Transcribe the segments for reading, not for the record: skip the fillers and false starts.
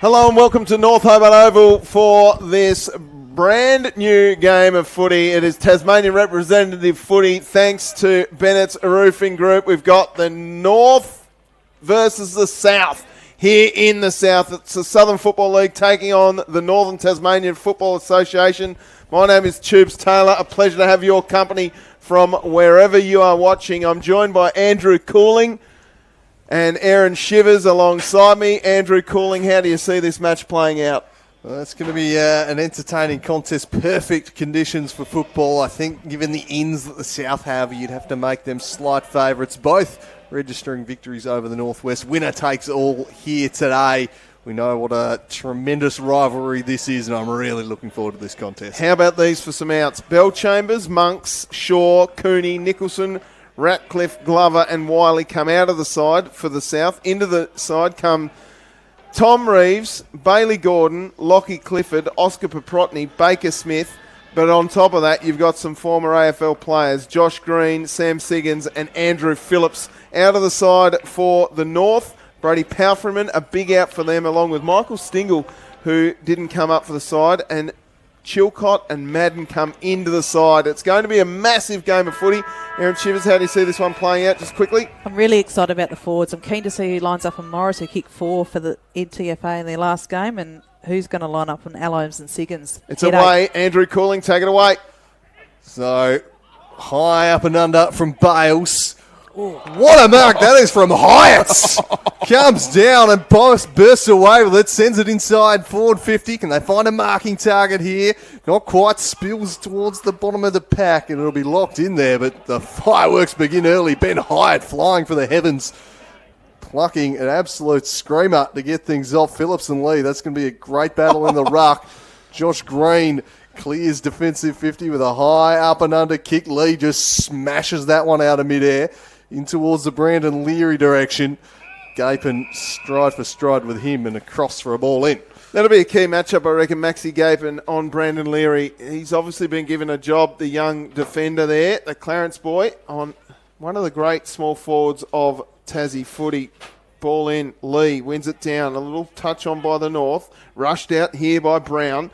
Hello and welcome to North Hobart Oval for this brand new game of footy. It is Tasmanian representative footy thanks to Bennett's Roofing Group. We've got the North versus the South here in the South. It's the Southern Football League taking on the Northern Tasmanian Football Association. My name is Tubes Taylor. A pleasure to have your company from wherever you are watching. I'm joined by Andrew Cooling and Aaron Shivers alongside me. Andrew Cooling, how do you see this match playing out? Well, it's going to be an entertaining contest. Perfect conditions for football. I think given the ins that the South have, you'd have to make them slight favourites. Both registering victories over the Northwest. Winner takes all here today. We know what a tremendous rivalry this is, and I'm really looking forward to this contest. How about these for some outs? Bellchambers, Monks, Shaw, Cooney, Nicholson, Ratcliffe, Glover and Wiley come out of the side for the South. Into the side come Tom Reeves, Bailey Gordon, Lockie Clifford, Oscar Paprotny, Baker Smith. But on top of that, you've got some former AFL players, Josh Green, Sam Siggins and Andrew Phillips. Out of the side for the North, Brady Palfreman, a big out for them, along with Michael Stingle, who didn't come up for the side, and Chilcott and Madden come into the side. It's going to be a massive game of footy. Aaron Shivers, how do you see this one playing out just quickly? I'm really excited about the forwards. I'm keen to see who lines up on Morris, who kicked 4 for the NTFA in their last game, and who's going to line up on Alloms and Siggins. It's away. Andrew Cooling, take it away. So, high up and under from Bales. Ooh. What a mark that is from Hyatt. Comes down and bursts away with it, sends it inside forward 50. Can they find a marking target here? Not quite, spills towards the bottom of the pack and it'll be locked in there, but the fireworks begin early. Ben Hyatt flying for the heavens, plucking an absolute screamer to get things off. Phillips and Lee, that's going to be a great battle in the ruck. Josh Green clears defensive 50 with a high up and under kick. Lee just smashes that one out of midair in towards the Brandon Leary direction. Gapin stride for stride with him and across for a ball in. That'll be a key matchup, I reckon. Maxi Gapin on Brandon Leary. He's obviously been given a job, the young defender there, the Clarence boy, on one of the great small forwards of Tassie footy. Ball in. Lee wins it down. A little touch on by the North. Rushed out here by Brown.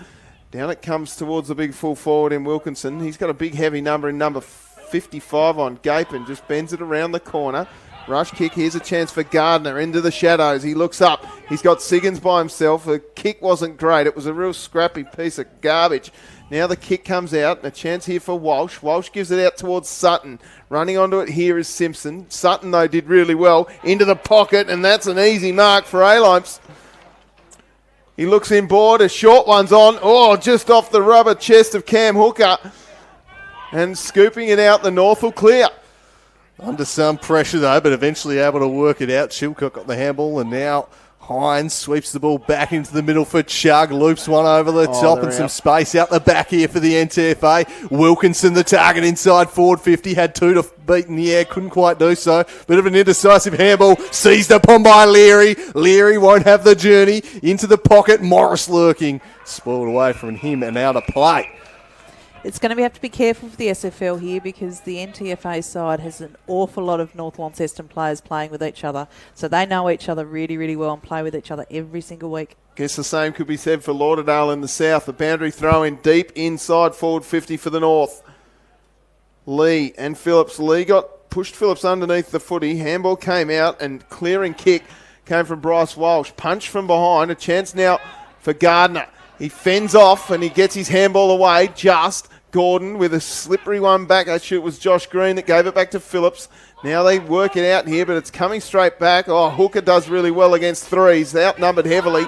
Down it comes towards the big full forward in Wilkinson. He's got a big heavy number in number 55 on Gapin. Just bends it around the corner. Rush kick. Here's a chance for Gardner into the shadows. He looks up. He's got Siggins by himself. The kick wasn't great. It was a real scrappy piece of garbage. Now the kick comes out. A chance here for Walsh. Walsh gives it out towards Sutton. Running onto it here is Simpson. Sutton, though, did really well. Into the pocket, and that's an easy mark for Alomps. He looks inboard. A short one's on. Oh, just off the rubber chest of Cam Hooker. And scooping it out, the North will clear. Under some pressure, though, but eventually able to work it out. Chilcott got the handball, and now Hines sweeps the ball back into the middle for Chug. Loops one over the top and some space out the back here for the NTFA. Wilkinson, the target inside forward 50. Had 2 to beat in the air, couldn't quite do so. Bit of an indecisive handball. Seized upon by Leary. Leary won't have the journey. Into the pocket. Morris lurking. Spoiled away from him and out of play. It's going to have to be careful for the SFL here because the NTFA side has an awful lot of North Launceston players playing with each other. So they know each other really, really well and play with each other every single week. Guess the same could be said for Lauderdale in the South. The boundary throw in deep inside forward 50 for the North. Lee and Phillips. Lee pushed Phillips underneath the footy. Handball came out and clearing kick came from Bryce Walsh. Punch from behind. A chance now for Gardner. He fends off and he gets his handball away just. Gordon with a slippery one back. Actually, it was Josh Green that gave it back to Phillips. Now they work it out here, but it's coming straight back. Oh, Hooker does really well against threes. They're outnumbered heavily.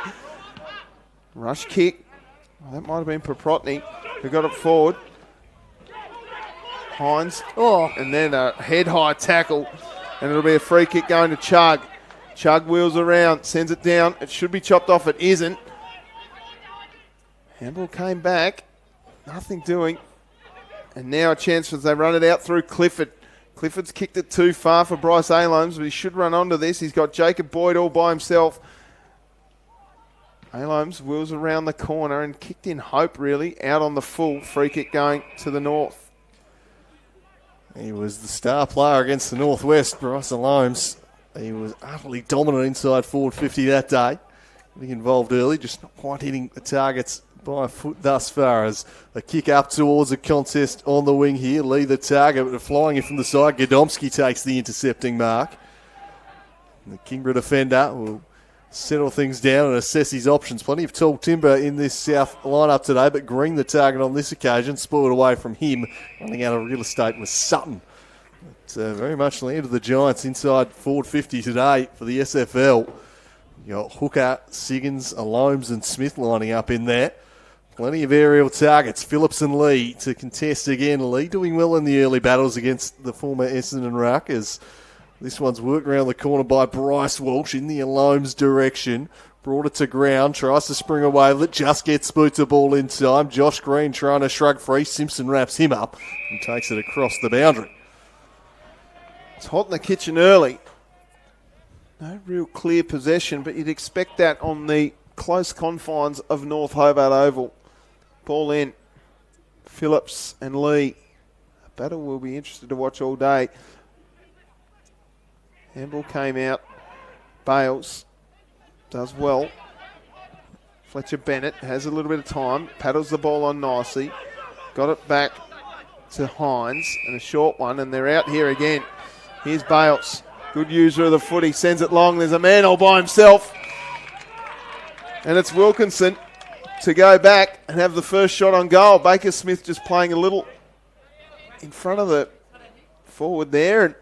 Rush kick. Oh, that might have been Paprotny who got it forward. Hines. Oh. And then a head-high tackle. And it'll be a free kick going to Chug. Chug wheels around, sends it down. It should be chopped off. It isn't. Handball came back. Nothing doing. And now a chance as they run it out through Clifford. Clifford's kicked it too far for Bryce Aloms, but he should run onto this. He's got Jacob Boyd all by himself. Aloms wheels around the corner and kicked in hope, really, out on the full. Free kick going to the North. He was the star player against the Northwest, Bryce Aloms. He was utterly dominant inside forward 50 that day. getting involved early, just not quite hitting the targets by a foot thus far, as a kick up towards a contest on the wing here. Lee the target, but flying in from the side. Gadomski takes the intercepting mark. And the Kingborough defender will settle things down and assess his options. Plenty of tall timber in this South lineup today, but Green the target on this occasion, spoiled away from him. Running out of real estate was Sutton. Very much landed the Giants inside forward 50 today for the SFL. You got Hooker, Siggins, Alomes and Smith lining up in there. Plenty of aerial targets. Phillips and Lee to contest again. Lee doing well in the early battles against the former Essendon ruck, as this one's worked around the corner by Bryce Walsh in the Alomes direction. Brought it to ground, tries to spring away with it, just gets Spoot the ball in time. Josh Green trying to shrug free. Simpson wraps him up and takes it across the boundary. It's hot in the kitchen early. No real clear possession, but you'd expect that on the close confines of North Hobart Oval. Ball in. Phillips and Lee. A battle we'll be interested to watch all day. Handball came out. Bales does well. Fletcher Bennett has a little bit of time. Paddles the ball on nicely. Got it back to Hines, and a short one, and they're out here again. Here's Bales. Good user of the foot. He sends it long. There's a man all by himself. And it's Wilkinson to go back and have the first shot on goal. Baker Smith just playing a little in front of the forward there. And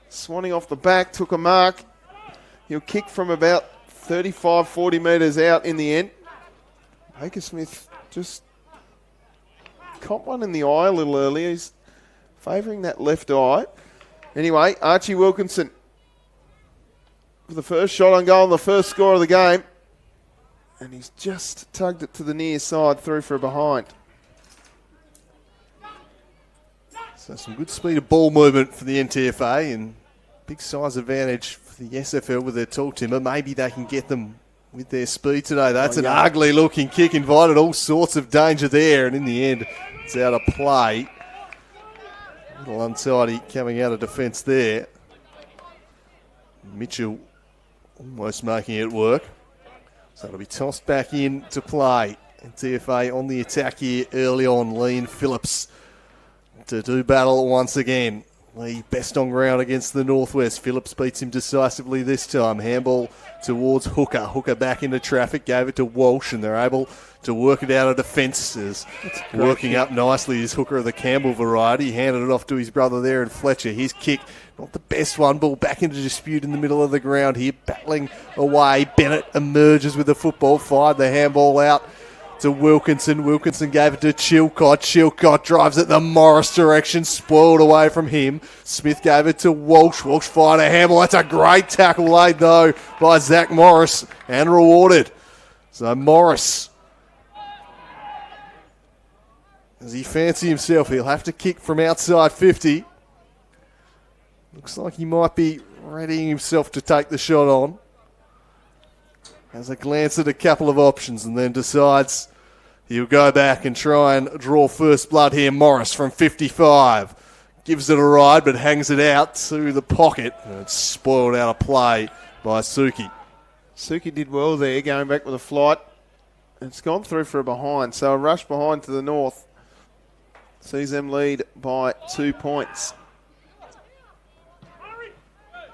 Swanee off the back, took a mark. He'll kick from about 35, 40 metres out in the end. Baker Smith just caught one in the eye a little earlier. He's favouring that left eye. Anyway, Archie Wilkinson for the first shot on goal and the first score of the game. And he's just tugged it to the near side, through for a behind. So some good speed of ball movement for the NTFA and big size advantage for the SFL with their tall timber. Maybe they can get them with their speed today. That's an ugly looking kick, invited all sorts of danger there, and in the end it's out of play. A little untidy coming out of defence there. Mitchell almost making it work. So it'll be tossed back in to play. And TFA on the attack here early on. Lee and Phillips to do battle once again. Lee best on ground against the Northwest. Phillips beats him decisively this time. Handball towards Hooker. Hooker back into traffic. Gave it to Walsh, and they're able to work it out of defence. Working up nicely is Hooker of the Campbell variety. Handed it off to his brother there and Fletcher. His kick, not the best one. Ball back into dispute in the middle of the ground here. Battling away. Bennett emerges with the football. Fired the handball out to Wilkinson. Wilkinson gave it to Chilcott. Chilcott drives it the Morris direction. Spoiled away from him. Smith gave it to Walsh. Walsh fired a handball. That's a great tackle laid though by Zach Morris and rewarded. So Morris, as he fancy himself, he'll have to kick from outside 50. Looks like he might be readying himself to take the shot on. Has a glance at a couple of options and then decides he'll go back and try and draw first blood here. Morris from 55. Gives it a ride but hangs it out to the pocket. And it's spoiled out of play by Suki. Suki did well there, going back with a flight. It's gone through for a behind. So a rush behind to the north sees them lead by 2 points.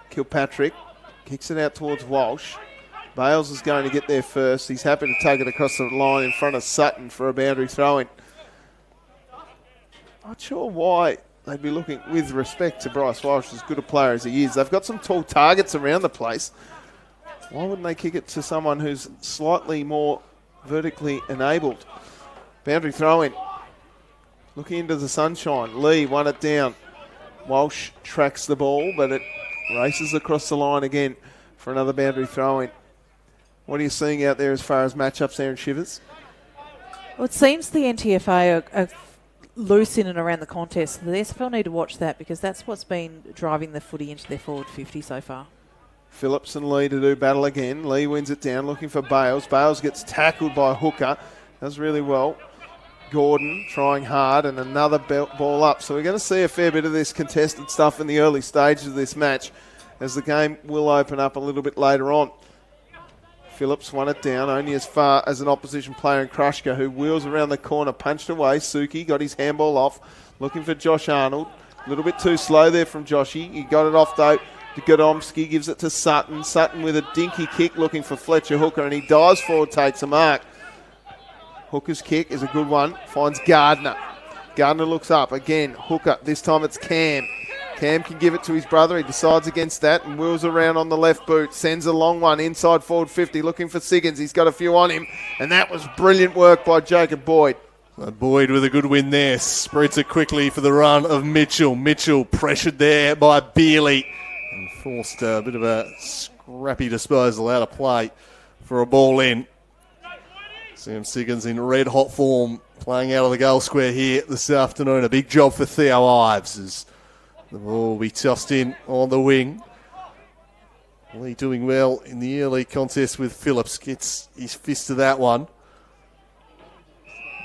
Kilpatrick kicks it out towards Walsh. Bales is going to get there first. He's happy to take it across the line in front of Sutton for a boundary throw-in. Not sure why they'd be looking with respect to Bryce Walsh, as good a player as he is. They've got some tall targets around the place. Why wouldn't they kick it to someone who's slightly more vertically enabled? Boundary throw-in. Looking into the sunshine. Lee won it down. Walsh tracks the ball, but it races across the line again for another boundary throw-in. What are you seeing out there as far as matchups, Aaron Shivers? Well, it seems the NTFA are loose in and around the contest. The SFL need to watch that because that's what's been driving the footy into their forward 50 so far. Phillips and Lee to do battle again. Lee wins it down, looking for Bales. Bales gets tackled by Hooker. Does really well. Gordon trying hard and another ball up. So we're going to see a fair bit of this contested stuff in the early stages of this match as the game will open up a little bit later on. Phillips won it down, only as far as an opposition player in Krushka, who wheels around the corner, punched away. Suki got his handball off, looking for Josh Arnold. A little bit too slow there from Joshy. He got it off, though, to Godomski. Gives it to Sutton. Sutton with a dinky kick, looking for Fletcher Hooker, and he dives forward, takes a mark. Hooker's kick is a good one. Finds Gardner. Gardner looks up. Again, Hooker. This time it's Cam. Cam can give it to his brother. He decides against that and wheels around on the left boot. Sends a long one inside forward 50, looking for Siggins. He's got a few on him. And that was brilliant work by Jacob Boyd. Boyd with a good win there. Spreads it quickly for the run of Mitchell. Mitchell pressured there by Beerley. And forced a bit of a scrappy disposal out of play for a ball in. Sam Siggins in red-hot form, playing out of the goal square here this afternoon. A big job for Theo Ives as the ball will be tossed in on the wing. Lee doing well in the early contest with Phillips. Gets his fist to that one.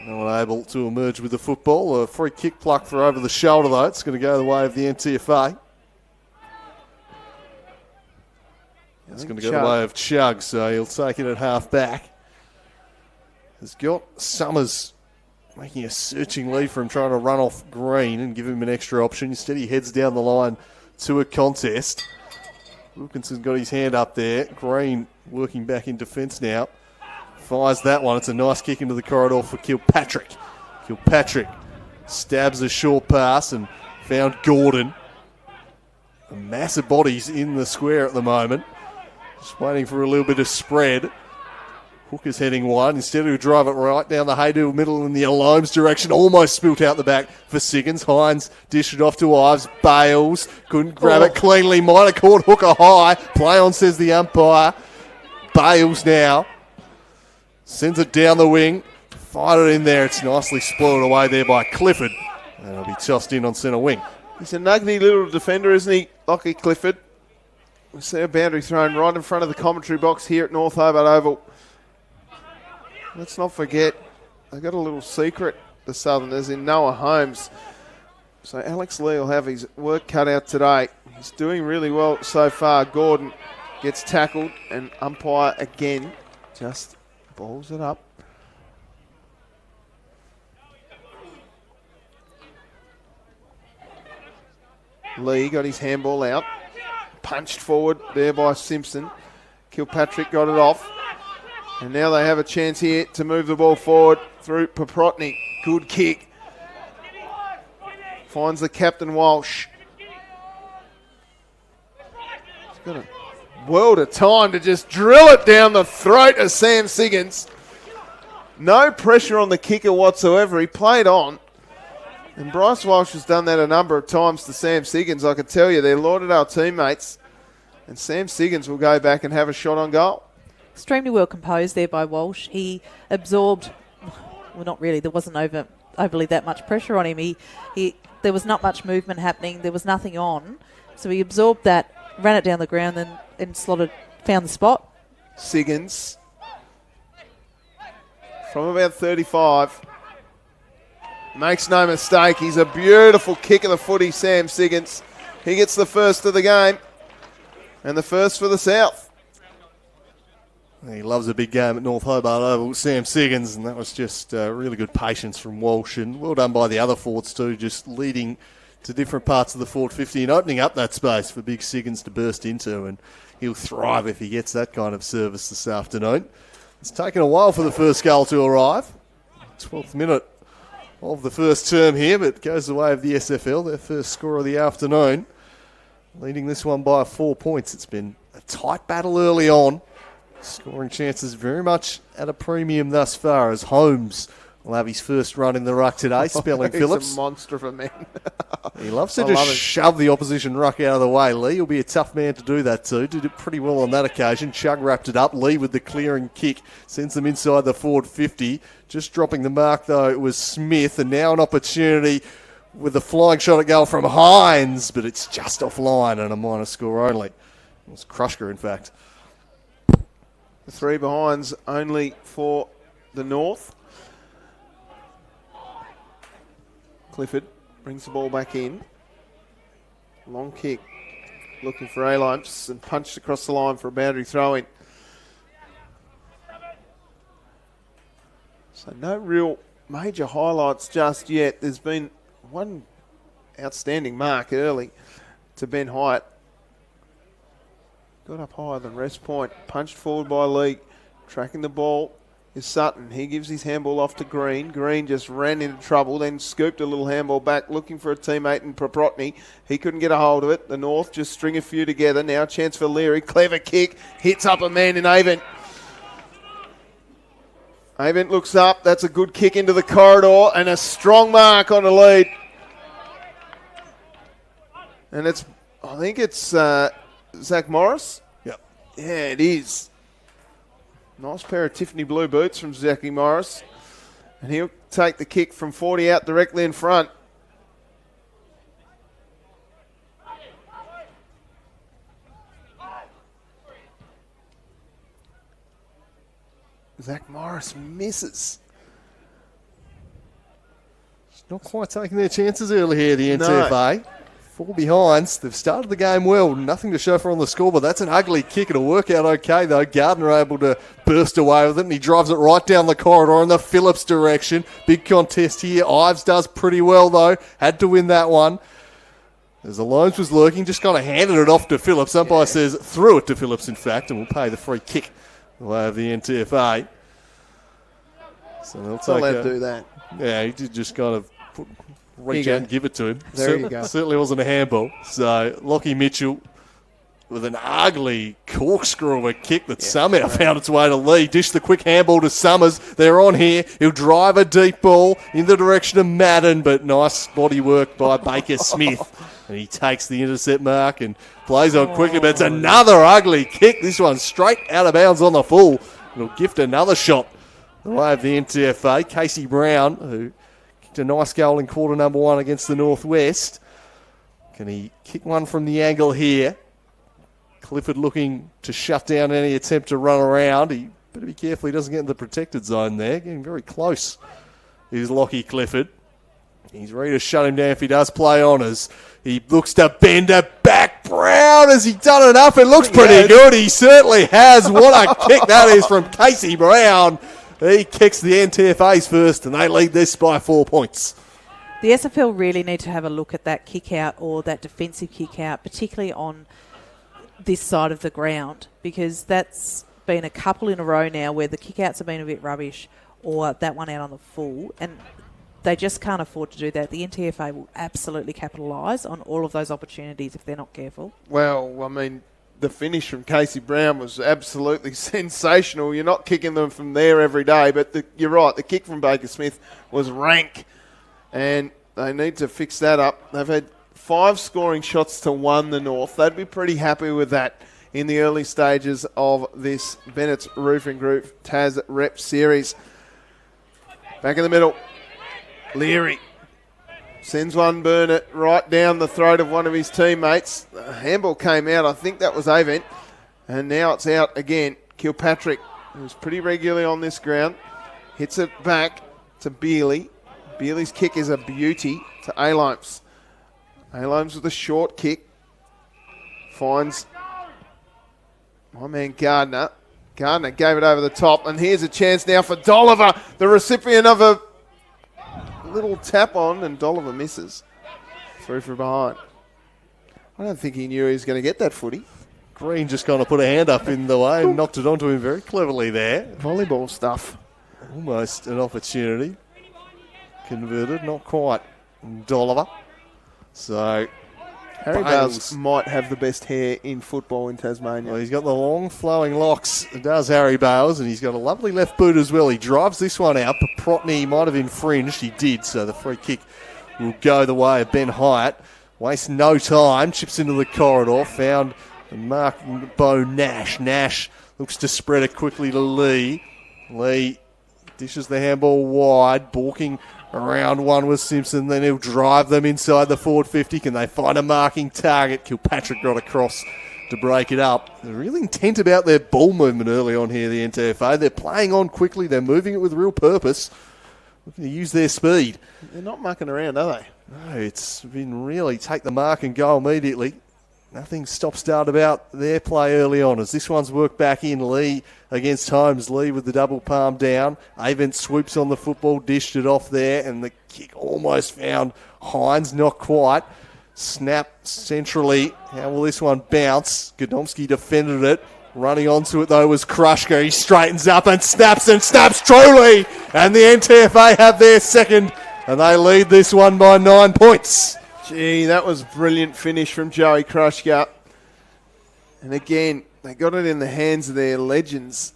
No one able to emerge with the football. A free kick pluck for over the shoulder, though. It's going to go the way of the NTFA. It's going to go the way of Chug, so he'll take it at half back. Has got Summers making a searching lead for him, trying to run off Green and give him an extra option. Instead, he heads down the line to a contest. Wilkinson got his hand up there. Green working back in defence now. Fires that one. It's a nice kick into the corridor for Kilpatrick. Kilpatrick stabs a short pass and found Gordon. Massive bodies in the square at the moment. Just waiting for a little bit of spread. Hooker's heading wide. Instead, he'll drive it right down the Haydoux middle in the Alomes direction. Almost spilt out the back for Siggins. Hines dished it off to Ives. Bales couldn't grab it cleanly. Might have caught Hooker high. Play on, says the umpire. Bales now sends it down the wing. Fired it in there. It's nicely spoiled away there by Clifford. And it'll be tossed in on centre wing. He's a nuggety little defender, isn't he, Lockie Clifford? We see a boundary thrown right in front of the commentary box here at North Hobart Oval. Let's not forget, they got a little secret, the Southerners, in Noah Holmes. So Alex Lee will have his work cut out today. He's doing really well so far. Gordon gets tackled, and umpire again just balls it up. Lee got his handball out. Punched forward there by Simpson. Kilpatrick got it off. And now they have a chance here to move the ball forward through Paprotny. Good kick. Finds the captain Walsh. He's got a world of time to just drill it down the throat of Sam Siggins. No pressure on the kicker whatsoever. He played on. And Bryce Walsh has done that a number of times to Sam Siggins. I can tell you, they're Lauderdale teammates. And Sam Siggins will go back and have a shot on goal. Extremely well composed there by Walsh. He absorbed, well, not really, there wasn't overly that much pressure on him. There was not much movement happening. There was nothing on. So he absorbed that, ran it down the ground and found the spot. Siggins from about 35. Makes no mistake. He's a beautiful kick of the footy, Sam Siggins. He gets the first of the game and the first for the South. He loves a big game at North Hobart Oval, Sam Siggins, and that was just really good patience from Walsh, and well done by the other forwards too, just leading to different parts of the forward 50 and opening up that space for big Siggins to burst into, and he'll thrive if he gets that kind of service this afternoon. It's taken a while for the first goal to arrive. 12th minute of the first term here, but it goes the way of the SFL, their first score of the afternoon, leading this one by 4 points. It's been a tight battle early on. Scoring chances very much at a premium thus far as Holmes will have his first run in the ruck today, spelling Phillips. He's a monster of a man. He loves to just shove the opposition ruck out of the way. Lee will be a tough man to do that too. Did it pretty well on that occasion. Chug wrapped it up. Lee with the clearing kick sends them inside the forward 50. Just dropping the mark though, it was Smith, and now an opportunity with a flying shot at goal from Hines, but it's just offline and a minor score only. It was Krushka, in fact. The three behinds only for the North. Clifford brings the ball back in. Long kick. Looking for A-Lumps and punched across the line for a boundary throw-in. So no real major highlights just yet. There's been one outstanding mark early to Ben Hyatt. Got up higher than rest point. Punched forward by Lee. Tracking the ball is Sutton. He gives his handball off to Green. Green just ran into trouble, then scooped a little handball back, looking for a teammate in Proprotny. He couldn't get a hold of it. The North just string a few together. Now a chance for Leary. Clever kick. Hits up a man in Avent. Avent looks up. That's a good kick into the corridor and a strong mark on the lead. And I think it's Zach Morris. Yep. Yeah, it is. Nice pair of Tiffany blue boots from Zachy Morris. And he'll take the kick from 40 out directly in front. Zach Morris misses. Not quite taking their chances early here, the NTFA. 4 behinds. They've started the game well. Nothing to show for on the score, but that's an ugly kick. It'll work out okay, though. Gardner able to burst away with it, and he drives it right down the corridor in the Phillips direction. Big contest here. Ives does pretty well, though. Had to win that one. As Alones was lurking, just kind of handed it off to Phillips. Umpire says threw it to Phillips, in fact, and will pay the free kick the way of the NTFA. So they'll take allowed to do that. Yeah, he did just kind of reach out and give it to him. There you go. Certainly wasn't a handball. So Lockie Mitchell with an ugly corkscrew of a kick that somehow found its way to Lee. Dished the quick handball to Summers. They're on here. He'll drive a deep ball in the direction of Madden, but nice body work by Baker Smith. And he takes the intercept mark and plays on quickly, but it's another ugly kick. This one straight out of bounds on the full. It'll gift another shot the way of the NTFA. Casey Brown, who kicked a nice goal in quarter number 1 against the Northwest. Can he kick one from the angle here? Clifford looking to shut down any attempt to run around. He better be careful he doesn't get in the protected zone there. Getting very close is Lockie Clifford. He's ready to shut him down if he does play honours. He looks to bend it back. Brown, has he done enough? It looks pretty good. He certainly has. What a kick that is from Casey Brown. He kicks the NTFA's first, and they lead this by 4 points. The SFL really need to have a look at that kick out or that defensive kick out, particularly on this side of the ground, because that's been a couple in a row now where the kick outs have been a bit rubbish, or that one out on the full, and they just can't afford to do that. The NTFA will absolutely capitalise on all of those opportunities if they're not careful. Well, I mean, the finish from Casey Brown was absolutely sensational. You're not kicking them from there every day, but you're right, the kick from Baker Smith was rank, and they need to fix that up. They've had 5 scoring shots to 1, the North. They'd be pretty happy with that in the early stages of this Bennett's Roofing Group TAS Rep Series. Back in the middle, Leary sends one burner right down the throat of one of his teammates. The handball came out. I think that was Avent. And now it's out again. Kilpatrick, who's pretty regularly on this ground, hits it back to Bealey. Bealey's kick is a beauty to Alomes. Alomes with a short kick. Finds my man Gardner. Gardner gave it over the top. And here's a chance now for Dolliver, the recipient of a little tap on, and Dolliver misses. Through from behind. I don't think he knew he was going to get that footy. Green just kind of put a hand up in the way and knocked it onto him very cleverly there. Volleyball stuff. Almost an opportunity. Converted, not quite. Dolliver. So Harry Bales might have the best hair in football in Tasmania. Well, he's got the long flowing locks, does Harry Bales, and he's got a lovely left boot as well. He drives this one out. Paprotny might have infringed. He did, so the free kick will go the way of Ben Hyatt. Wastes no time. Chips into the corridor. Found Mark Bo Nash. Nash looks to spread it quickly to Lee. Lee dishes the handball wide, balking around one with Simpson. Then he'll drive them inside the forward 50. Can they find a marking target? Kilpatrick got across to break it up. They're really intent about their ball movement early on here, the NTFA. They're playing on quickly. They're moving it with real purpose. Looking to use their speed. They're not mucking around, are they? No, it's been really take the mark and go immediately. nothing stop-start about their play early on as this one's worked back in. Lee against Holmes. Lee with the double palm down. Avent swoops on the football, dished it off there, and the kick almost found Hines, not quite. Snap centrally. How will this one bounce? Godomski defended it. Running onto it, though, was Krushka. He straightens up and snaps truly. And the NTFA have their second, and they lead this one by 9 points. Gee, that was a brilliant finish from Joey Krushka. And again, they got it in the hands of their legends.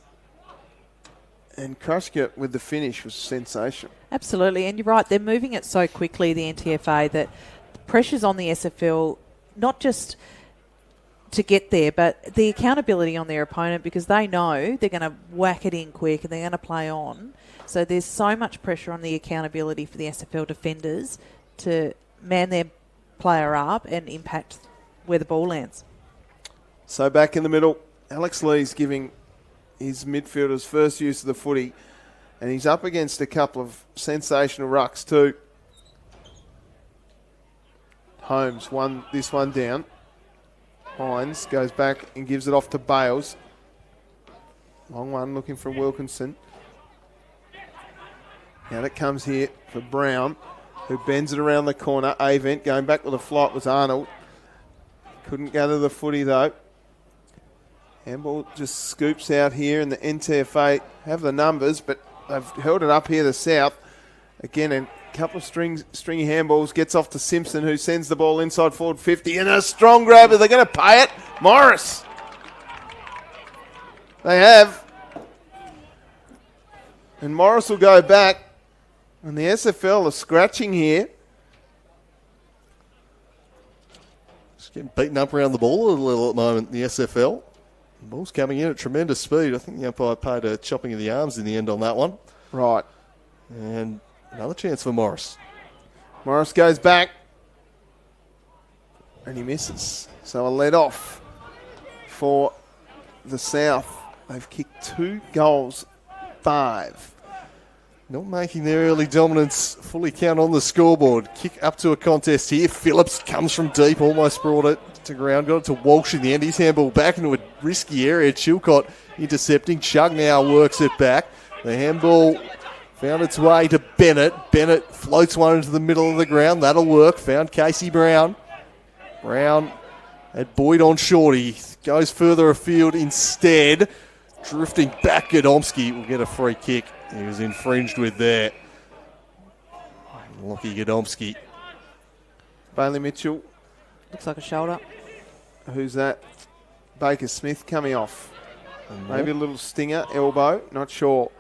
And Krushka with the finish was sensational. Absolutely, and you're right. They're moving it so quickly, the NTFA, that the pressure's on the SFL, not just to get there, but the accountability on their opponent, because they know they're going to whack it in quick and they're going to play on. So there's so much pressure on the accountability for the SFL defenders to man their player up and impact where the ball lands. So back in the middle, Alex Lee's giving his midfielders first use of the footy, and he's up against a couple of sensational rucks too. Holmes won this one down. Hines goes back and gives it off to Bales. Long one looking for Wilkinson. Now it comes here for Brown, who bends it around the corner. Avent going back with a flight was Arnold. Couldn't gather the footy though. Handball just scoops out here, and the NTFA have the numbers, but they've held it up here to South. Again, a couple of stringy handballs, gets off to Simpson, who sends the ball inside forward 50, and a strong grab. Are they going to pay it? Morris. They have. And Morris will go back. And the SFL are scratching here. Just getting beaten up around the ball a little at the moment, the SFL. The ball's coming in at tremendous speed. I think the umpire paid a chopping of the arms in the end on that one. Right. And another chance for Morris. Morris goes back. And he misses. So a let off for the South. They've kicked 2 goals, 5. Not making their early dominance fully count on the scoreboard. Kick up to a contest here. Phillips comes from deep, almost brought it to ground. Got it to Walsh in the end. His handball back into a risky area. Chilcott intercepting. Chug now works it back. The handball found its way to Bennett. Bennett floats one into the middle of the ground. That'll work. Found Casey Brown. Brown had Boyd on shorty. Goes further afield instead. Drifting back, Godomski will get a free kick. He was infringed with there. Lucky Godomski. Bailey Mitchell. Looks like a shoulder. Who's that? Baker Smith coming off. Maybe a little stinger, elbow, not sure.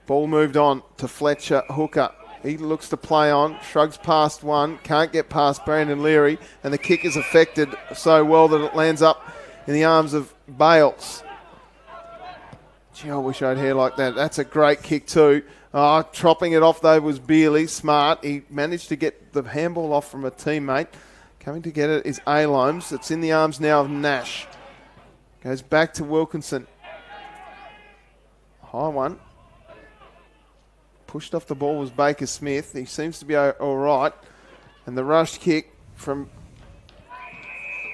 Ball moved on to Fletcher Hooker. He looks to play on, shrugs past one, can't get past Brandon Leary, and the kick is affected so well that it lands up in the arms of Bales. Gee, I wish I had hair like that. That's a great kick too. Chopping it off though was Beerley, smart. He managed to get the handball off from a teammate. Coming to get it is Alomes. It's in the arms now of Nash. Goes back to Wilkinson. High one. Pushed off the ball was Baker Smith. He seems to be all right. And the rushed kick from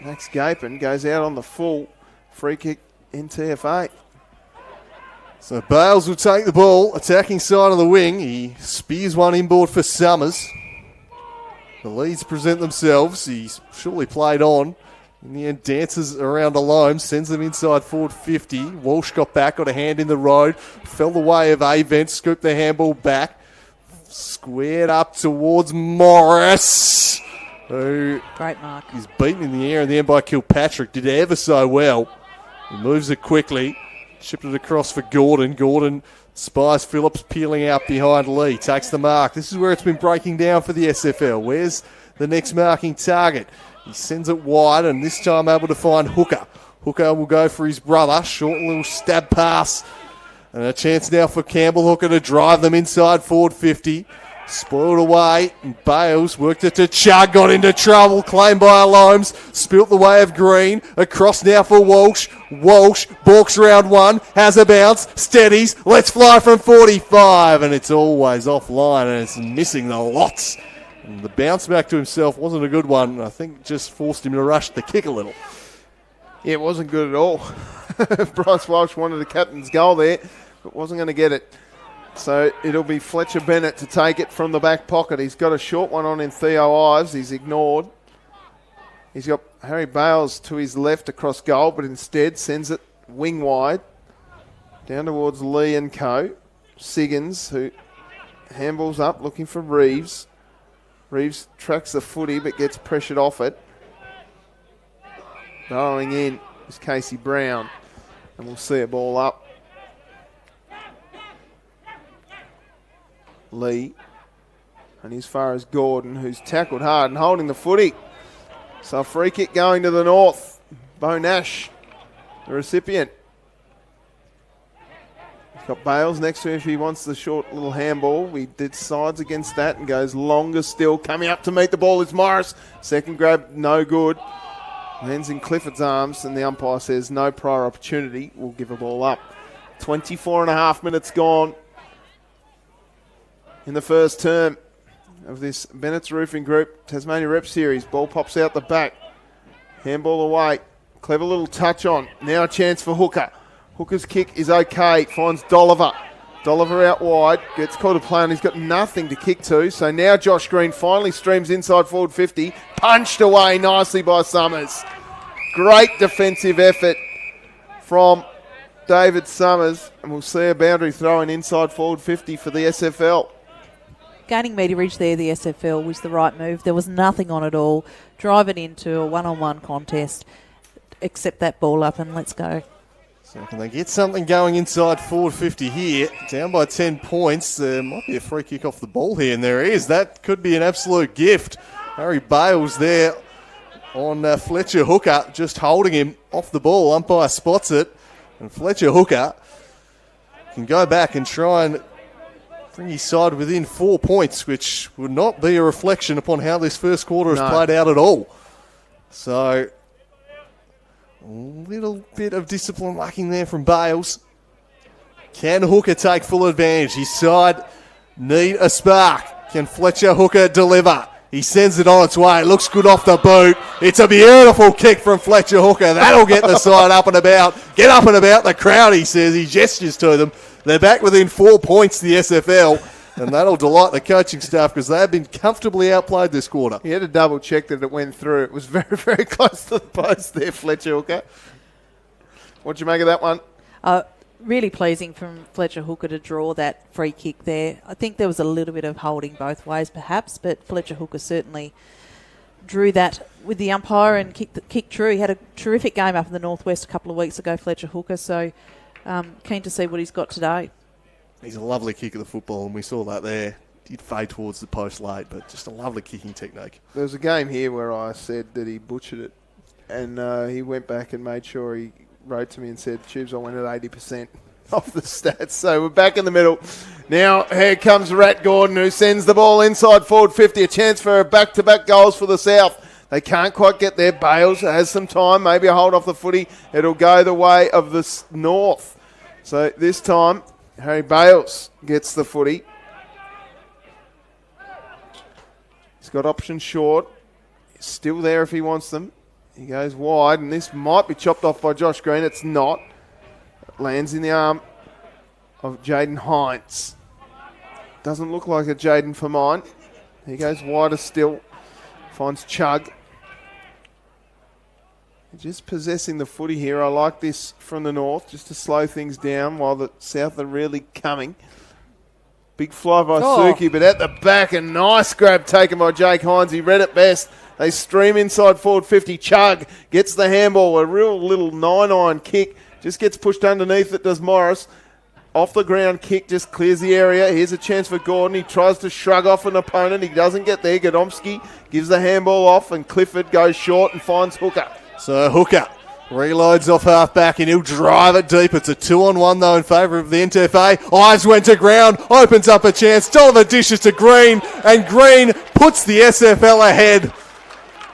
Max Gapin goes out on the full. Free kick NTFA. So Bales will take the ball, attacking side of the wing. He spears one inboard for Summers. The Leeds present themselves. He's surely played on. In the end, dances around alone, sends them inside forward 50. Walsh got back, got a hand in the road, fell the way of Avent, scooped the handball back, squared up towards Morris, who Great mark. is beaten in the air in the end by Kilpatrick. Did ever so well. He moves it quickly, shipped it across for Gordon. Gordon spies Phillips peeling out behind Lee, takes the mark. This is where it's been breaking down for the SFL. Where's the next marking target? He sends it wide and this time able to find Hooker. Hooker will go for his brother. Short little stab pass. And a chance now for Campbell Hooker to drive them inside forward 50. Spoiled away. And Bales worked it to Chug. Got into trouble. Claimed by Alomes. Spilt the way of Green. Across now for Walsh. Walsh balks round one. Has a bounce. Steadies. Let's fly from 45. And it's always offline and it's missing the lots. And the bounce back to himself wasn't a good one. I think just forced him to rush the kick a little. Yeah, it wasn't good at all. Bryce Walsh wanted a captain's goal there, but wasn't going to get it. So it'll be Fletcher Bennett to take it from the back pocket. He's got a short one on in Theo Ives. He's ignored. He's got Harry Bales to his left across goal, but instead sends it wing wide down towards Lee and co. Siggins, who handballs up looking for Reeves. Reeves tracks the footy but gets pressured off it. Barrowing in is Casey Brown, and we'll see a ball up. Lee, and as far as Gordon, who's tackled hard and holding the footy. So a free kick going to the north. Bo Nash, the recipient. He's got Bales next to him if he wants the short little handball. We did sides against that and goes longer still. Coming up to meet the ball is Morris. Second grab, no good. Lands in Clifford's arms, and the umpire says no prior opportunity. We'll give a ball up. 24 and a half minutes gone in the first term of this Bennett's Roofing Group Tasmania Rep Series. Ball pops out the back. Handball away. Clever little touch on. Now a chance for Hooker. Hooker's kick is okay. Finds Dolliver. Dolliver out wide. Gets called a play and he's got nothing to kick to. So now Josh Green finally streams inside forward 50. Punched away nicely by Summers. Great defensive effort from David Summers. And we'll see a boundary throw in inside forward 50 for the SFL. Gaining meterage there, the SFL, was the right move. There was nothing on at all. Drive it into a one-on-one contest. Accept that ball up and let's go. So can they get something going inside forward 50 here? Down by 10 points. There might be a free kick off the ball here, and there is. That could be an absolute gift. Harry Bales there on Fletcher Hooker, just holding him off the ball. Umpire spots it, and Fletcher Hooker can go back and try and bring his side within 4 points, which would not be a reflection upon how this first quarter has played out at all. So a little bit of discipline lacking there from Bales. Can Hooker take full advantage? His side need a spark. Can Fletcher Hooker deliver? He sends it on its way. It looks good off the boot. It's a beautiful kick from Fletcher Hooker. That'll get the side up and about. Get up and about the crowd, he says. He gestures to them. They're back within 4 points, the SFL, and that'll delight the coaching staff because they have been comfortably outplayed this quarter. He had to double check that it went through. It was very, very close to the post there, Fletcher Hooker. What'd you make of that one? Really pleasing from Fletcher Hooker to draw that free kick there. I think there was a little bit of holding both ways perhaps, but Fletcher Hooker certainly drew that with the umpire and kicked true. He had a terrific game up in the Northwest a couple of weeks ago, Fletcher Hooker, so keen to see what he's got today. He's a lovely kick of the football, and we saw that there. Did fade towards the post late, but just a lovely kicking technique. There was a game here where I said that he butchered it, and he went back and made sure he wrote to me and said, Tubes, I went at 80% off the stats. So we're back in the middle. Now here comes Rat Gordon, who sends the ball inside forward 50. A chance for back-to-back goals for the South. They can't quite get there. Bales has some time. Maybe a hold off the footy. It'll go the way of the North. So this time, Harry Bales gets the footy. He's got options short. He's still there if he wants them. He goes wide, and this might be chopped off by Josh Green. It's not. It lands in the arm of Jaden Hines. Doesn't look like a Jaden for mine. He goes wider still. Finds Chug. Just possessing the footy here. I like this from the North, just to slow things down while the South are really coming. Big fly by Suki, but at the back, a nice grab taken by Jake Hines. He read it best. They stream inside forward 50. Chug gets the handball. A real little 9-iron kick. Just gets pushed underneath it, does Morris. Off the ground kick, just clears the area. Here's a chance for Gordon. He tries to shrug off an opponent. He doesn't get there. Godomski gives the handball off, and Clifford goes short and finds Hooker. So Hooker reloads off half-back, and he'll drive it deep. It's a 2-on-1, though, in favour of the NTFA. Eyes went to ground, opens up a chance. Dolliver dishes to Green, and Green puts the SFL ahead.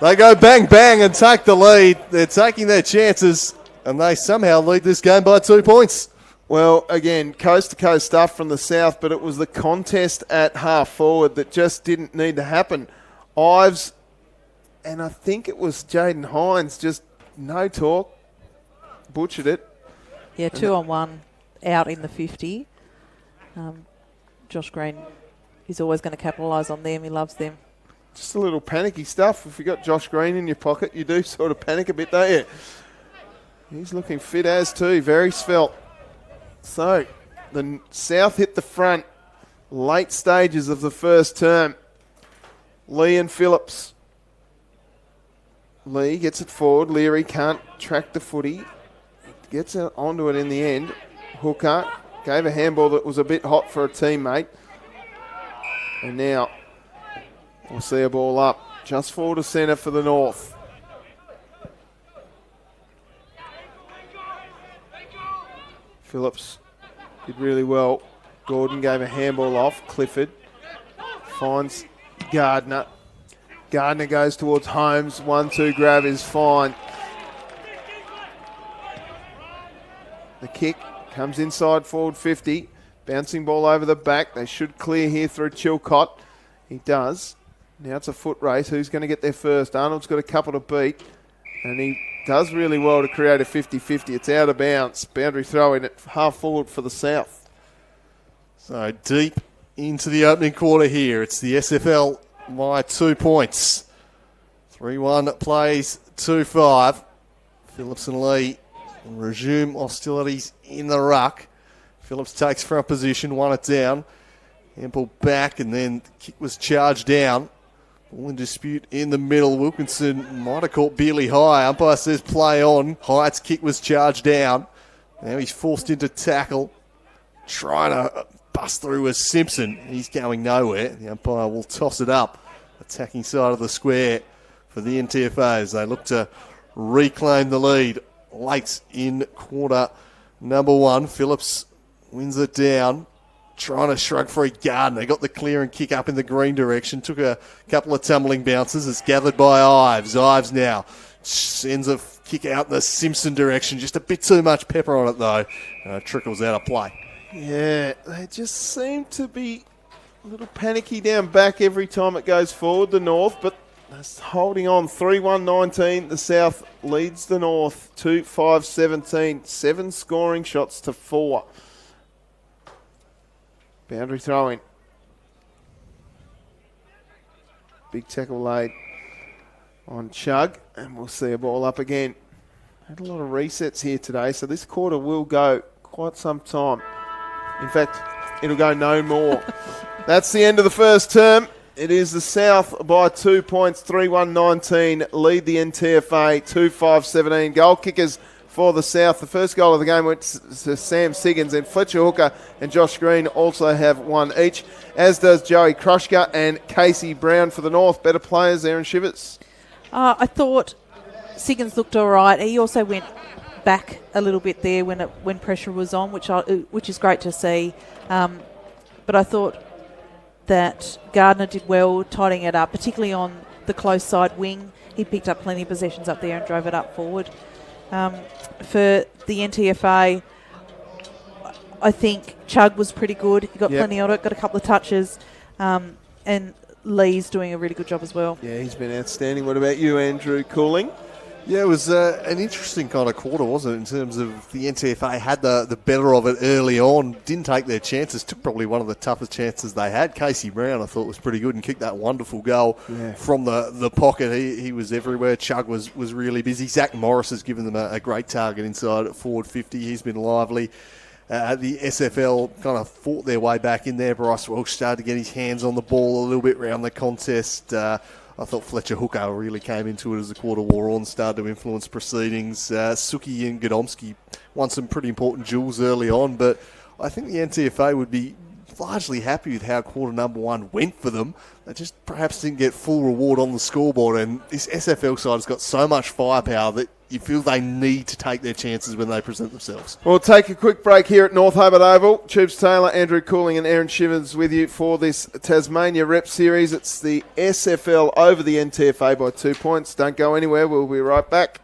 They go bang, bang, and take the lead. They're taking their chances, and they somehow lead this game by 2 points. Well, again, coast-to-coast stuff from the South, but it was the contest at half-forward that just didn't need to happen. Ives, and I think it was Jaden Hines, just no talk, butchered it. Yeah, 2-on-1 out in the 50. Josh Green is always going to capitalise on them. He loves them. Just a little panicky stuff. If you got Josh Green in your pocket, you do sort of panic a bit, don't you? He's looking fit as too, very svelte. So, the South hit the front, late stages of the first term. Lee and Phillips. Lee gets it forward. Leary can't track the footy. Gets onto it in the end. Hooker gave a handball that was a bit hot for a teammate. And now we'll see a ball up just forward to centre for the North. Phillips did really well. Gordon gave a handball off. Clifford finds Gardner. Gardner goes towards Holmes. 1-2 grab is fine. The kick comes inside forward 50. Bouncing ball over the back. They should clear here through Chilcott. He does. Now it's a foot race. Who's going to get there first? Arnold's got a couple to beat. And he does really well to create a 50-50. It's out of bounds. Boundary throw in at half forward for the South. So deep into the opening quarter here. It's the SFL by 2 points. 3-1 plays 2-5. Phillips and Lee resume hostilities in the ruck. Phillips takes front position, won it down. Handball back, and then the kick was charged down. Ball in dispute in the middle. Wilkinson might have caught Bealey high. Umpire says play on. Hyatt's kick was charged down. Now he's forced into tackle. Trying to bust through as Simpson. He's going nowhere. The umpire will toss it up. Attacking side of the square for the NTFA as they look to reclaim the lead late in quarter number 1. Phillips wins it down. Trying to shrug free Gardner. Got the clear and kick up in the green direction. Took a couple of tumbling bounces. It's gathered by Ives. Ives now sends a kick out in the Simpson direction. Just a bit too much pepper on it though. Trickles out of play. Yeah, they just seem to be a little panicky down back every time it goes forward, the North, but that's holding on. 3-1-19. The South leads the North 2-5-17. 7 scoring shots to 4. Boundary throw-in. Big tackle laid on Chug, and we'll see a ball up again. Had a lot of resets here today, so this quarter will go quite some time. In fact, it'll go no more. That's the end of the first term. It is the South by 2 points, 3-1-19. Lead the NTFA 2-5-17. Goal kickers for the South. The first goal of the game went to Sam Siggins, and Fletcher Hooker and Josh Green also have one each, as does Joey Krushka and Casey Brown for the North. Better players, Aaron Shivers. I thought Siggins looked all right. He also went back a little bit there when pressure was on, which is great to see. But I thought that Gardner did well tidying it up, particularly on the close side wing. He picked up plenty of possessions up there and drove it up forward. For the NTFA, I think Chug was pretty good. He got plenty of it, got a couple of touches, and Lee's doing a really good job as well. Yeah, he's been outstanding. What about you, Andrew Cooling? Yeah, it was an interesting kind of quarter, wasn't it, in terms of the NTFA had the better of it early on, didn't take their chances, took probably one of the toughest chances they had. Casey Brown, I thought, was pretty good and kicked that wonderful goal from the pocket. He was everywhere. Chug was really busy. Zach Morris has given them a great target inside at forward 50. He's been lively. The SFL kind of fought their way back in there. Bryce Welch started to get his hands on the ball a little bit around the contest. I thought Fletcher Hooker really came into it as the quarter wore on, started to influence proceedings. Suki and Godomski won some pretty important duels early on, but I think the NTFA would be largely happy with how quarter number 1 went for them. They just perhaps didn't get full reward on the scoreboard, and this SFL side has got so much firepower that you feel they need to take their chances when they present themselves. We'll take a quick break here at North Hobart Oval. Tubes Taylor, Andrew Cooling and Aaron Shivers with you for this Tasmania Rep Series. It's the SFL over the NTFA by 2 points. Don't go anywhere. We'll be right back.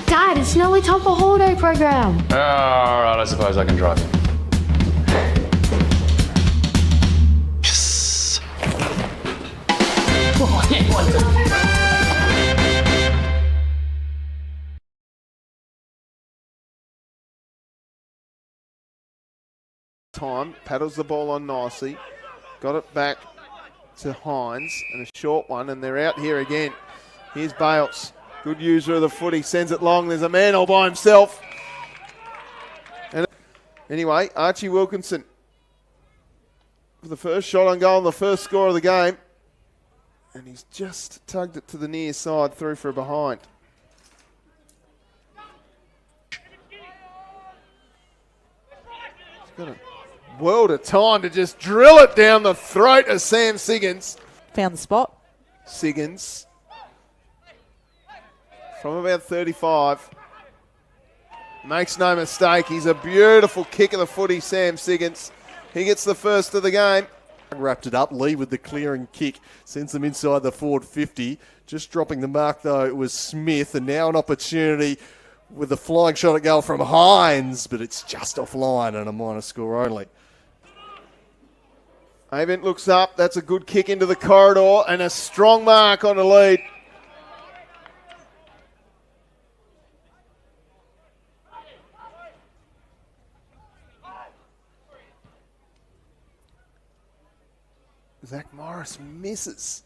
Dad, it's nearly time for holiday program. All right, I suppose I can drive you. Yes. Oh, yeah, time. Paddles the ball on nicely. Got it back to Hines, and a short one, and they're out here again. Here's Bales. Good user of the footy. Sends it long. There's a man all by himself. And anyway, Archie Wilkinson for the first shot on goal and the first score of the game. And he's just tugged it to the near side through for a behind. He's got a world of time to just drill it down the throat of Sam Siggins. Found the spot. Siggins from about 35. Makes no mistake. He's a beautiful kick of the footy, Sam Siggins. He gets the first of the game. Wrapped it up. Lee with the clearing kick. Sends them inside the forward 50. Just dropping the mark, though, it was Smith. And now an opportunity with a flying shot at goal from Hines. But it's just offline and a minor score only. Avent looks up. That's a good kick into the corridor. And a strong mark on the lead. Zach Morris misses.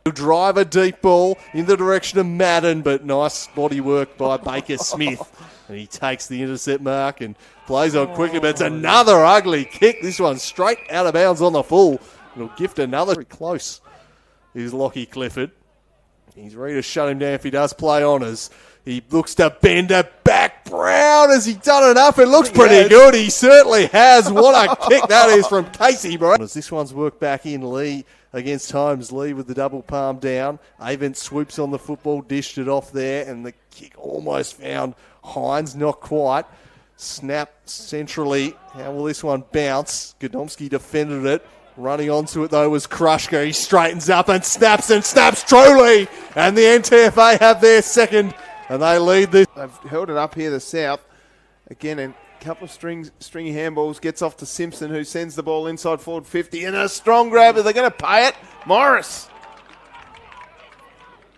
He'll drive a deep ball in the direction of Madden, but nice body work by Baker Smith. And he takes the intercept mark and plays on quickly, but it's another ugly kick. This one straight out of bounds on the full. It'll gift another. Very close is Lockie Clifford. He's ready to shut him down if he does play honours. He looks to bend it back. Brown, has he done enough? It looks pretty good. He certainly has. What a kick that is from Casey Brown. As this one's worked back in, Lee against Holmes. Lee with the double palm down. Avent swoops on the football, dished it off there, and the kick almost found Hines. Not quite. Snap centrally. How will this one bounce? Godomski defended it. Running onto it, though, was Krushka. He straightens up and snaps truly. And the NTFA have their second, and they lead this. They've held it up here, the South. Again, a couple of stringy handballs. Gets off to Simpson, who sends the ball inside forward 50. And a strong grab. Are they going to pay it? Morris.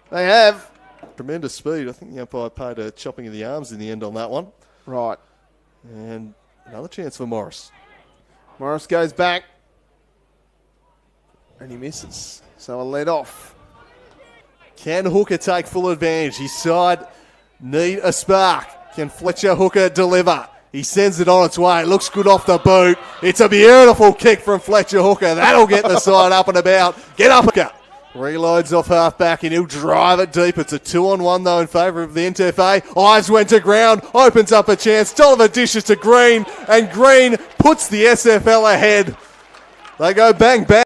They have. Tremendous speed. I think the umpire paid a chopping of the arms in the end on that one. Right. And another chance for Morris. Morris goes back. And he misses. So a let off. Can Hooker take full advantage? His side need a spark. Can Fletcher Hooker deliver? He sends it on its way. It looks good off the boot. It's a beautiful kick from Fletcher Hooker. That'll get the side up and about. Get up, Hooker. Reloads off half back and he'll drive it deep. It's a 2-on-1 though in favour of the NTFA. Eyes went to ground. Opens up a chance. Tolliver dishes to Green. And Green puts the SFL ahead. They go bang, bang.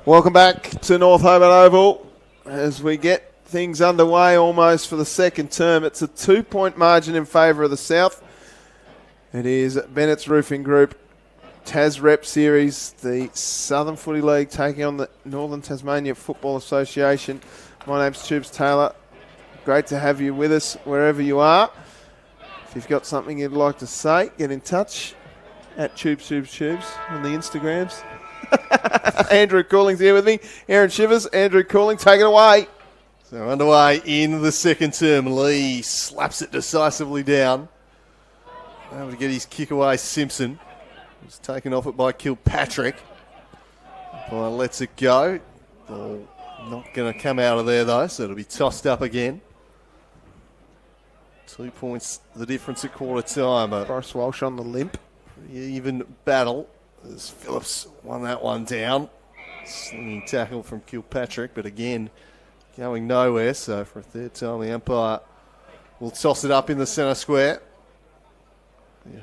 Welcome back to North Hobart Oval as we get things underway almost for the second term. It's a 2-point margin in favour of the South. It is Bennett's Roofing Group, Tas Rep Series, the Southern Footy League taking on the Northern Tasmania Football Association. My name's Tubes Taylor. Great to have you with us wherever you are. If you've got something you'd like to say, get in touch at Tubes on the Instagrams. Andrew Cooling's here with me. Aaron Shivers, Andrew Cooling, take it away. So underway in the second term. Lee slaps it decisively down. Able to get his kick away. Simpson was taken off it by Kilpatrick. Umpire lets it go. Ball Not going to come out of there, though, so it'll be tossed up again. 2 points the difference at quarter time. Boris Walsh on the limp. Even battle as Phillips won that one down. Slinging tackle from Kilpatrick, but again, going nowhere. So for a third time, the umpire will toss it up in the centre square.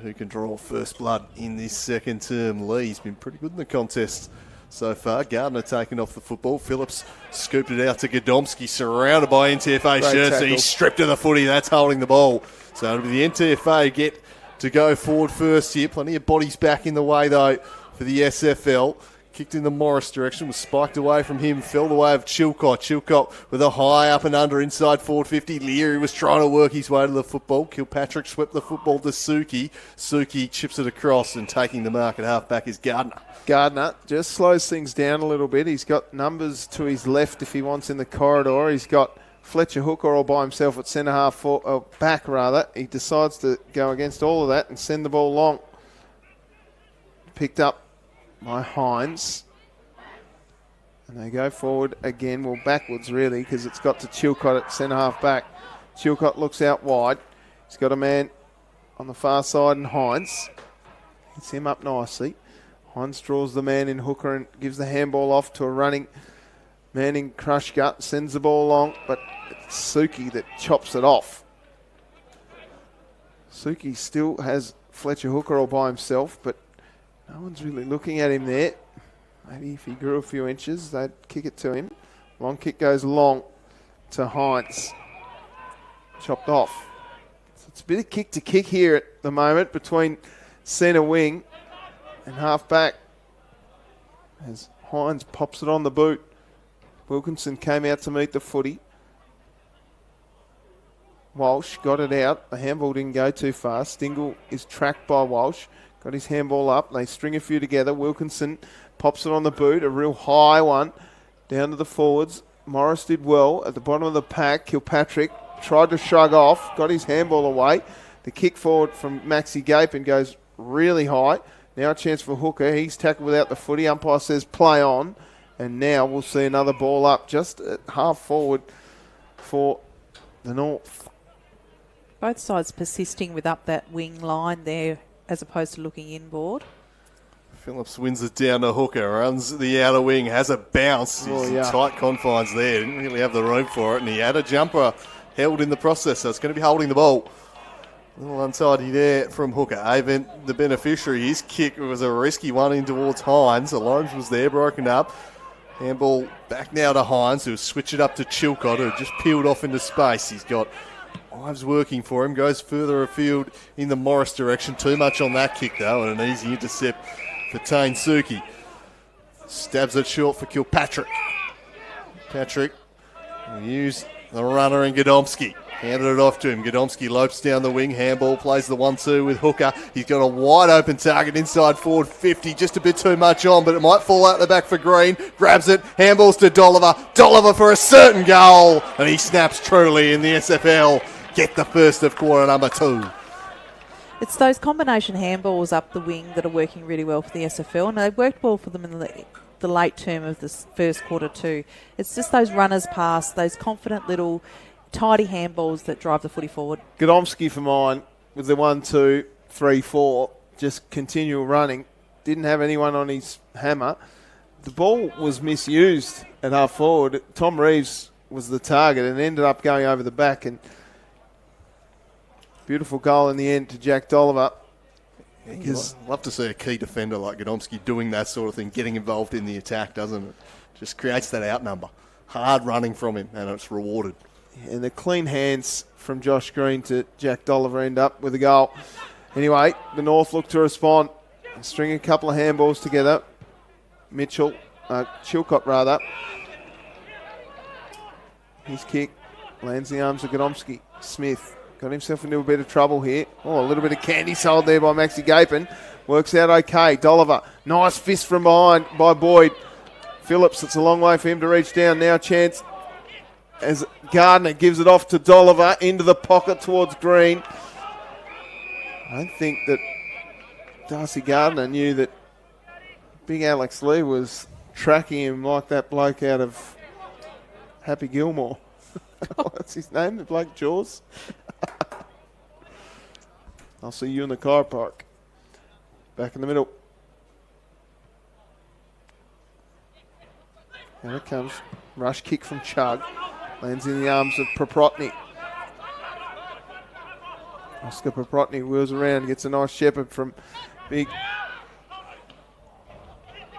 Who can draw first blood in this second term? Lee's been pretty good in the contest so far. Gardner taking off the football. Phillips scooped it out to Godomski, surrounded by NTFA shirts. So he's stripped of the footy. That's holding the ball. So it'll be the NTFA get to go forward first here. Plenty of bodies back in the way, though, for the SFL. Kicked in the Morris direction, was spiked away from him, fell the way of Chilcott. Chilcott with a high up and under inside forward 50. Leary was trying to work his way to the football. Kilpatrick swept the football to Suki. Suki chips it across, and taking the mark at half-back is Gardner. Gardner just slows things down a little bit. He's got numbers to his left if he wants in the corridor. He's got Fletcher Hooker all by himself at centre half, back rather. He decides to go against all of that and send the ball long. Picked up by Hines. And they go forward again, well backwards really, because it's got to Chilcott at centre half back. Chilcott looks out wide. He's got a man on the far side and Hines. Hits him up nicely. Hines draws the man in Hooker and gives the handball off to a running man in Crushgut. Sends the ball along, but it's Suki that chops it off. Suki still has Fletcher Hooker all by himself, but no one's really looking at him there. Maybe if he grew a few inches, they'd kick it to him. Long kick goes long to Hines. Chopped off. So it's a bit of kick to kick here at the moment between centre wing and half back. As Hines pops it on the boot. Wilkinson came out to meet the footy. Walsh got it out. The handball didn't go too far. Stingle is tracked by Walsh. Got his handball up. They string a few together. Wilkinson pops it on the boot. A real high one down to the forwards. Morris did well at the bottom of the pack. Kilpatrick tried to shrug off. Got his handball away. The kick forward from Maxi Gapin goes really high. Now a chance for Hooker. He's tackled without the footy. Umpire says play on. And now we'll see another ball up just at half forward for the North. Both sides persisting with up that wing line there as opposed to looking inboard. Phillips wins it down to Hooker, runs the outer wing, has a bounce. He's in tight confines there, didn't really have the room for it, and he had a jumper held in the process, so it's going to be holding the ball. A little untidy there from Hooker. Avent, the beneficiary, his kick was a risky one in towards Hines. Alomes was there, broken up. Handball back now to Hines, who'll switch it up to Chilcott, who just peeled off into space. He's got Ives working for him, goes further afield in the Morris direction. Too much on that kick, though, and an easy intercept for Tane Suki. Stabs it short for Kilpatrick. Patrick will use the runner in Godomski. Handed it off to him. Godomski lopes down the wing. Handball plays the 1-2 with Hooker. He's got a wide open target inside forward 50. Just a bit too much on, but it might fall out the back for Green. Grabs it. Handballs to Dolliver. Dolliver for a certain goal. And he snaps truly in the SFL. Get the first of quarter number 2. It's those combination handballs up the wing that are working really well for the SFL, and they've worked well for them in the late term of this first quarter too. It's just those runners past, those confident little tidy handballs that drive the footy forward. Godomski for mine with the 1-2, 3-4, just continual running. Didn't have anyone on his hammer. The ball was misused at half forward. Tom Reeves was the target and ended up going over the back, and beautiful goal in the end to Jack Dolliver. Because love to see a key defender like Godomski doing that sort of thing, getting involved in the attack, doesn't it? Just creates that outnumber. Hard running from him, and it's rewarded. And the clean hands from Josh Green to Jack Dolliver end up with a goal. Anyway, the North look to respond. String a couple of handballs together. Chilcott rather. His kick lands the arms of Godomski. Smith got himself into a bit of trouble here. Oh, a little bit of candy sold there by Maxi Gapin. Works out okay. Dolliver, nice fist from behind by Boyd. Phillips, it's a long way for him to reach down. Now chance as Gardner gives it off to Dolliver into the pocket towards Green. I don't think that Darcy Gardner knew that big Alex Lee was tracking him like that bloke out of Happy Gilmore. What's his name? The bloke Jaws? I'll see you in the car park. Back in the middle. Here it comes. Rush kick from Chug. Lands in the arms of Proprotny. Oscar Proprotny wheels around, gets a nice shepherd from big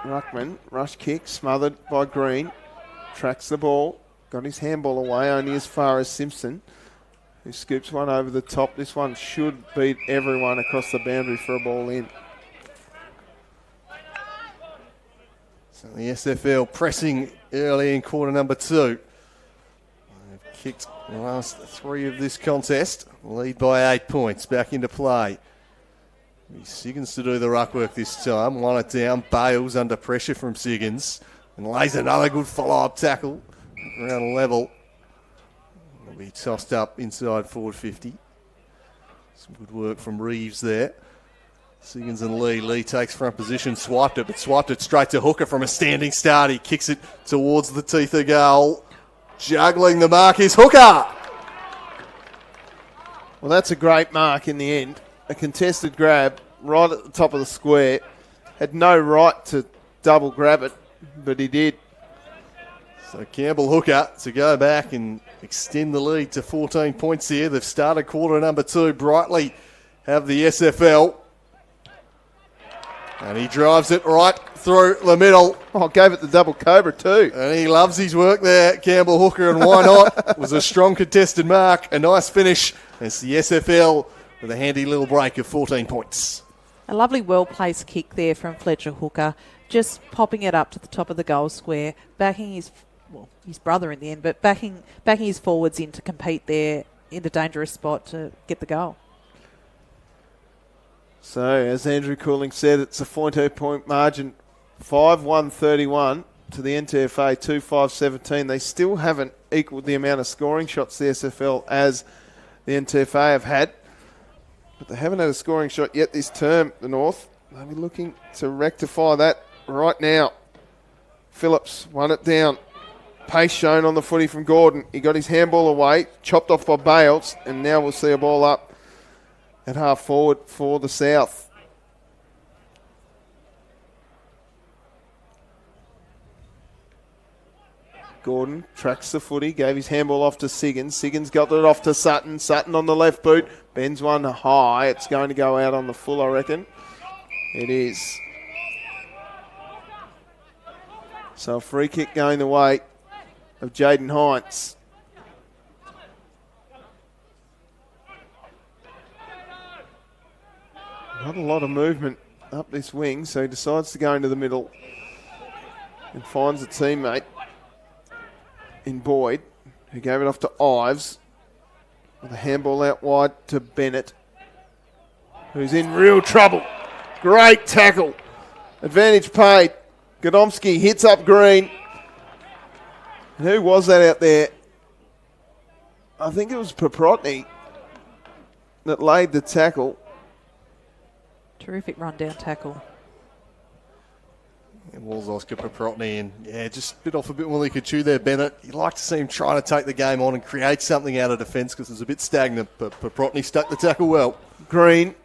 Ruckman. Rush kick, smothered by Green. Tracks the ball. Got his handball away, only as far as Simpson, who scoops one over the top. This one should beat everyone across the boundary for a ball in. So the SFL pressing early in quarter number 2. They've kicked the last 3 of this contest. Lead by 8 points. Back into play. Siggins to do the ruck work this time. One it down. Bales under pressure from Siggins. And lays another good follow-up tackle. Around level. Will be tossed up inside forward 50. Some good work from Reeves there. Siggins and Lee. Lee takes front position, swiped it straight to Hooker from a standing start. He kicks it towards the teeth of goal. Juggling the mark is Hooker. Well, that's a great mark in the end. A contested grab right at the top of the square. Had no right to double grab it, but he did. So Campbell Hooker to go back and extend the lead to 14 points here. They've started quarter number 2 brightly. Have the SFL. And he drives it right through the middle. Oh, gave it the double cobra too. And he loves his work there, Campbell Hooker, and why not? It was a strong contested mark, a nice finish. It's the SFL with a handy little break of 14 points. A lovely well-placed kick there from Fletcher Hooker, just popping it up to the top of the goal square, backing his brother in the end, but backing his forwards in to compete there in a dangerous spot to get the goal. So, as Andrew Cooling said, it's a 14-point margin, 5-1-31 to the NTFA, 2-5-17. They still haven't equalled the amount of scoring shots the SFL as the NTFA have had. But they haven't had a scoring shot yet this term, the North. They'll be looking to rectify that right now. Phillips won it down. Pace shown on the footy from Gordon. He got his handball away, chopped off by Bales, and now we'll see a ball up at half forward for the South. Gordon tracks the footy, gave his handball off to Siggins. Siggins got it off to Sutton. Sutton on the left boot, bends one high. It's going to go out on the full, I reckon. It is. So a free kick going the way of Jaden Hines. Not a lot of movement up this wing, so he decides to go into the middle and finds a teammate in Boyd, who gave it off to Ives with a handball out wide to Bennett, who's in real trouble. Great tackle. Advantage paid. Godomski hits up Green. And who was that out there? I think it was Paprotny that laid the tackle. Terrific run-down tackle. It was Oscar Paprotny, and just bit off a bit more he could chew there, Bennett. You'd like to see him trying to take the game on and create something out of defence because it was a bit stagnant, but Paprotny stuck the tackle well. Green,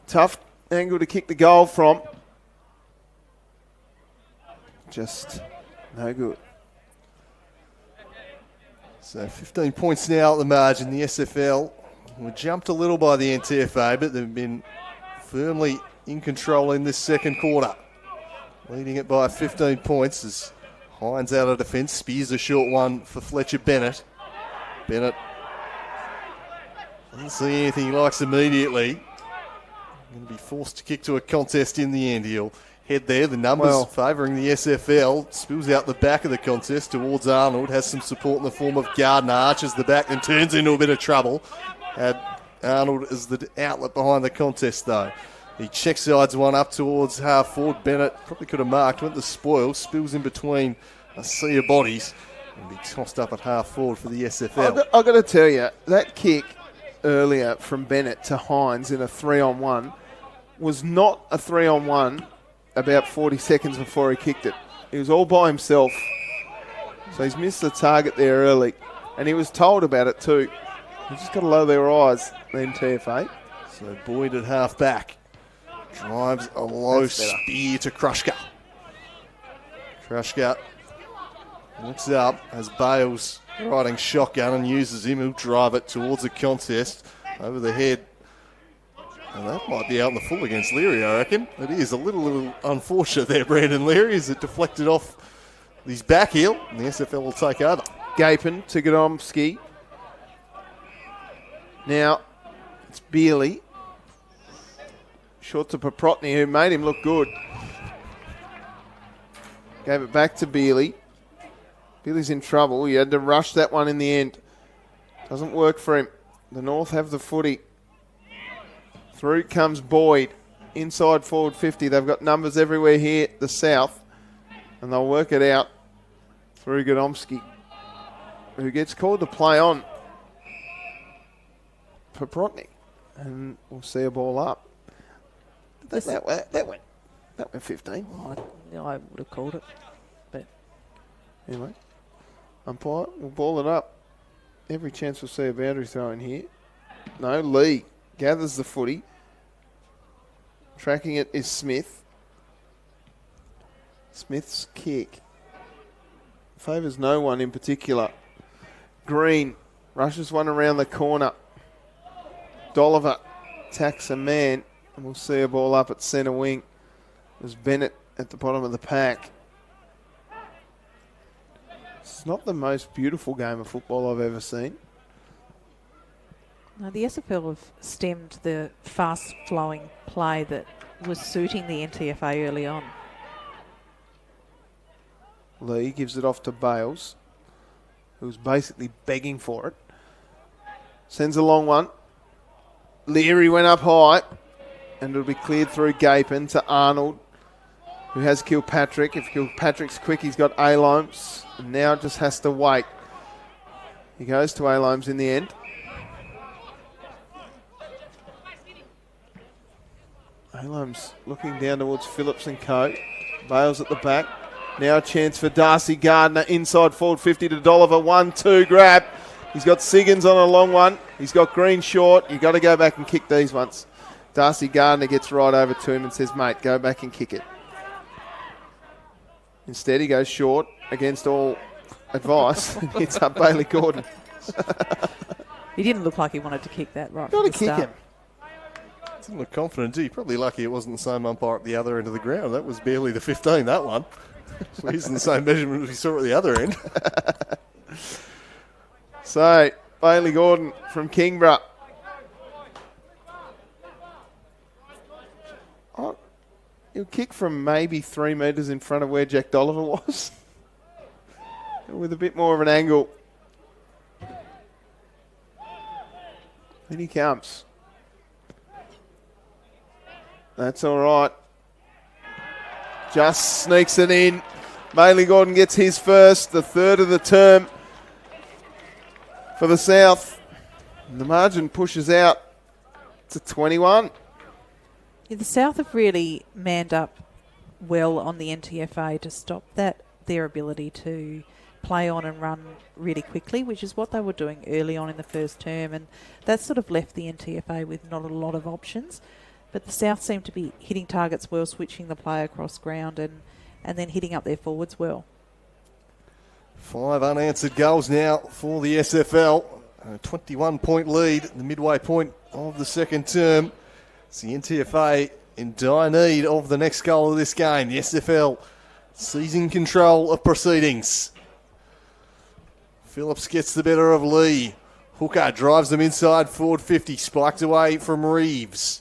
tough angle to kick the goal from. Just no good. So 15 points now at the margin. The SFL were jumped a little by the NTFA, but they've been firmly in control in this second quarter. Leading it by 15 points as Hines out of defence. Spears a short one for Fletcher Bennett. Bennett doesn't see anything he likes immediately. Going to be forced to kick to a contest in the end. He'll head there. The numbers favouring the SFL. Spills out the back of the contest towards Arnold. Has some support in the form of Gardner. Arches the back and turns into a bit of trouble. Had Arnold as the outlet behind the contest though. He check sides one up towards half forward. Bennett probably could have marked, went the spoil, spills in between a sea of bodies and be tossed up at half forward for the SFL. I've got to tell you, that kick earlier from Bennett to Hines in a 3-on-1 was not a 3-on-1 about 40 seconds before he kicked it. He was all by himself So he's missed the target there early. And he was told about it too. He's just got to lower their eyes, the NTFA. So Boyd at half back. Drives a low spear to Krushka. Krushka looks up as Bales riding shotgun and uses him. He'll drive it towards the contest over the head. And that might be out in the full against Leary, I reckon. It is a little unfortunate there, Brandon Leary, as it deflected off his back heel, and the SFL will take over. Gapin to Godomski. Now it's Bealey. Short to Paprotny, who made him look good. Gave it back to Bealey. Bealey's in trouble. He had to rush that one in the end. Doesn't work for him. The North have the footy. Through comes Boyd. Inside forward 50. They've got numbers everywhere here, the South. And they'll work it out through Godomski, who gets called to play on Paprotny. And we'll see a ball up. That went 15. I would have called it. But Anyway, umpire, we'll ball it up. Every chance we'll see a boundary throw in here. No, Lee gathers the footy. Tracking it is Smith. Smith's kick favours no one in particular. Green rushes one around the corner. Dolliver attacks a man, and we'll see a ball up at centre wing. There's Bennett at the bottom of the pack. It's not the most beautiful game of football I've ever seen. no, the SFL have stemmed the fast-flowing play that was suiting the NTFA early on. Lee gives it off to Bales, who's basically begging for it. Sends a long one. Leary went up high, and it'll be cleared through Gapin to Arnold, who has Kilpatrick. If Kilpatrick's quick, he's got Alomes, and now just has to wait. He goes to Alomes in the end. Alomes looking down towards Phillips and Co. Bales at the back. Now a chance for Darcy Gardner. Inside forward 50 to Dolliver. 1-2 grab. He's got Siggins on a long one. He's got Green short. You've got to go back and kick these ones. Darcy Gardner gets right over to him and says, mate, go back and kick it. Instead, he goes short against all advice and hits up Bailey Gordon. He didn't look like he wanted to kick that right Got from to the kick start. him. Didn't look confident, too. Probably lucky it wasn't the same umpire at the other end of the ground. That was barely the 15, that one. So he's in the same measurement as we saw at the other end. So, Bailey Gordon from Kingborough. Oh, he'll kick from maybe 3 metres in front of where Jack Dolliver was. With a bit more of an angle. In he comes. That's all right. Just sneaks it in. Bailey Gordon gets his first, the third of the term for the South. And the margin pushes out to 21. Yeah, the South have really manned up well on the NTFA to stop their ability to play on and run really quickly, which is what they were doing early on in the first term, and that sort of left the NTFA with not a lot of options. But the South seem to be hitting targets well, switching the play across ground and then hitting up their forwards well. 5 unanswered goals now for the SFL. A 21-point lead, the midway point of the second term. It's the NTFA in dire need of the next goal of this game. The SFL seizing control of proceedings. Phillips gets the better of Lee. Hooker drives them inside forward 50, spiked away from Reeves.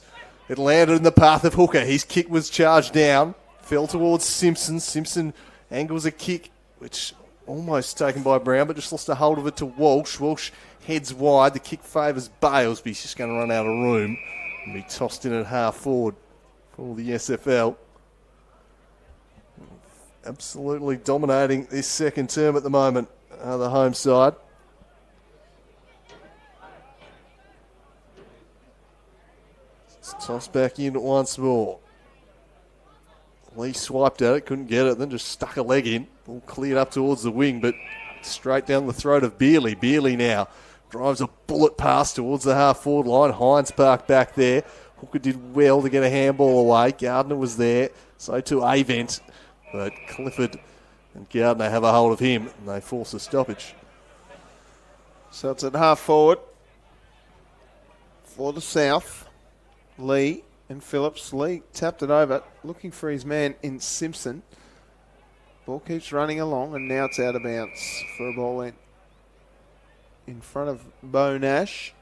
It landed in the path of Hooker. His kick was charged down, fell towards Simpson. Simpson angles a kick, which almost taken by Brown, but just lost a hold of it to Walsh. Walsh heads wide. The kick favours Bales, but he's just going to run out of room and be tossed in at half forward for the SFL. Absolutely dominating this second term at the moment, the home side. Toss back in once more. Lee swiped at it, couldn't get it, then just stuck a leg in. Ball cleared up towards the wing, but straight down the throat of Beerley. Beerley now drives a bullet pass towards the half-forward line. Hines parked back there. Hooker did well to get a handball away. Gardner was there, so too Avent. But Clifford and Gardner have a hold of him, and they force a stoppage. So it's at half forward for the South. Lee and Phillips. Lee tapped it over, looking for his man in Simpson. Ball keeps running along, and now it's out of bounds for a ball in front of Bo Nash.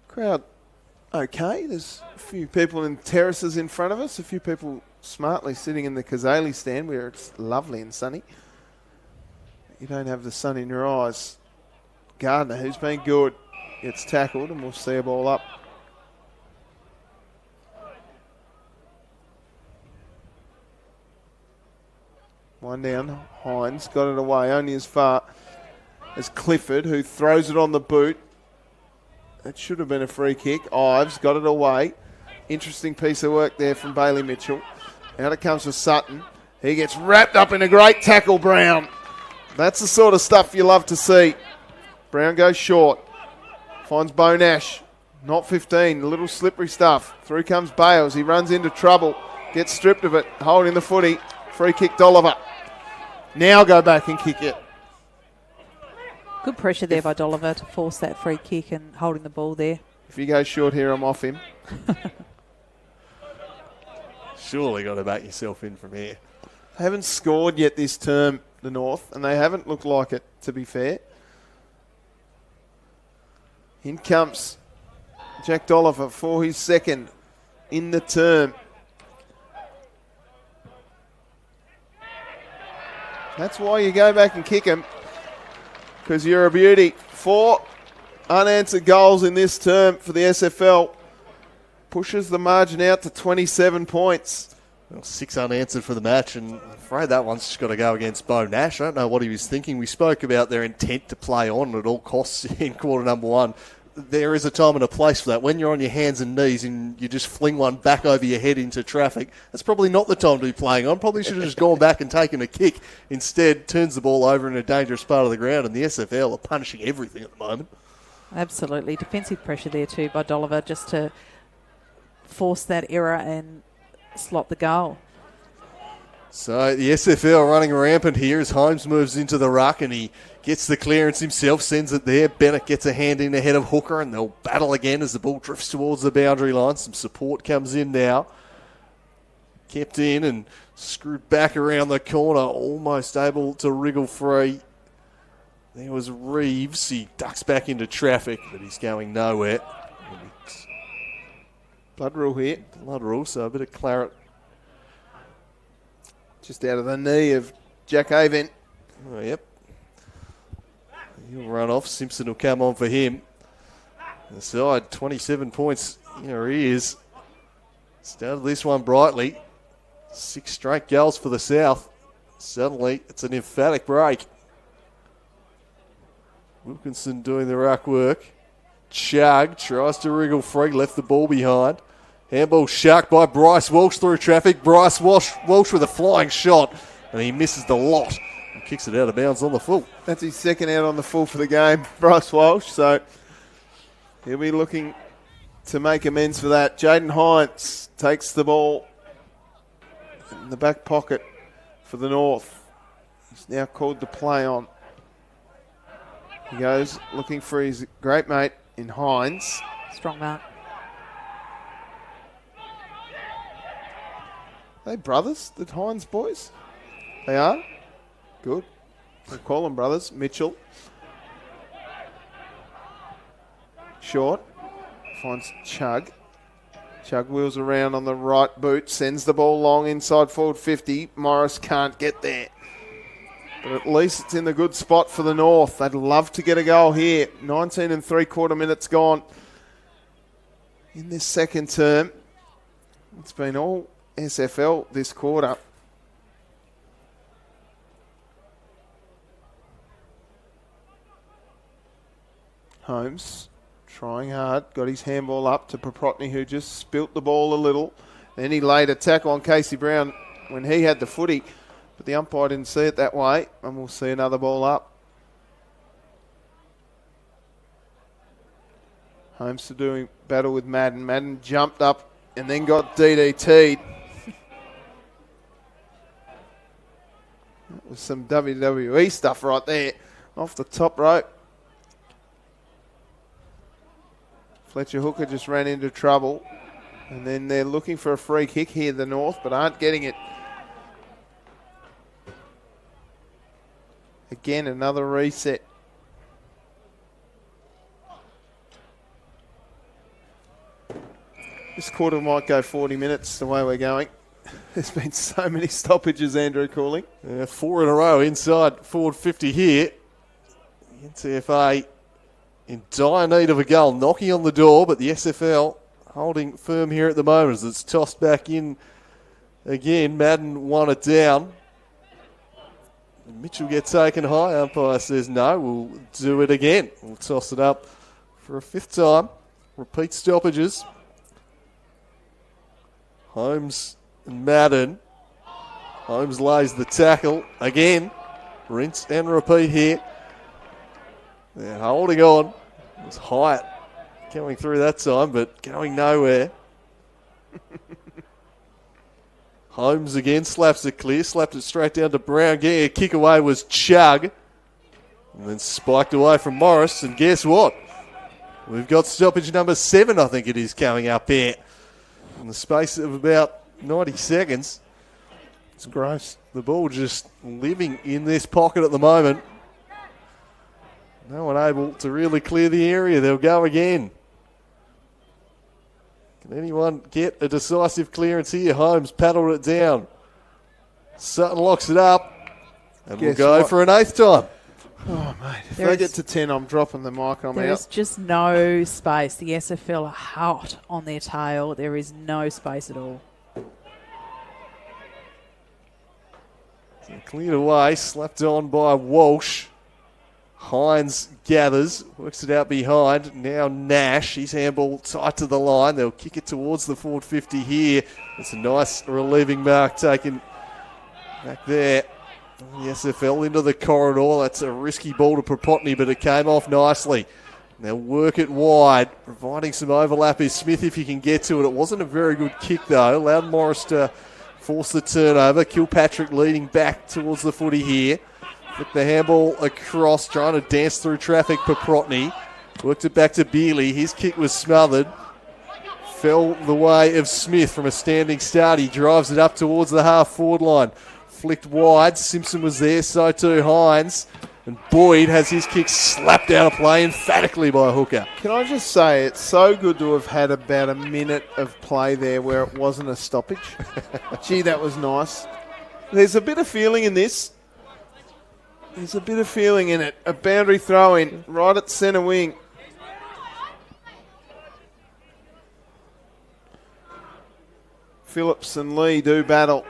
Crowd okay. There's a few people in terraces in front of us, a few people smartly sitting in the Kazali stand where it's lovely and sunny. You don't have the sun in your eyes. Gardner, who's been good, gets tackled, and we'll see a ball up. One down. Hines got it away only as far as Clifford, who throws it on the boot. It should have been a free kick. Ives got it away. Interesting piece of work there from Bailey Mitchell. Out it comes for Sutton. He gets wrapped up in a great tackle, Brown. That's the sort of stuff you love to see. Brown goes short. Finds Bo Nash. Not 15. A little slippery stuff. Through comes Bales. He runs into trouble. Gets stripped of it. Holding the footy. Free kick, Dolliver. Now go back and kick it. Good pressure there by Dolliver to force that free kick and holding the ball there. If he goes short here, I'm off him. Surely got to back yourself in from here. They haven't scored yet this term, the North, and they haven't looked like it, to be fair. In comes Jack Dolliver for his second in the term. That's why you go back and kick him, because you're a beauty. 4 unanswered goals in this term for the SFL. Pushes the margin out to 27 points. Well, 6 unanswered for the match, and I'm afraid that one's just got to go against Bo Nash. I don't know what he was thinking. We spoke about their intent to play on at all costs in quarter number 1. There is a time and a place for that. When you're on your hands and knees and you just fling one back over your head into traffic, that's probably not the time to be playing on. Probably should have just gone back and taken a kick. Instead, turns the ball over in a dangerous part of the ground, and the SFL are punishing everything at the moment. Absolutely. Defensive pressure there too by Dolliver just to force that error and slot the goal. So the SFL running rampant here as Holmes moves into the ruck and he gets the clearance himself, sends it there. Bennett gets a hand in ahead of Hooker and they'll battle again as the ball drifts towards the boundary line. Some support comes in now. Kept in and screwed back around the corner, almost able to wriggle free. There was Reeves. He ducks back into traffic, but he's going nowhere. Blood rule here. Blood rule, so a bit of claret. Just out of the knee of Jack Avent. Oh, yep. He'll run off. Simpson will come on for him. The side, 27 points in arrears. Started this one brightly. 6 straight goals for the South. Suddenly, it's an emphatic break. Wilkinson doing the ruck work. Chug tries to wriggle free, left the ball behind. Handball shucked by Bryce Walsh through traffic. Bryce Walsh with a flying shot, and he misses the lot and kicks it out of bounds on the full. That's his second out on the full for the game, Bryce Walsh, so he'll be looking to make amends for that. Jaden Hines takes the ball in the back pocket for the North. He's now called to play on. He goes looking for his great mate in Hines. Strong mark. Are they brothers, the Hines boys? They are? Good. We'll call them brothers. Mitchell. Short. Finds Chug. Chug wheels around on the right boot. Sends the ball long inside forward 50. Morris can't get there. But at least it's in the good spot for the North. They'd love to get a goal here. 19 and 3/4 minutes gone in this second term. It's been all SFL this quarter. Holmes Trying hard. Got his handball up to Proprotny, who just spilt the ball a little. Then he laid a tackle on Casey Brown when he had the footy. But the umpire didn't see it that way. And we'll see another ball up. Holmes to doing battle with Madden. Madden jumped up and then got DDT'd. That was some WWE stuff right there. Off the top rope. Fletcher Hooker just ran into trouble. And then they're looking for a free kick here, the North, but aren't getting it. Again, another reset. This quarter might go 40 minutes the way we're going. There's been so many stoppages, Andrew Cooling. 4 in a row inside forward 50 here. NTFA in dire need of a goal, knocking on the door, but the SFL holding firm here at the moment as it's tossed back in again. Madden won it down. Mitchell gets taken high. Umpire says no, we'll do it again. We'll toss it up for a 5th time. Repeat stoppages. Holmes and Madden. Holmes lays the tackle again. Rinse and repeat here. They're holding on. It was Hyatt coming through that time, but going nowhere. Holmes again slaps it clear, slapped it straight down to Brown. Getting a kick away was Chug. And then spiked away from Morris. And guess what? We've got stoppage number 7, I think it is, coming up here. In the space of about 90 seconds. It's gross. The ball just living in this pocket at the moment. No one able to really clear the area. They'll go again. Can anyone get a decisive clearance here? Holmes paddled it down. Sutton locks it up. And we'll go for an 8th time. Oh, mate. If they get to 10, I'm dropping the mic. I'm out. There's just no space. The SFL are hot on their tail. There is no space at all. So cleared away. Slapped on by Walsh. Hines gathers, works it out behind. Now Nash, his handball tight to the line. They'll kick it towards the forward 50 here. It's a nice relieving mark taken back there. The SFL into the corridor. That's a risky ball to Propotny, but it came off nicely. They'll work it wide, providing some overlap is Smith if you can get to it. It wasn't a very good kick though. Allowed Morris to force the turnover. Kilpatrick leading back towards the footy here. Flick the handball across, trying to dance through traffic. Paprotny worked it back to Bealey. His kick was smothered. Fell the way of Smith from a standing start. He drives it up towards the half-forward line. Flicked wide. Simpson was there, so too Hines. And Boyd has his kick slapped out of play emphatically by Hooker. Can I just say, it's so good to have had about a minute of play there where it wasn't a stoppage. Gee, that was nice. There's a bit of feeling in this. There's a bit of feeling in it. A boundary throw in right at centre wing. Phillips and Lee do battle.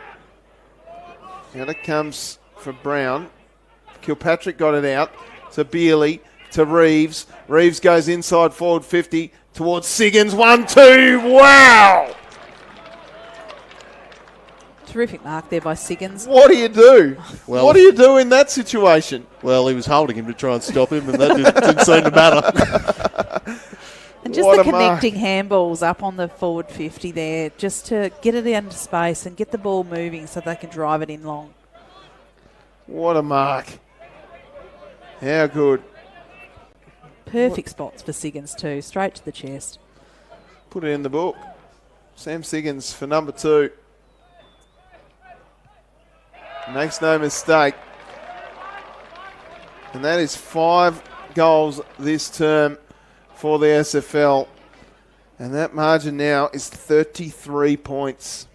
Out it comes for Brown. Kilpatrick got it out to Bealey, to Reeves. Reeves goes inside forward 50 towards Siggins. 1-2. Wow! Terrific mark there by Siggins. What do you do? Well, what do you do in that situation? Well, he was holding him to try and stop him, and that didn't seem to matter. And just the connecting handballs up on the forward 50 there, just to get it into space and get the ball moving so they can drive it in long. What a mark. How good. Perfect spots for Siggins too, straight to the chest. Put it in the book. Sam Siggins for number 2. Makes no mistake. And that is 5 goals this term for the SFL. And that margin now is 33 points.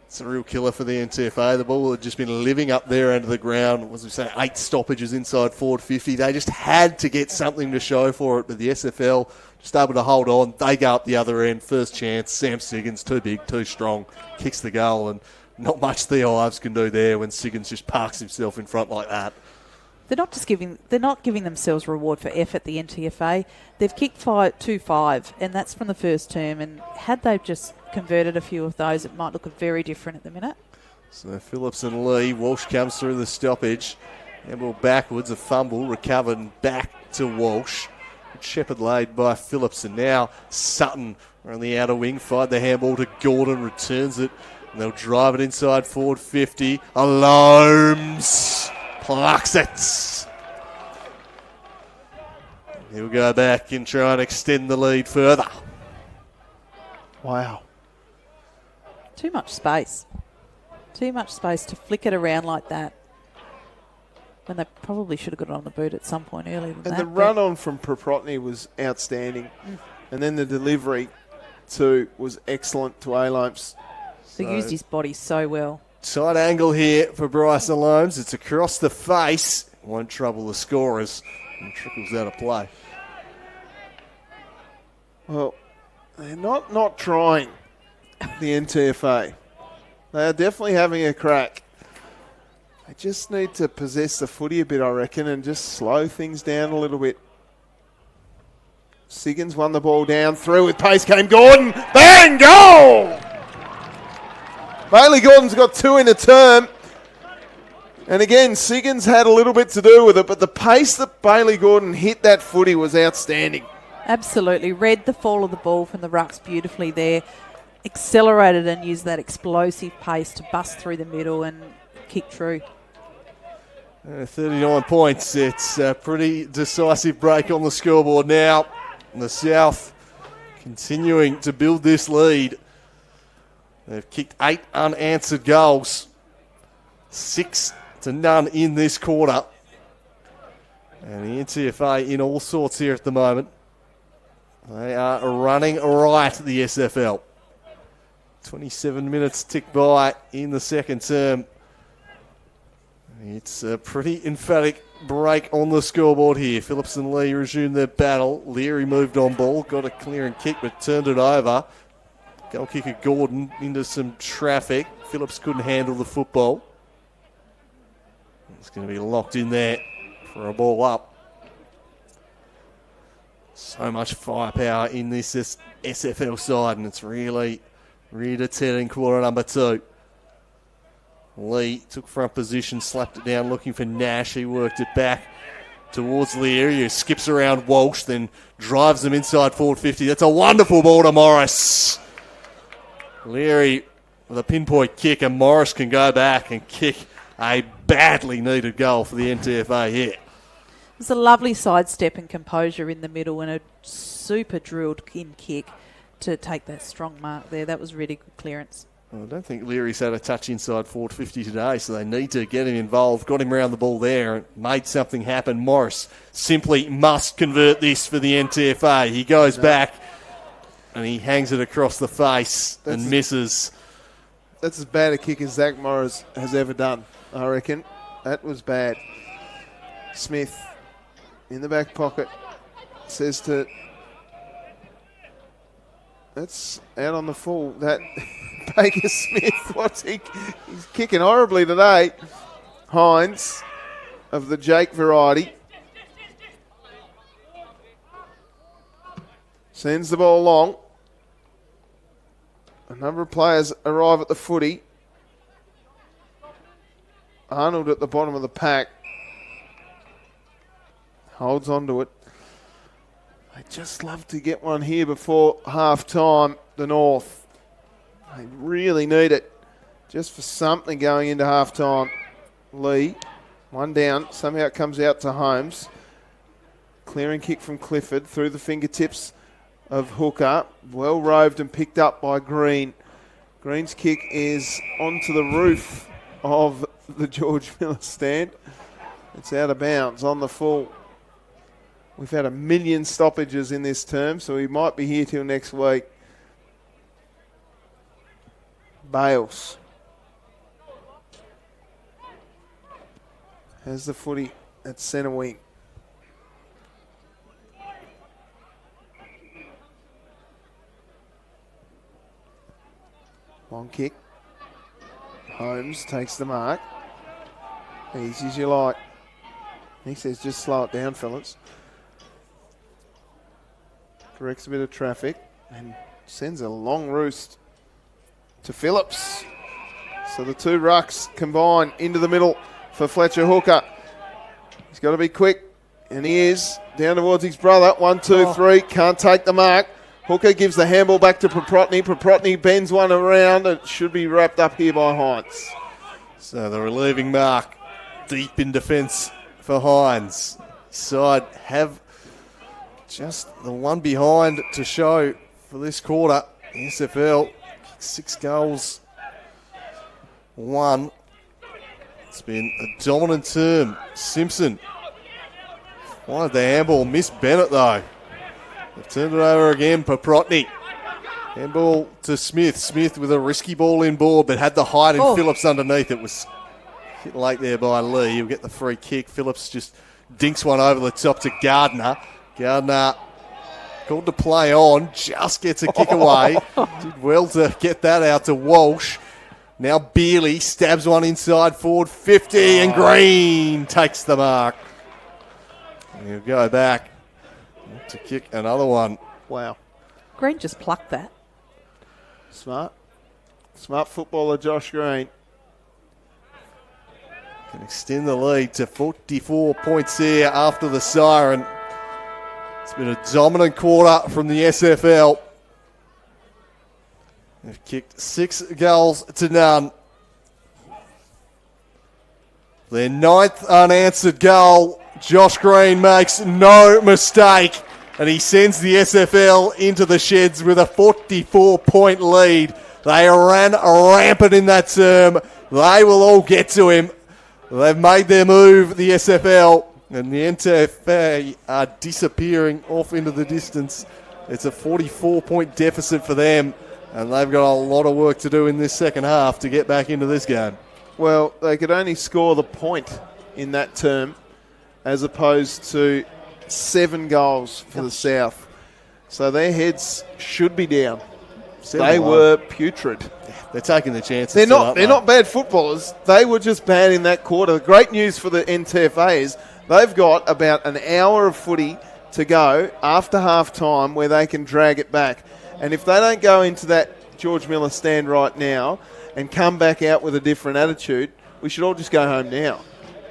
It's a real killer for the NTFA. The ball had just been living up there under the ground. As we say, 8 stoppages inside forward 50. They just had to get something to show for it, but the SFL just able to hold on. They go up the other end. First chance. Sam Siggins, too big, too strong. Kicks the goal, and not much Theo Ives can do there when Siggins just parks himself in front like that. they're not giving themselves reward for effort, the NTFA. They've kicked 2-5, and that's from the first term. And had they just converted a few of those, it might look very different at the minute. So Phillips and Lee. Walsh comes through the stoppage. Handball backwards, a fumble, recovered and back to Walsh. Shepherd laid by Phillips, and now Sutton on the outer wing. Fired the handball to Gordon, returns it, and they'll drive it inside forward 50. Alomes plucks it. He'll go back and try and extend the lead further. Wow. Too much space. Too much space to flick it around like that. When they probably should have got it on the boot at some point earlier than that. And the run-on from Proprotny was outstanding. And then the delivery, too, was excellent to Alomes. He used his body so well. Side angle here for Bryce Alomes. It's across the face. Won't trouble the scorers. And trickles out of play. Well, they're not trying, the NTFA. They are definitely having a crack. They just need to possess the footy a bit, I reckon, and just slow things down a little bit. Siggins won the ball down. Through with pace came Gordon. Bang! Goal! Bailey Gordon's got 2 in a term. And again, Siggins had a little bit to do with it, but the pace that Bailey Gordon hit that footy was outstanding. Absolutely. Read the fall of the ball from the rucks beautifully there. Accelerated and used that explosive pace to bust through the middle and kick true. 39 points. It's a pretty decisive break on the scoreboard now. And the South continuing to build this lead. They've kicked 8 unanswered goals. 6-0 in this quarter. And the NTFA in all sorts here at the moment. They are running right, the SFL. 27 minutes tick by in the second term. It's a pretty emphatic break on the scoreboard here. Phillips and Lee resumed their battle. Leary moved on ball, got a clearing kick, but turned it over. Goal kicker Gordon into some traffic. Phillips couldn't handle the football. It's going to be locked in there for a ball up. So much firepower in this SFL side, and it's really reared its head in quarter number 2. Lee took front position, slapped it down, looking for Nash. He worked it back towards Leary, who skips around Walsh, then drives them inside forward 50. That's a wonderful ball to Morris. Leary with a pinpoint kick, and Morris can go back and kick a badly needed goal for the NTFA here. It was a lovely sidestep and composure in the middle and a super drilled in kick to take that strong mark there. That was really good clearance. Well, I don't think Leary's had a touch inside forward 50 today, so they need to get him involved. Got him around the ball there and made something happen. Morris simply must convert this for the NTFA. He goes back and he hangs it across the face and misses. That's as bad a kick as Zach Morris has ever done, I reckon. That was bad. Smith in the back pocket says to... That's out on the full. That Baker Smith, he's kicking horribly today. Hines of the Jake variety sends the ball long. A number of players arrive at the footy. Arnold at the bottom of the pack holds on to it. They just love to get one here before half time, the North. They really need it just for something going into half time. Lee, one down, somehow it comes out to Holmes. Clearing kick from Clifford through the fingertips of Hooker. Well roved and picked up by Green. Green's kick is onto the roof of the George Miller stand. It's out of bounds on the full. We've had 1 million stoppages in this term, so we might be here till next week. Bales has the footy at centre wing. Long kick. Holmes takes the mark. Easy as you like. He says, just slow it down, fellas. Corrects a bit of traffic and sends a long roost to Phillips. So the two rucks combine into the middle for Fletcher Hooker. He's got to be quick, and he is. Down towards his brother. 1, 2, 3. Can't take the mark. Hooker gives the handball back to Proprotny. Proprotny bends one around. It should be wrapped up here by Hines. So the relieving mark deep in defence for Hines. Side have just the one behind to show for this quarter. The SFL, 6 goals, 1. It's been a dominant term. Simpson wanted the handball, missed Bennett though. They've turned it over again, Proprotny. Handball to Smith. Smith with a risky ball in board, but had the height and Phillips underneath. It was hit late there by Lee. He'll get the free kick. Phillips just dinks one over the top to Gardner. Gardner called to play on, just gets a kick away. Did well to get that out to Walsh. Now Beerley stabs one inside forward 50 and Green takes the mark. And he'll go back to kick another one. Wow. Green just plucked that. Smart. Smart footballer Josh Green. Can extend the lead to 44 points here after the siren. It's been a dominant quarter from the SFL. They've kicked 6 goals to none. Their 9th unanswered goal. Josh Green makes no mistake, and he sends the SFL into the sheds with a 44-point lead. They ran rampant in that term. They will all get to him. They've made their move, the SFL, and the NTFA are disappearing off into the distance. It's a 44-point deficit for them, and they've got a lot of work to do in this second half to get back into this game. Well, they could only score the point in that term as opposed to 7 goals for the South. So their heads should be down. They were putrid. They're taking the chances. They're not bad footballers. They were just bad in that quarter. The great news for the NTFA is they've got about an hour of footy to go after half time where they can drag it back. And if they don't go into that George Miller stand right now and come back out with a different attitude, we should all just go home now.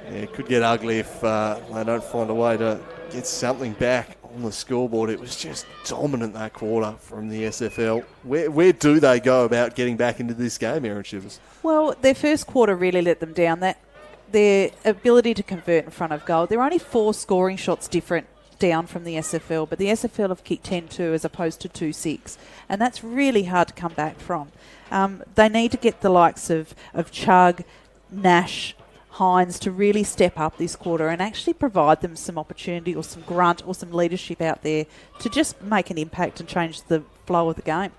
Yeah, it could get ugly if they don't find a way to get something back on the scoreboard. It was just dominant that quarter from the SFL. Where do they go about getting back into this game, Aaron Shivers? Well, their first quarter really let them down. Their ability to convert in front of goal. They're only 4 scoring shots different down from the SFL, but the SFL have kicked 10-2 as opposed to 2-6, and that's really hard to come back from. They need to get the likes of Chug, Nash, Hines to really step up this quarter and actually provide them some opportunity or some grunt or some leadership out there to just make an impact and change the flow of the game.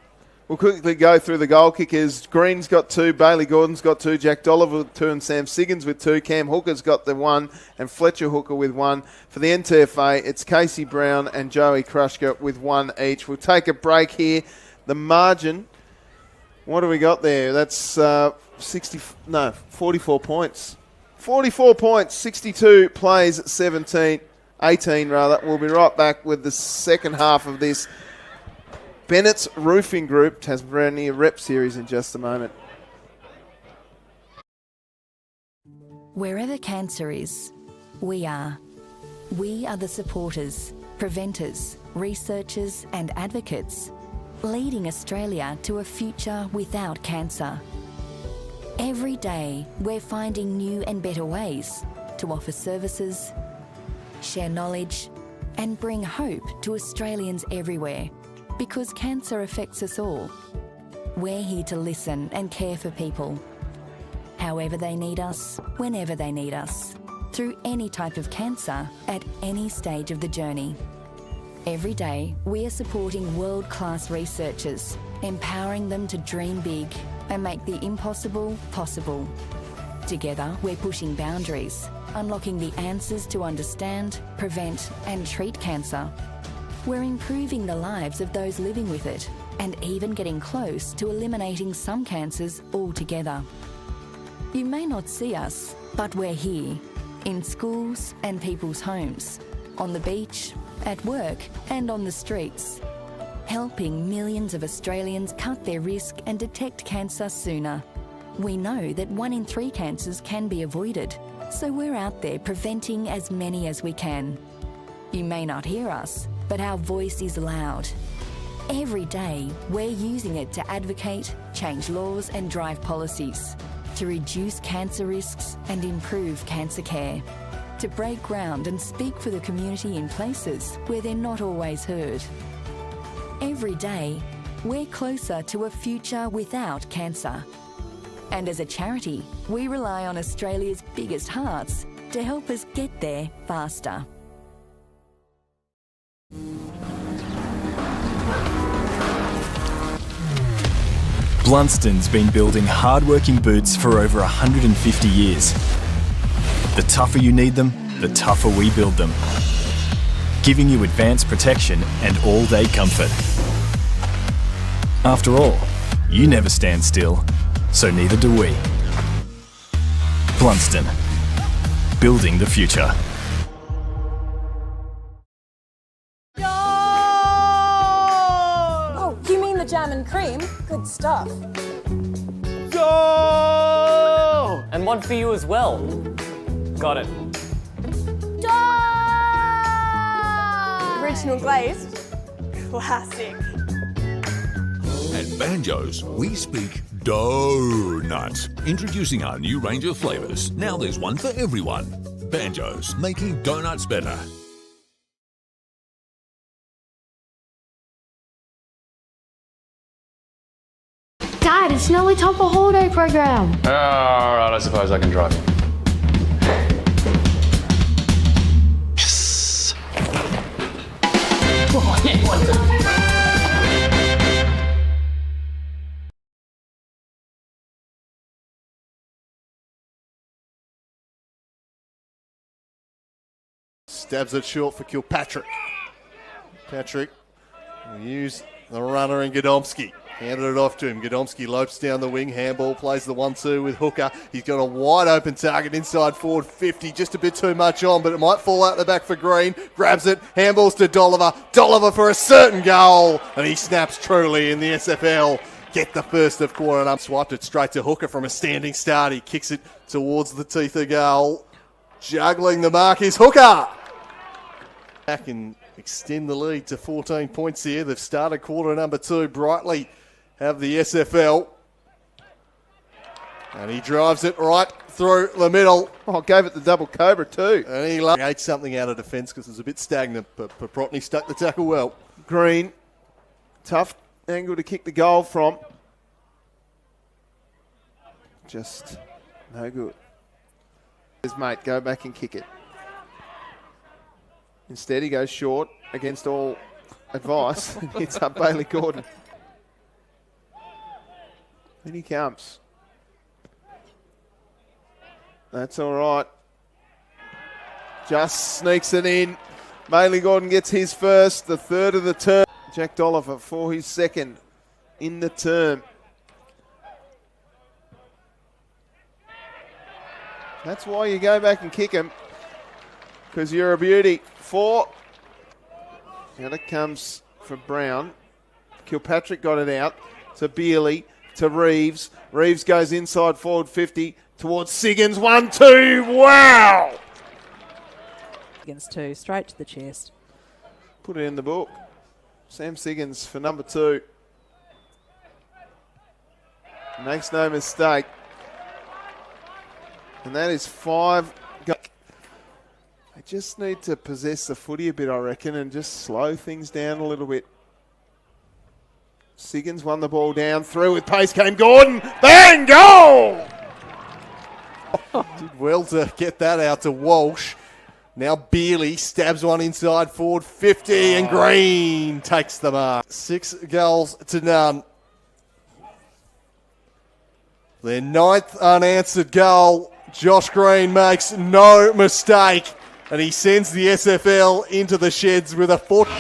We'll quickly go through the goal kickers. Green's got 2, Bailey Gordon's got 2, Jack Dolliver with 2 and Sam Siggins with 2, Cam Hooker's got the 1 and Fletcher Hooker with 1. For the NTFA, it's Casey Brown and Joey Krushka with 1 each. We'll take a break here. The margin, what do we got there? That's 44 points. 44 points, 62 plays, 18 rather. We'll be right back with the second half of this Bennett's Roofing Group Tasmania Rep Series in just a moment. Wherever cancer is, we are. We are the supporters, preventers, researchers and advocates, leading Australia to a future without cancer. Every day, we're finding new and better ways to offer services, share knowledge, and bring hope to Australians everywhere, because cancer affects us all. We're here to listen and care for people, however they need us, whenever they need us, through any type of cancer at any stage of the journey. Every day, we are supporting world-class researchers, empowering them to dream big and make the impossible possible. Together, we're pushing boundaries, unlocking the answers to understand, prevent and treat cancer. We're improving the lives of those living with it and even getting close to eliminating some cancers altogether. You may not see us, but we're here. in schools and people's homes, on the beach, at work and on the streets, helping millions of Australians cut their risk and detect cancer sooner. We know that 1 in 3 cancers can be avoided, so we're out there preventing as many as we can. You may not hear us, but our voice is loud. Every day, we're using it to advocate, change laws and drive policies, to reduce cancer risks and improve cancer care, to break ground and speak for the community in places where they're not always heard. Every day, we're closer to a future without cancer. And as a charity, we rely on Australia's biggest hearts to help us get there faster. Blunston's been building hard-working boots for over 150 years. The tougher you need them, the tougher we build them, giving you advanced protection and all-day comfort. After all, you never stand still, so neither do we. Blunston, building the future. Oh, you mean the jam and cream? Good stuff. Goal! And one for you as well. Got it. Original glazed. Classic. At Banjo's, we speak donuts. Introducing our new range of flavours. Now there's one for everyone. Banjo's, making donuts better. Dad, it's nearly time for holiday program. Alright, I suppose I can drive you. Yes! Stabs it short for Kilpatrick. Patrick will use the runner in Godomski. Handed it off to him. Godomski lopes down the wing. Handball plays the 1-2 with Hooker. He's got a wide open target inside forward 50. Just a bit too much on, but it might fall out the back for Green. Grabs it. Handballs to Dolliver. Dolliver for a certain goal. And he snaps truly in the SFL. Get the first of quarter and up. Swiped it straight to Hooker from a standing start. He kicks it towards the teeth of goal. Juggling the mark is Hooker. Back and extend the lead to 14 points here. They've started quarter number 2 brightly. Have the SFL. And he drives it right through the middle. Oh, gave it the double cobra too. And he ate something out of defence because it was a bit stagnant, but Paprotny stuck the tackle well. Green, tough angle to kick the goal from. Just no good. His mate, go back and kick it. Instead, he goes short against all advice and hits up Bailey Gordon. In he comes. That's all right. Just sneaks it in. Bailey Gordon gets his first, the third of the term. Jack Dolliver for his second in the term. That's why you go back and kick him, because you're a beauty. 4. And it comes for Brown. Kilpatrick got it out to Beerley, to Reeves. Reeves goes inside forward 50 towards Siggins. 1-2. Wow! Siggins 2, straight to the chest. Put it in the book. Sam Siggins for number 2. Makes no mistake. And that is 5. They just need to possess the footy a bit, I reckon, and just slow things down a little bit. Siggins won the ball down. Through with pace came Gordon. Bang! Goal! Did well to get that out to Walsh. Now Beerley stabs one inside forward 50 and Green takes the mark. 6 goals to none. Their 9th unanswered goal. Josh Green makes no mistake and he sends the SFL into the sheds with a 40.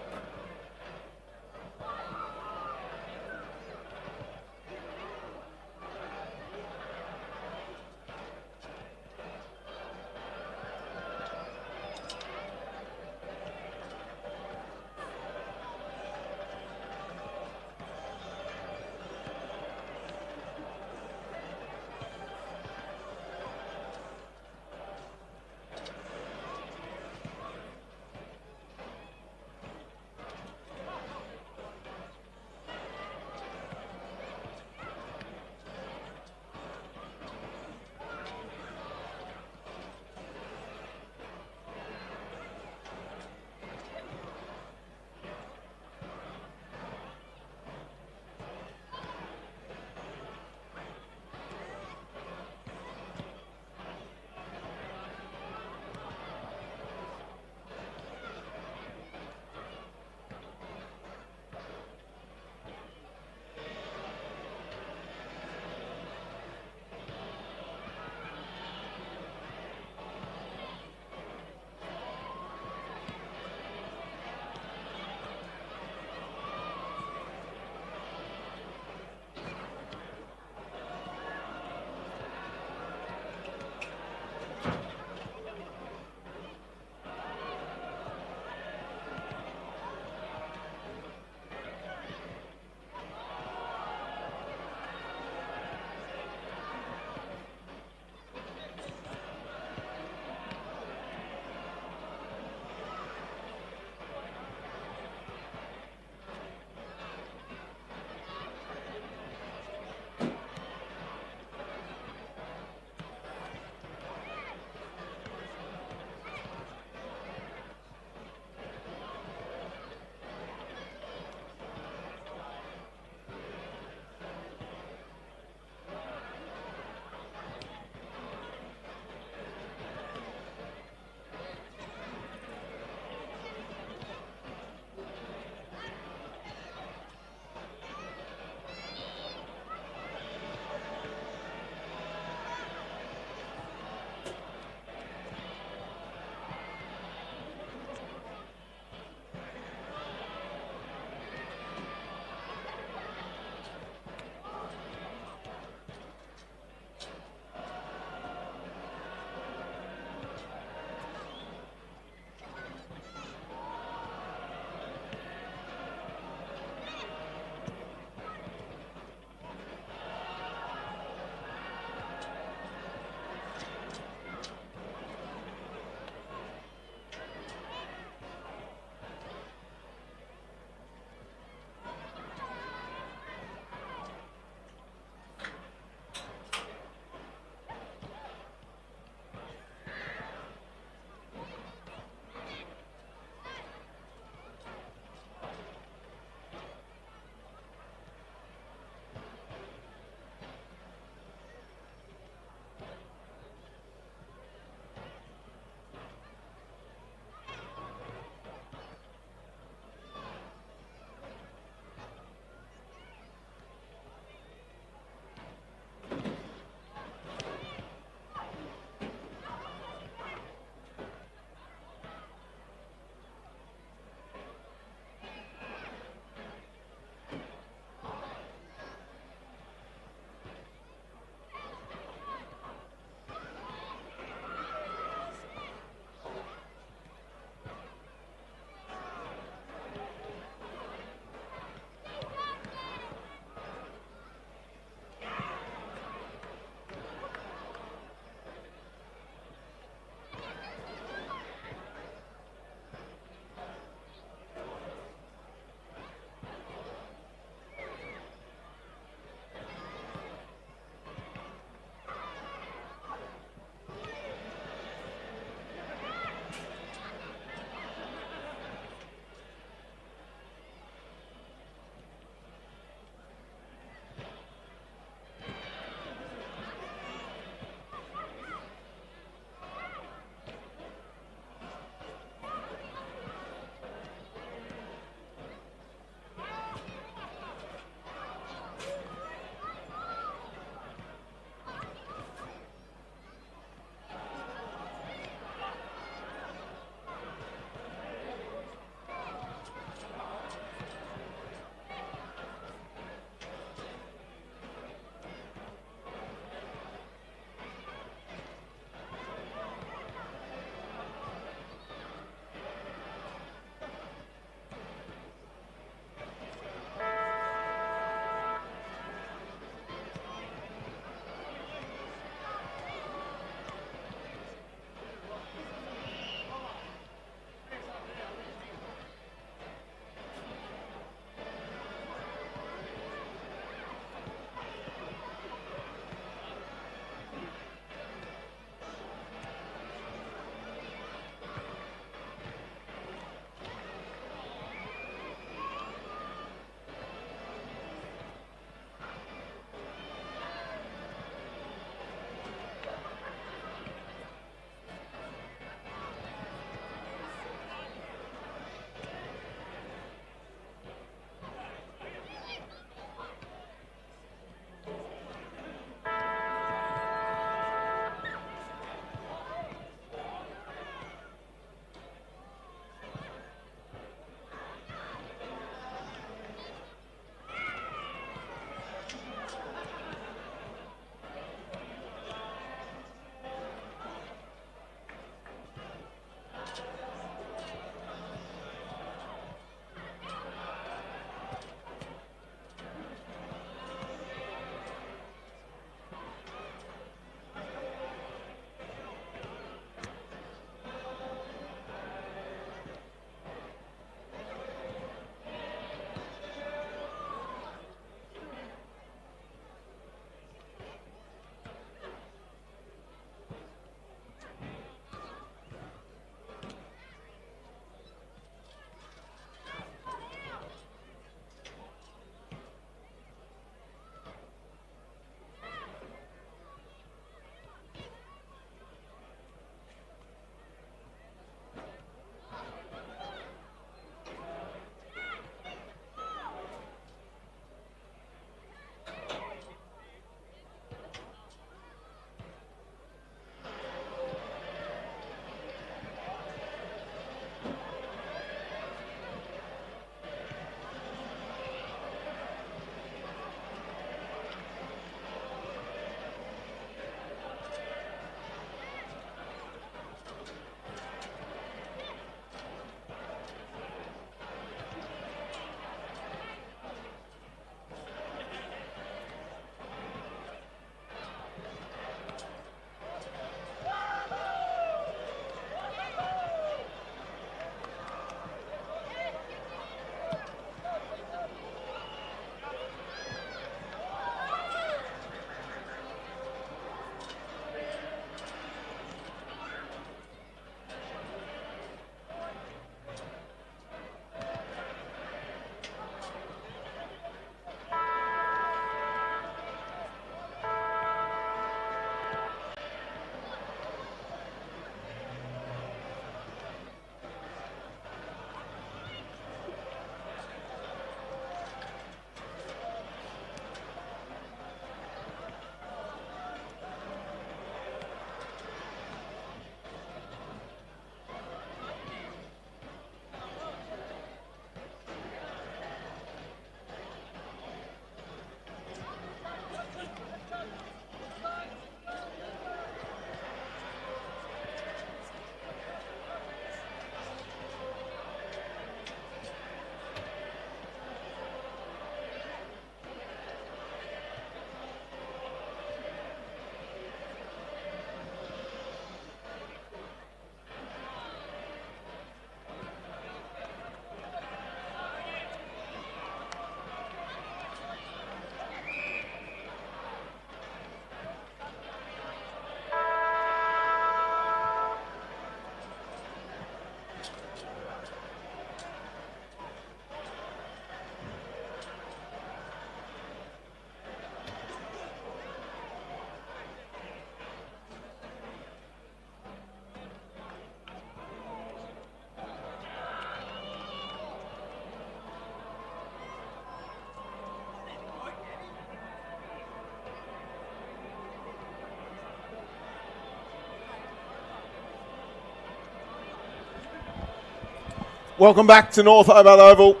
Welcome back to North Hobart Oval.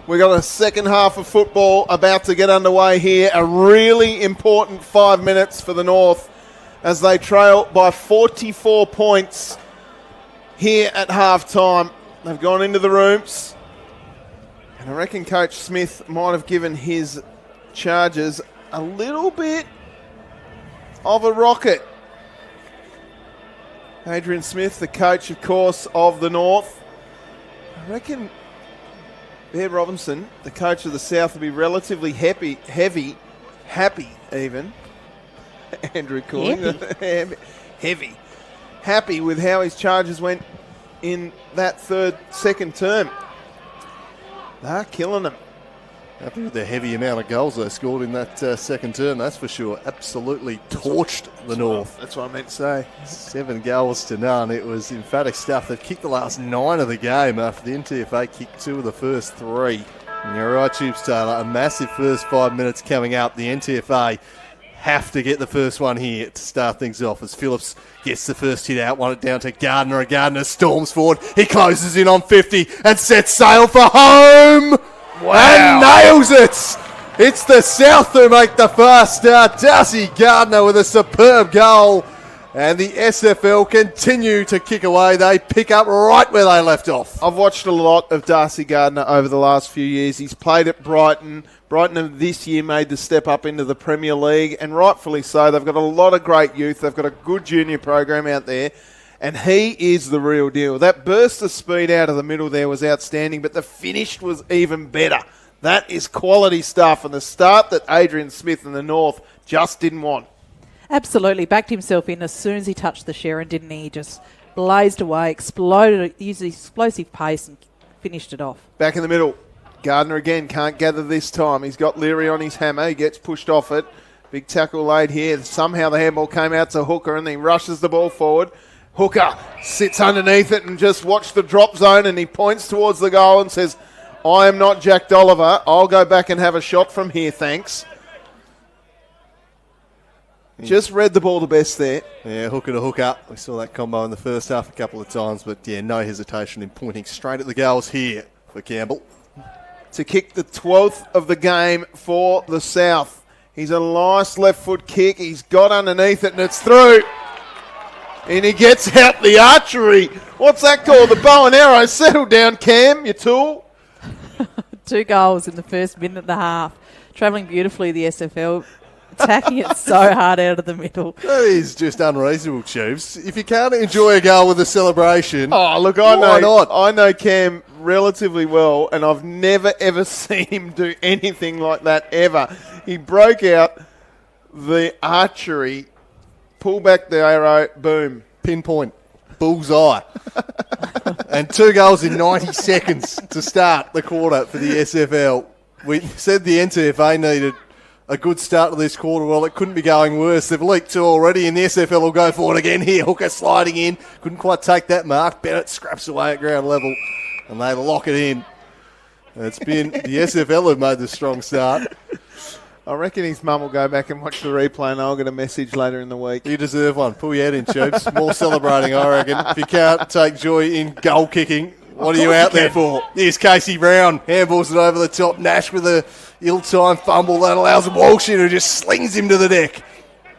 We've got a second half of football about to get underway here. A really important 5 minutes for the North as they trail by 44 points here at half-time. They've gone into the rooms. And I reckon Coach Smith might have given his Chargers a little bit of a rocket. Adrian Smith, the coach, of course, of the North. I reckon Bear Robinson, the coach of the South, will be relatively happy even. Andrew calling happy with how his Chargers went in that second term. They're killing them. Happy with the heavy amount of goals they scored in that second term, that's for sure. Absolutely torched the North. That's what I meant to say. 7 goals to none. It was emphatic stuff. They've kicked the last 9 of the game after the NTFA kicked 2 of the first 3. And you're right, Tubes Taylor. A massive first 5 minutes coming up. The NTFA have to get the first one here to start things off as Phillips gets the first hit out, won it down to Gardner, and Gardner storms forward. He closes in on 50 and sets sail for home. Wow. And nails it. It's the South who make the fast start. Darcy Gardner with a superb goal. And the SFL continue to kick away. They pick up right where they left off. I've watched a lot of Darcy Gardner over the last few years. He's played at Brighton. Brighton this year made the step up into the Premier League, and rightfully so. They've got a lot of great youth. They've got a good junior program out there. And he is the real deal. That burst of speed out of the middle there was outstanding, but the finish was even better. That is quality stuff, and the start that Adrian Smith and the North just didn't want. Absolutely. Backed himself in as soon as he touched the Sharon, didn't he? He just blazed away, exploded, used explosive pace and finished it off. Back in the middle. Gardner again can't gather this time. He's got Leary on his hammer. He gets pushed off it. Big tackle laid here. Somehow the handball came out to Hooker, and he rushes the ball forward. Hooker sits underneath it and just watched the drop zone, and he points towards the goal and says, I am not Jack Dolliver. I'll go back and have a shot from here, thanks. Just read the ball the best there. Yeah, Hooker to Hooker. We saw that combo in the first half a couple of times, but yeah, no hesitation in pointing straight at the goals here for Campbell. To kick the 12th of the game for the South. He's a nice left foot kick. He's got underneath it and it's through. And he gets out the archery. What's that called? The bow and arrow. Settle down, Cam, you tool. 2 goals in the first minute and a half. Travelling beautifully, the SFL. Attacking it so hard out of the middle. That is just unreasonable, Chiefs. If you can't enjoy a goal with a celebration, oh look, I know Cam relatively well, and I've never ever seen him do anything like that ever. He broke out the archery, pull back the arrow, boom, pinpoint, bullseye, and 2 goals in 90 seconds to start the quarter for the SFL. We said the NTFA needed a good start to this quarter. Well, it couldn't be going worse. They've leaked 2 already, and the SFL will go for it again here. Hooker sliding in. Couldn't quite take that mark. Bennett scraps away at ground level, and they lock it in. It's been the SFL who've made the strong start. I reckon his mum will go back and watch the replay, and I'll get a message later in the week. You deserve one. Pull your head in, Tubes. More celebrating, I reckon. If you can't take joy in goal kicking, what are you out there for? Here's Casey Brown. Handballs it over the top. Nash with a ill-timed fumble that allows Walsh in, who just slings him to the deck.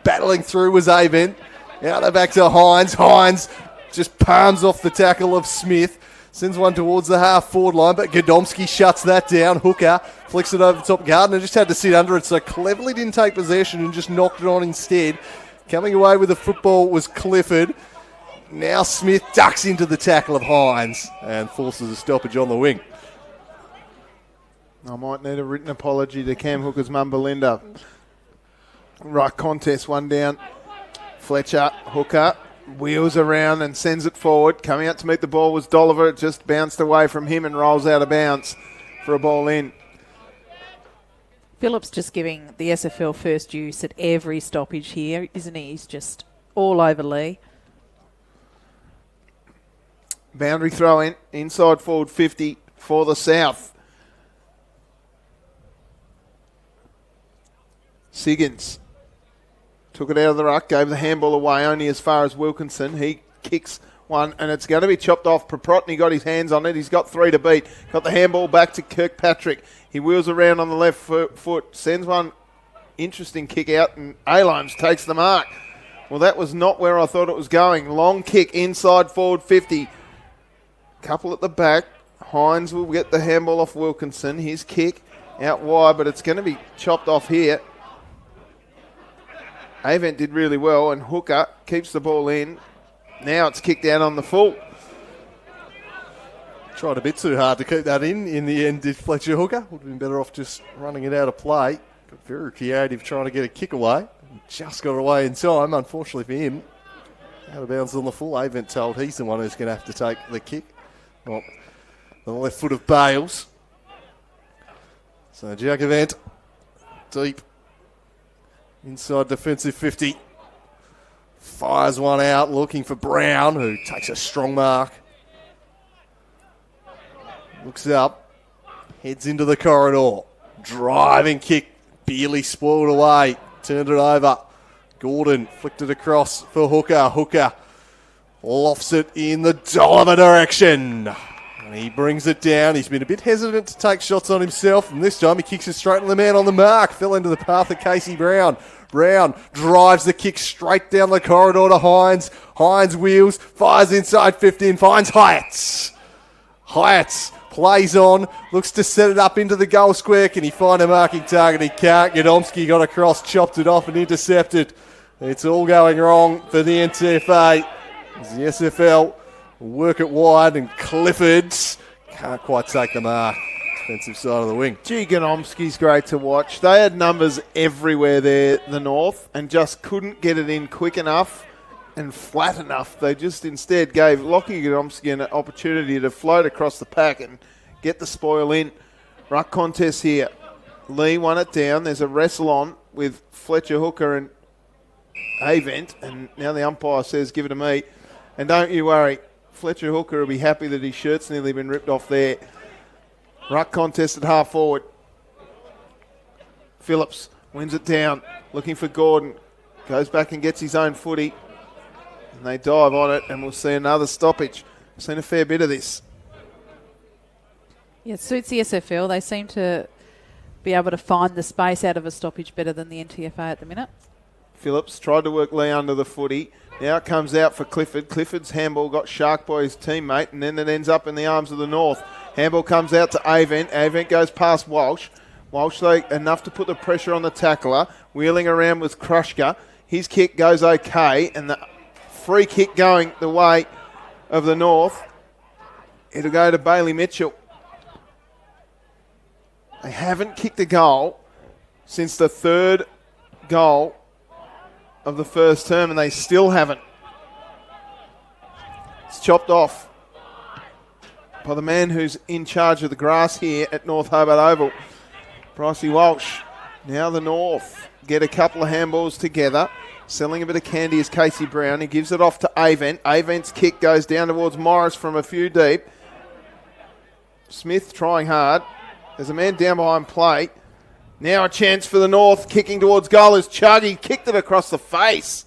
Battling through was Avent. Out there back to Hines. Hines just palms off the tackle of Smith. Sends one towards the half-forward line, but Godomski shuts that down. Hooker flicks it over the top. Gardner just had to sit under it, so cleverly didn't take possession and just knocked it on instead. Coming away with the football was Clifford. Now Smith ducks into the tackle of Hines and forces a stoppage on the wing. I might need a written apology to Cam Hooker's mum, Belinda. Right contest, one down. Fletcher, Hooker, wheels around and sends it forward. Coming out to meet the ball was Dolliver. It just bounced away from him and rolls out of bounds for a ball in. Phillips just giving the SFL first use at every stoppage here, isn't he? He's just all over Lee. Boundary throw in, inside forward 50 for the South. Siggins took it out of the ruck, gave the handball away only as far as Wilkinson. He kicks one, and it's going to be chopped off. Proprotny got his hands on it. He's got 3 to beat. Got the handball back to Kirkpatrick. He wheels around on the left foot, sends one interesting kick out, and Alomes takes the mark. Well, that was not where I thought it was going. Long kick inside forward 50. Couple at the back. Hines will get the handball off Wilkinson. His kick out wide, but it's going to be chopped off here. Avent did really well, and Hooker keeps the ball in. Now it's kicked out on the full. Tried a bit too hard to keep that in the end, did Fletcher Hooker. Would have been better off just running it out of play. Got very creative trying to get a kick away. Just got away in time, unfortunately for him. Out of bounds on the full. Avent told he's the one who's going to have to take the kick. Well, the left foot of Bales. So Jack Avent, deep. Inside defensive 50. Fires one out, looking for Brown, who takes a strong mark. Looks up, heads into the corridor. Driving kick, barely spoiled away. Turned it over. Gordon flicked it across for Hooker. Hooker lofts it in the Dolliver direction. And he brings it down. He's been a bit hesitant to take shots on himself. And this time he kicks it straight on the man on the mark. Fell into the path of Casey Brown. Brown drives the kick straight down the corridor to Hines. Hines wheels, fires inside 50 and finds Hyatts. Hyatts plays on, looks to set it up into the goal square. Can he find a marking target? He can't. Godomski got across, chopped it off and intercepted. It's all going wrong for the NTFA. As the SFL work it wide, and Clifford can't quite take the mark. Defensive side of the wing. Gee, Godomski's great to watch. They had numbers everywhere there, the North, and just couldn't get it in quick enough and flat enough. They just instead gave Lockie Godomski an opportunity to float across the pack and get the spoil in. Ruck contest here. Lee won it down. There's a wrestle on with Fletcher Hooker and Avent, and now the umpire says, give it to me. And don't you worry, Fletcher Hooker will be happy that his shirt's nearly been ripped off there. Ruck contest at half forward. Phillips wins it down, looking for Gordon. Goes back and gets his own footy. And they dive on it, and we'll see another stoppage. We've seen a fair bit of this. Yeah, it suits the SFL. They seem to be able to find the space out of a stoppage better than the NTFA at the minute. Phillips tried to work Lee under the footy. Now it comes out for Clifford. Clifford's handball got sharked by his teammate, and then it ends up in the arms of the North. Handball comes out to Avent. Avent goes past Walsh. Walsh, though, enough to put the pressure on the tackler. Wheeling around with Krushka. His kick goes okay, and the free kick going the way of the North. It'll go to Bailey Mitchell. They haven't kicked a goal since the third goal of the first term, and they still haven't. It's chopped off by the man who's in charge of the grass here at North Hobart Oval, Pricey Walsh. Now the North get a couple of handballs together. Selling a bit of candy is Casey Brown. He gives it off to Avent. Avent's kick goes down towards Morris from a few deep. Smith trying hard. There's a man down behind play. Now a chance for the North, kicking towards goal is Chugg. He kicked it across the face.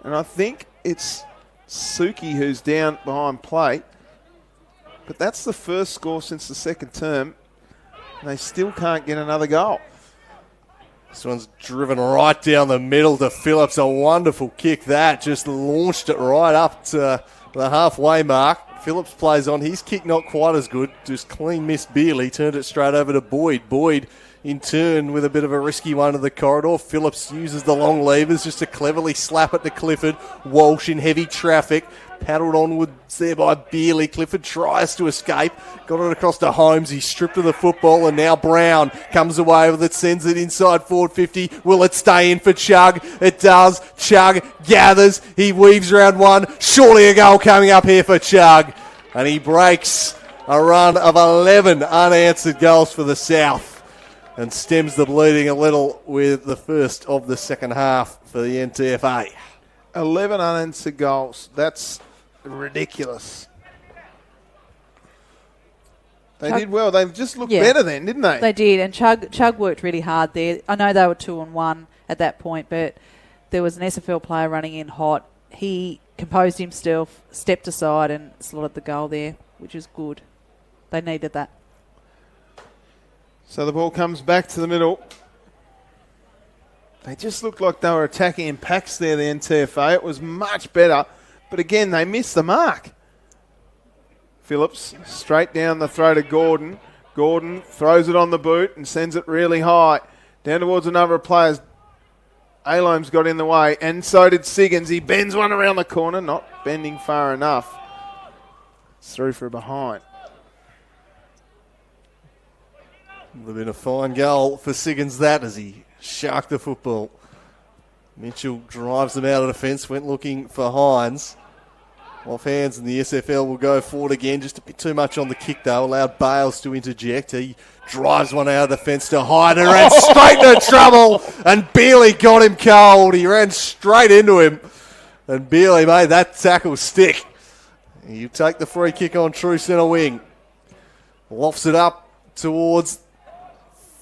And I think it's Suki who's down behind play. But that's the first score since the second term. And they still can't get another goal. This one's driven right down the middle to Phillips. A wonderful kick that. Just launched it right up to the halfway mark. Phillips plays on. His kick not quite as good. Just clean missed Beerley. Turned it straight over to Boyd. Boyd in turn with a bit of a risky one to the corridor. Phillips uses the long levers just to cleverly slap it to Clifford. Walsh in heavy traffic. Paddled onwards there by Beerley. Clifford tries to escape. Got it across to Holmes. He's stripped of the football, and now Brown comes away with it, sends it inside forward 50. Will it stay in for Chugg? It does. Chugg gathers. He weaves around one. Surely a goal coming up here for Chugg. And he breaks a run of 11 unanswered goals for the South and stems the bleeding a little with the first of the second half for the NTFA. 11 unanswered goals. That's ridiculous. They did well. They just looked better then, didn't they? They did, and Chugg worked really hard there. I know they were 2-1 at that point, but there was an SFL player running in hot. He composed himself, stepped aside and slotted the goal there, which is good. They needed that. So the ball comes back to the middle. They just looked like they were attacking in packs there, the NTFA. It was much better. But again, they missed the mark. Phillips straight down the throat of Gordon. Gordon throws it on the boot and sends it really high. Down towards a number of players. Alome's got in the way, and so did Siggins. He bends one around the corner, not bending far enough. It's through for a behind. Would have been a fine goal for Siggins that as he sharked the football. Mitchell drives them out of defence, went looking for Hines. Off hands, and the SFL will go forward again. Just a bit too much on the kick, though. Allowed Bales to interject. He drives one out of the fence to Hyde and ran straight into trouble. And Bealey got him cold. He ran straight into him. And Bealey made that tackle stick. You take the free kick on true centre wing. Lofts it up towards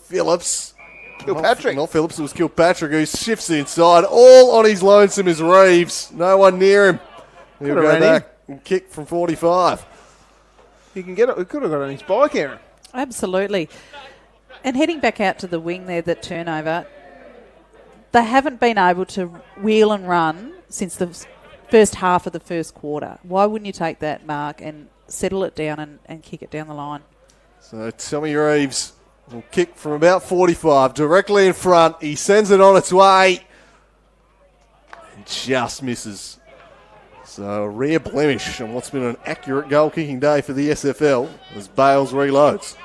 Phillips. Kilpatrick. Not Phillips, it was Kilpatrick who shifts inside. All on his lonesome is Reeves. No one near him. He'll go back and kick from 45. He can get it. We could have got on his bike, Aaron. Absolutely. And heading back out to the wing there, that turnover, they haven't been able to wheel and run since the first half of the first quarter. Why wouldn't you take that mark and settle it down and kick it down the line? So Tommy Reeves will kick from about 45, directly in front. He sends it on its way and just misses. So a rare blemish on what's been an accurate goal-kicking day for the SFL as Bales reloads.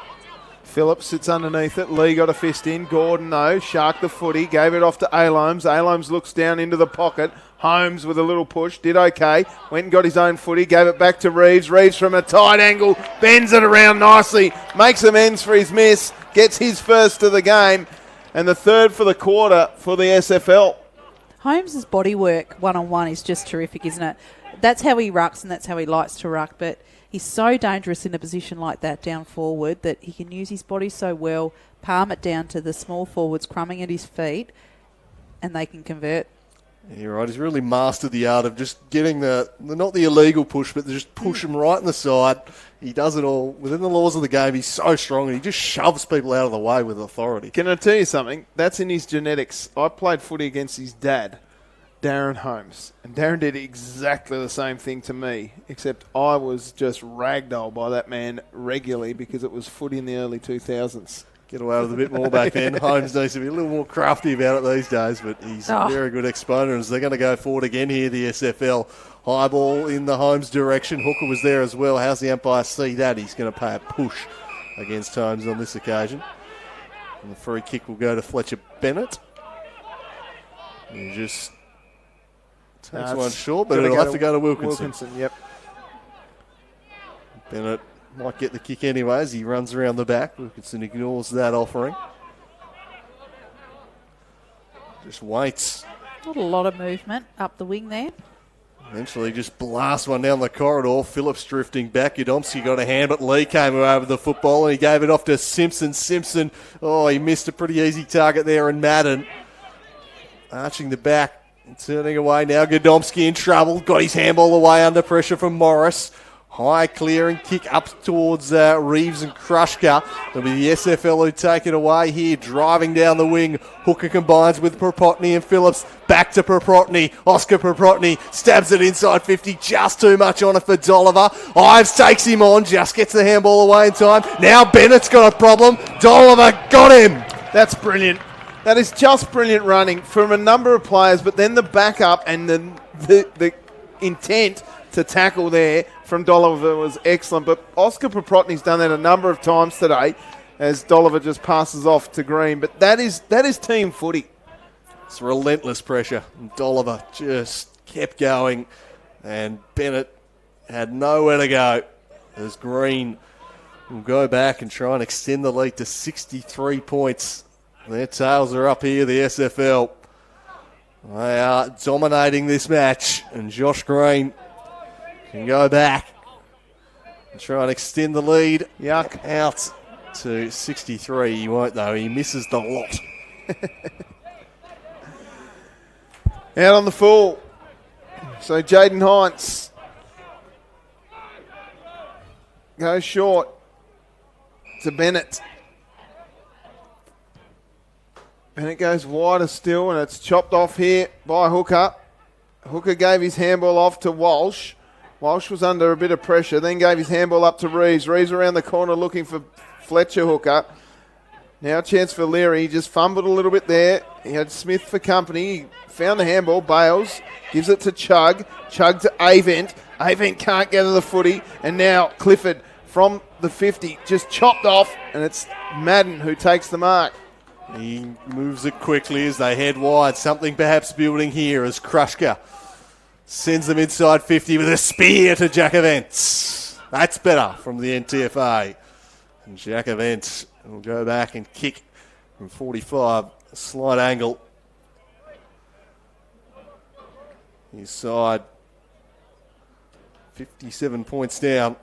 Phillips sits underneath it. Lee got a fist in. Gordon, though, sharked the footy, gave it off to Alomes. Alomes looks down into the pocket. Holmes with a little push, did okay. Went and got his own footy, gave it back to Reeves. Reeves from a tight angle, bends it around nicely, makes amends for his miss, gets his first of the game, and the third for the quarter for the SFL. Holmes' body work one-on-one is just terrific, isn't it? That's how he rucks and that's how he likes to ruck, but he's so dangerous in a position like that down forward that he can use his body so well, palm it down to the small forwards crumbing at his feet, and they can convert. Yeah, you're right. He's really mastered the art of just getting not the illegal push, but just push him right in the side. He does it all within the laws of the game. He's so strong and he just shoves people out of the way with authority. Can I tell you something? That's in his genetics. I played footy against his dad, Darren Holmes, and Darren did exactly the same thing to me, except I was just ragdolled by that man regularly because it was footy in the early 2000s. Get away with a bit more back then. Holmes needs to be a little more crafty about it these days, but he's a very good exponent as they're going to go forward again here, the SFL. High ball in the Holmes direction. Hooker was there as well. How's the umpire see that? He's going to pay a push against Holmes on this occasion. And the free kick will go to Fletcher Bennett. He just takes one short, but it'll have to go to Wilkinson. Yep. Bennett might get the kick anyway as he runs around the back. Wilkinson ignores that offering. Just waits. Not a lot of movement up the wing there. Eventually just blast one down the corridor. Phillips drifting back. Udomski got a hand, but Lee came away with the football and he gave it off to Simpson. Simpson, he missed a pretty easy target there, and Madden arching the back and turning away now. Godomski in trouble. Got his handball away under pressure from Morris. High clearing kick up towards Reeves and Krushka. It'll be the SFL who take it away here. Driving down the wing. Hooker combines with Propotny and Phillips. Back to Propotny. Oscar Propotny stabs it inside 50. Just too much on it for Dolliver. Ives takes him on. Just gets the handball away in time. Now Bennett's got a problem. Dolliver got him. That's brilliant. That is just brilliant running from a number of players, but then the backup and the intent to tackle there from Dolliver was excellent. But Oscar Propotny's done that a number of times today as Dolliver just passes off to Green. But that is team footy. It's relentless pressure. And Dolliver just kept going. And Bennett had nowhere to go as Green will go back and try and extend the lead to 63 points. Their tails are up here, the SFL. They are dominating this match. And Josh Green can go back and try and extend the lead. Yuck. Out to 63. He won't, though. He misses the lot. Out on the full. So Jaden Hines goes short to Bennett. Bennett goes wider still, and it's chopped off here by Hooker. Hooker gave his handball off to Walsh. Walsh was under a bit of pressure, then gave his handball up to Reeves. Reeves around the corner looking for Fletcher Hooker. Now a chance for Leary. He just fumbled a little bit there. He had Smith for company. He found the handball. Bales gives it to Chug. Chug to Avent. Avent can't get to the footy. And now Clifford from the 50 just chopped off. And it's Madden who takes the mark. He moves it quickly as they head wide. Something perhaps building here as Krushka sends them inside 50 with a spear to Jack Events. That's better from the NTFA. And Jack Events will go back and kick from 45. A slight angle. His side 57 points down.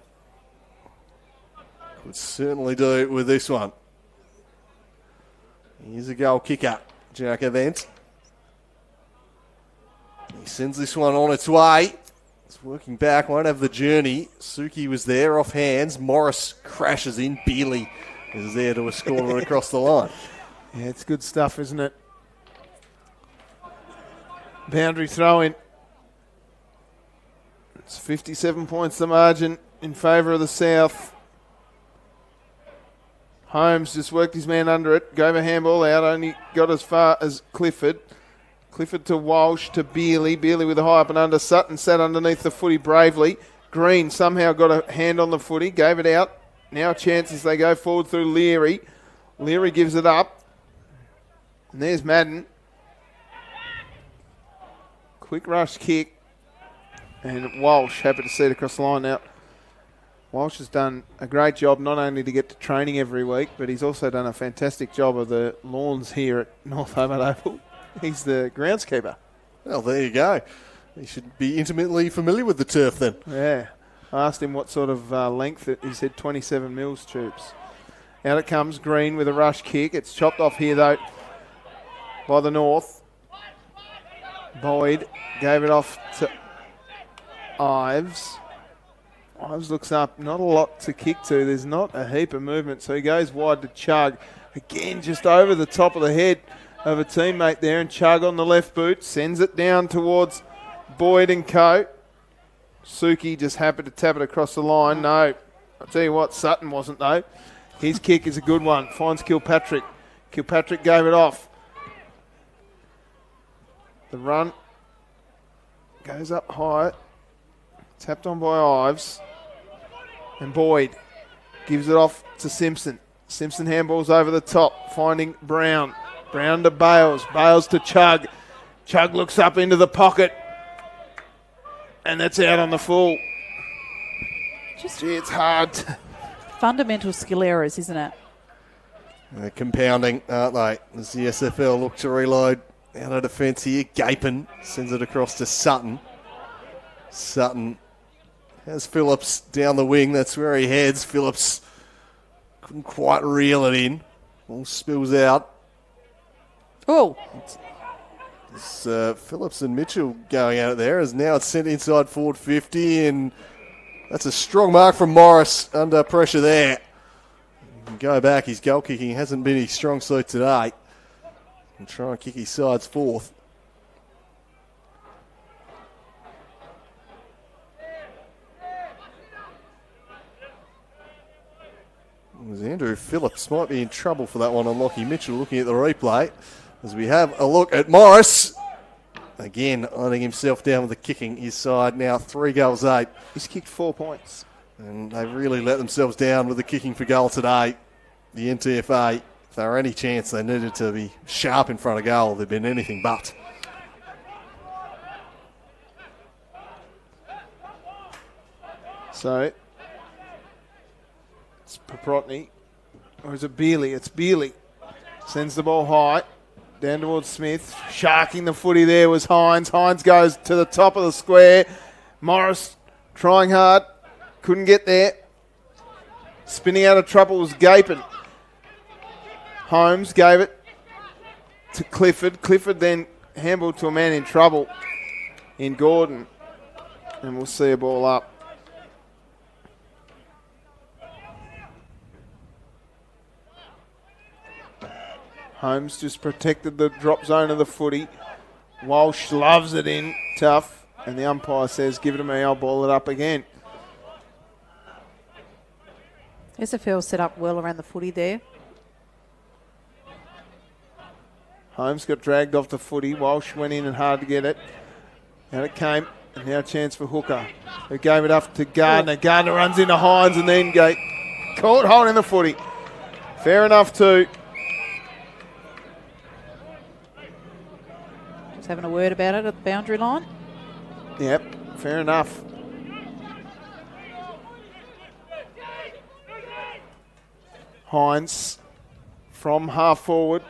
Could certainly do it with this one. Here's a goal kicker, Jack Event. He sends this one on its way. It's working back, won't have the journey. Suki was there off hands. Morris crashes in. Bealey is there to escort it across the line. Yeah, it's good stuff, isn't it? Boundary throw in. It's 57 points the margin in favour of the South. Holmes just worked his man under it. Gave a handball out. Only got as far as Clifford. Clifford to Walsh to Bealey. Bealey with a high up and under. Sutton sat underneath the footy bravely. Green somehow got a hand on the footy. Gave it out. Now a chance as they go forward through Leary. Leary gives it up. And there's Madden. Quick rush kick. And Walsh happy to see it across the line now. Walsh has done a great job not only to get to training every week, but he's also done a fantastic job of the lawns here at North Hobart Oval. He's the groundskeeper. Well, there you go. He should be intimately familiar with the turf then. Yeah. I asked him what sort of length. He said 27 mils tubes. Out it comes, Green with a rush kick. It's chopped off here, though, by the North. Boyd gave it off to Ives. Ives looks up, not a lot to kick to. There's not a heap of movement, so he goes wide to Chug. Again, just over the top of the head of a teammate there, and Chug on the left boot sends it down towards Boyd and co. Suki just happy to tap it across the line. No, I'll tell you what, Sutton wasn't though. His kick is a good one. Finds Kilpatrick. Kilpatrick gave it off. The run goes up high. Tapped on by Ives. And Boyd gives it off to Simpson. Simpson handballs over the top, finding Brown. Brown to Bales. Bales to Chug. Chug looks up into the pocket. And that's out on the full. Gee, it's hard. Fundamental skill errors, isn't it? They're compounding, aren't they? As the SFL look to reload out of defence here. Gapin sends it across to Sutton. Sutton has Phillips down the wing. That's where he heads. Phillips couldn't quite reel it in. All spills out. Oh. It's Phillips and Mitchell going at it there. As now it's sent inside forward 50, and that's a strong mark from Morris under pressure there. He can go back. His goal kicking hasn't been his strong suit today. And try and kick his sides fourth. As Andrew Phillips might be in trouble for that one on Lockie Mitchell looking at the replay. As we have a look at Morris. Again, eyeing himself down with the kicking. His side now 3 goals 8. He's kicked 4 points. And they've really let themselves down with the kicking for goal today. The NTFA, if there were any chance they needed to be sharp in front of goal, they've been anything but. So, it's Paprotny. Or is it Bealey? It's Bealey. Sends the ball high. Down towards Smith. Sharking the footy there was Hines. Hines goes to the top of the square. Morris trying hard. Couldn't get there. Spinning out of trouble was Gapin. Holmes gave it to Clifford. Clifford then handballed to a man in trouble in Gordon. And we'll see a ball up. Holmes just protected the drop zone of the footy. Walsh loves it in, tough. And the umpire says, give it to me, I'll ball it up again. SFL set up well around the footy there. Holmes got dragged off the footy. Walsh went in and hard to get it. Out it came. And now a chance for Hooker, who gave it up to Gardner. Gardner runs into Hines and then caught holding the footy. Fair enough too. Just having a word about it at the boundary line. Yep, fair enough. Hines from half forward.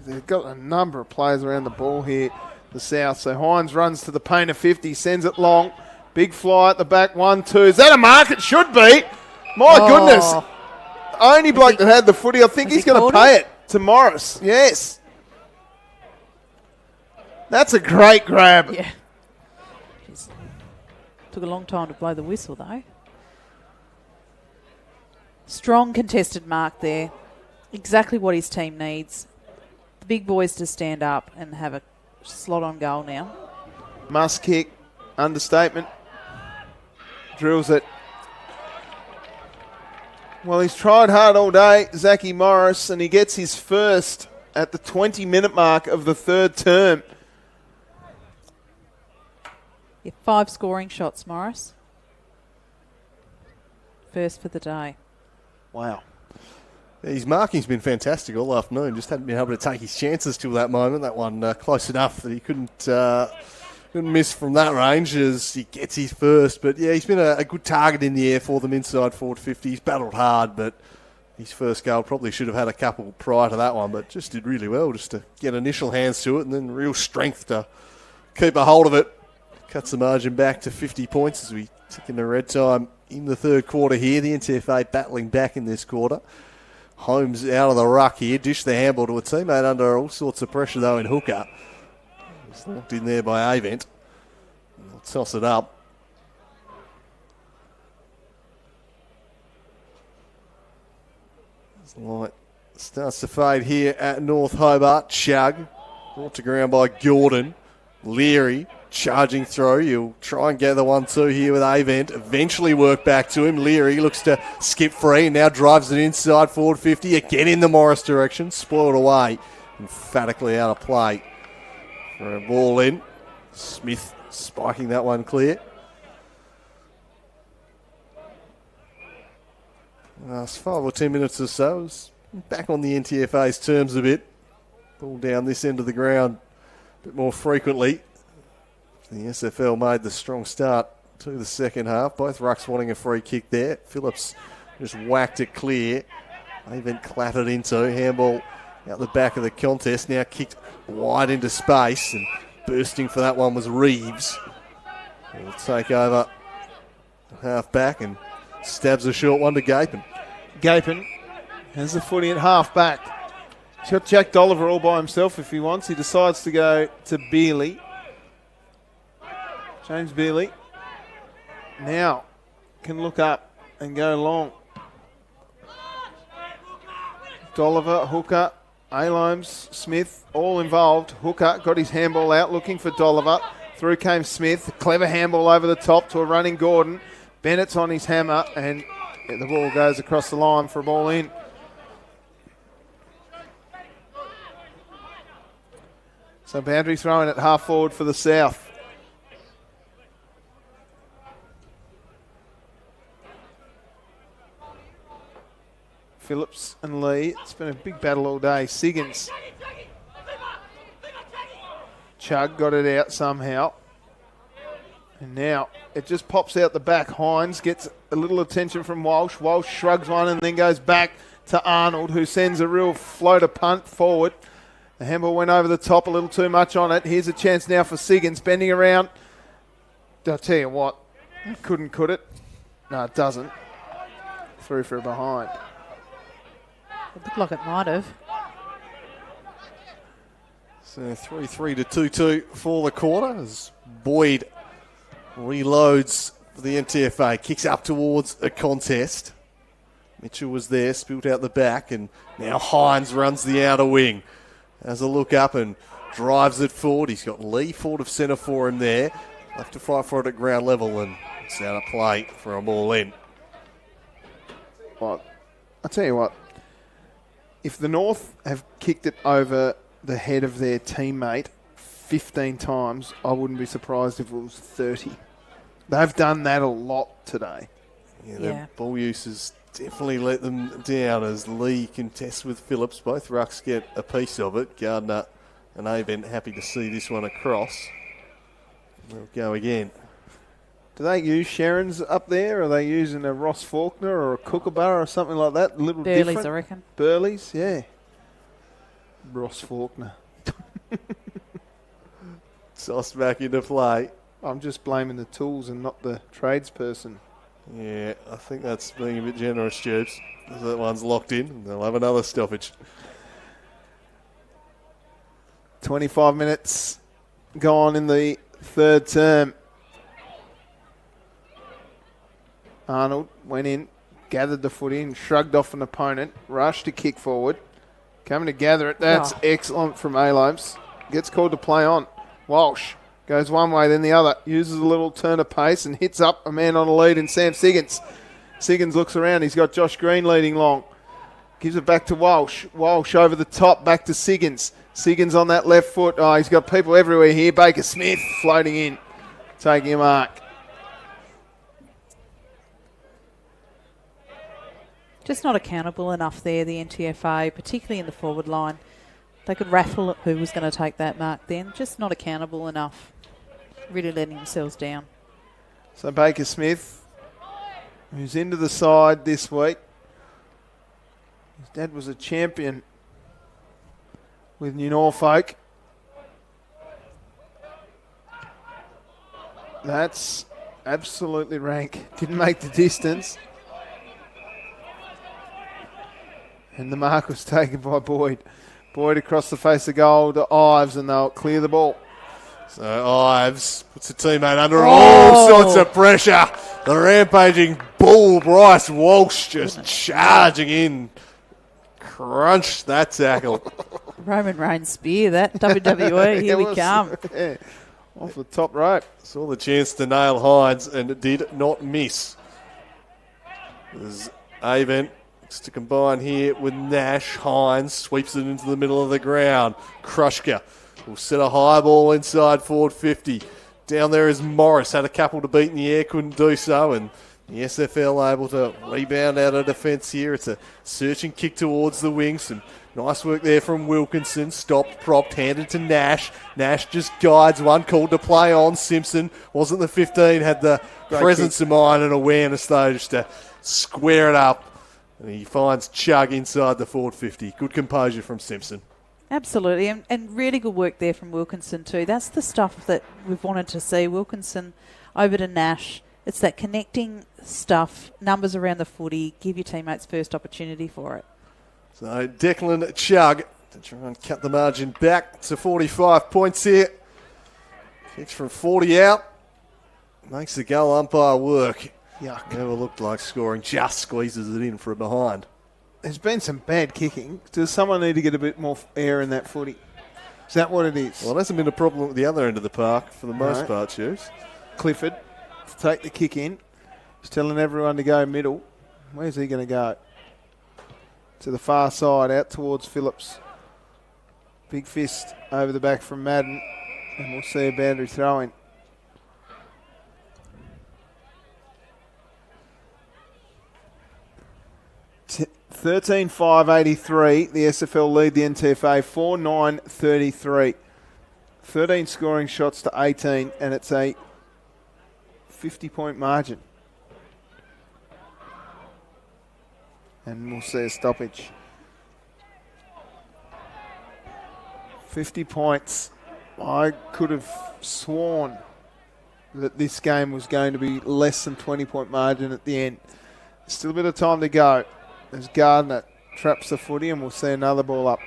They've got a number of players around the ball here, the South. So Hines runs to the paint of 50, sends it long. Big fly at the back, 1-2. Is that a mark? It should be. My goodness. Only bloke that had the footy. I think he's going to pay it to Morris. Yes. That's a great grab. Yeah. Jeez. Took a long time to blow the whistle, though. Strong contested mark there. Exactly what his team needs. The big boys to stand up and have a slot on goal now. Must kick. Understatement. Drills it. Well, he's tried hard all day, Zachy Morris, and he gets his first at the 20-minute mark of the third term. Yeah, 5 scoring shots, Morris. First for the day. Wow. His marking's been fantastic all afternoon. Just hadn't been able to take his chances till that moment. That one close enough that he couldn't miss from that range as he gets his first. But yeah, he's been a good target in the air for them inside forward 50. He's battled hard, but his first goal probably should have had a couple prior to that one, but just did really well just to get initial hands to it and then real strength to keep a hold of it. Cuts the margin back to 50 points as we tick into red time in the third quarter here. The NTFA battling back in this quarter. Holmes out of the ruck here. Dished the handball to a teammate under all sorts of pressure, though, in Hooker. It's locked in there by Avent. They'll toss it up. The light starts to fade here at North Hobart. Chug brought to ground by Gordon. Leary charging through. You'll try and get the 1-2 here with Avent. Eventually work back to him. Leary looks to skip free and now drives it inside forward 50. Again in the Morris direction. Spoiled away. Emphatically out of play. For a ball in. Smith spiking that one clear. Last 5 or 10 minutes or so. Back on the NTFA's terms a bit. Ball down this end of the ground a bit more frequently. The SFL made the strong start to the second half. Both rucks wanting a free kick there. Phillips just whacked it clear. Avent clattered into. Handball out the back of the contest. Now kicked wide into space. And bursting for that one was Reeves. He'll take over half back and stabs a short one to Gapin. Gapin has the footy at half back. He's got Jack Dolliver all by himself if he wants. He decides to go to Bealey. James Bealey now can look up and go long. Dolliver, Hooker, Alomes, Smith, all involved. Hooker got his handball out looking for Dolliver. Through came Smith. Clever handball over the top to a running Gordon. Bennett's on his hammer and the ball goes across the line for a ball in. So boundary throwing at half forward for the South. Phillips and Lee. It's been a big battle all day. Siggins. Chug got it out somehow. And now it just pops out the back. Hines gets a little attention from Walsh. Walsh shrugs one and then goes back to Arnold, who sends a real floater punt forward. The handball went over the top, a little too much on it. Here's a chance now for Siggins, bending around. I'll tell you what, could it? No, it doesn't. Through for a behind. It looked like it might have. So 3-3 to 2-2 for the quarter as Boyd reloads for the NTFA. Kicks up towards a contest. Mitchell was there, spilled out the back, and now Hines runs the outer wing. Has a look up and drives it forward. He's got Lee Ford of centre for him there. Left to fight for it at ground level, and it's out of play for a ball in. Well, I'll tell you what. If the North have kicked it over the head of their teammate 15 times, I wouldn't be surprised if it was 30. They've done that a lot today. Yeah, their ball use has definitely let them down as Lee contests with Phillips. Both rucks get a piece of it. Gardner and Avent happy to see this one across. We'll go again. Do they use Sharon's up there? Are they using a Ross Faulkner or a Kookaburra or something like that? A little Burleys, different? I reckon. Burleys, yeah. Ross Faulkner. Tossed back into play. I'm just blaming the tools and not the tradesperson. Yeah, I think that's being a bit generous, Jubes. That one's locked in, and they'll have another stoppage. 25 minutes gone in the third term. Arnold went in, gathered the foot in, shrugged off an opponent, rushed to kick forward. Coming to gather it. That's excellent from A-Lopes. Gets called to play on. Walsh goes one way, then the other. Uses a little turn of pace and hits up a man on a lead in Sam Siggins. Siggins looks around. He's got Josh Green leading long. Gives it back to Walsh. Walsh over the top, back to Siggins. Siggins on that left foot. Oh, he's got people everywhere here. Baker Smith floating in, taking a mark. Just not accountable enough there, the NTFA, particularly in the forward line. They could raffle at who was going to take that mark then. Just not accountable enough. Really letting themselves down. So Baker Smith, who's into the side this week. His dad was a champion with New Norfolk. That's absolutely rank. Didn't make the distance. And the mark was taken by Boyd. Boyd across the face of goal to Ives, and they'll clear the ball. So Ives puts a teammate under all sorts of pressure. The rampaging bull, Bryce Walsh, just charging in. Crunch that tackle. Roman Reigns spear, that WWE. Here we come. Yeah, off the top rope. Saw the chance to nail Hines and did not miss. There's Avent. To combine here with Nash. Hines sweeps it into the middle of the ground. Krushka will set a high ball inside forward 50. Down there is Morris. Had a couple to beat in the air, couldn't do so. And the SFL able to rebound out of defence here. It's a searching kick towards the wing. Some nice work there from Wilkinson. Stopped, propped, handed to Nash. Nash just guides one, called to play on. Simpson wasn't the 15, had the presence of mind and awareness though just to square it up. And he finds Chug inside the forward 50. Good composure from Simpson. Absolutely, and really good work there from Wilkinson too. That's the stuff that we've wanted to see. Wilkinson over to Nash. It's that connecting stuff, numbers around the footy, give your teammates first opportunity for it. So Declan Chug to try and cut the margin back to 45 points here. Kicks from 40 out. Makes the goal umpire work. Yuck. Never looked like scoring, just squeezes it in for a behind. There's been some bad kicking. Does someone need to get a bit more air in that footy? Is that what it is? Well, it hasn't been a problem at the other end of the park for the most part, Hughes. Clifford to take the kick in. He's telling everyone to go middle. Where's he going to go? To the far side, out towards Phillips. Big fist over the back from Madden. And we'll see a boundary throw in. 13-5-83. The SFL lead the NTFA 4-9-33. 13 scoring shots to 18, and it's a 50-point margin. And we'll see a stoppage. 50 points. I could have sworn that this game was going to be less than 20-point margin at the end. Still a bit of time to go. As Gardner traps the footy, and we'll see another ball up.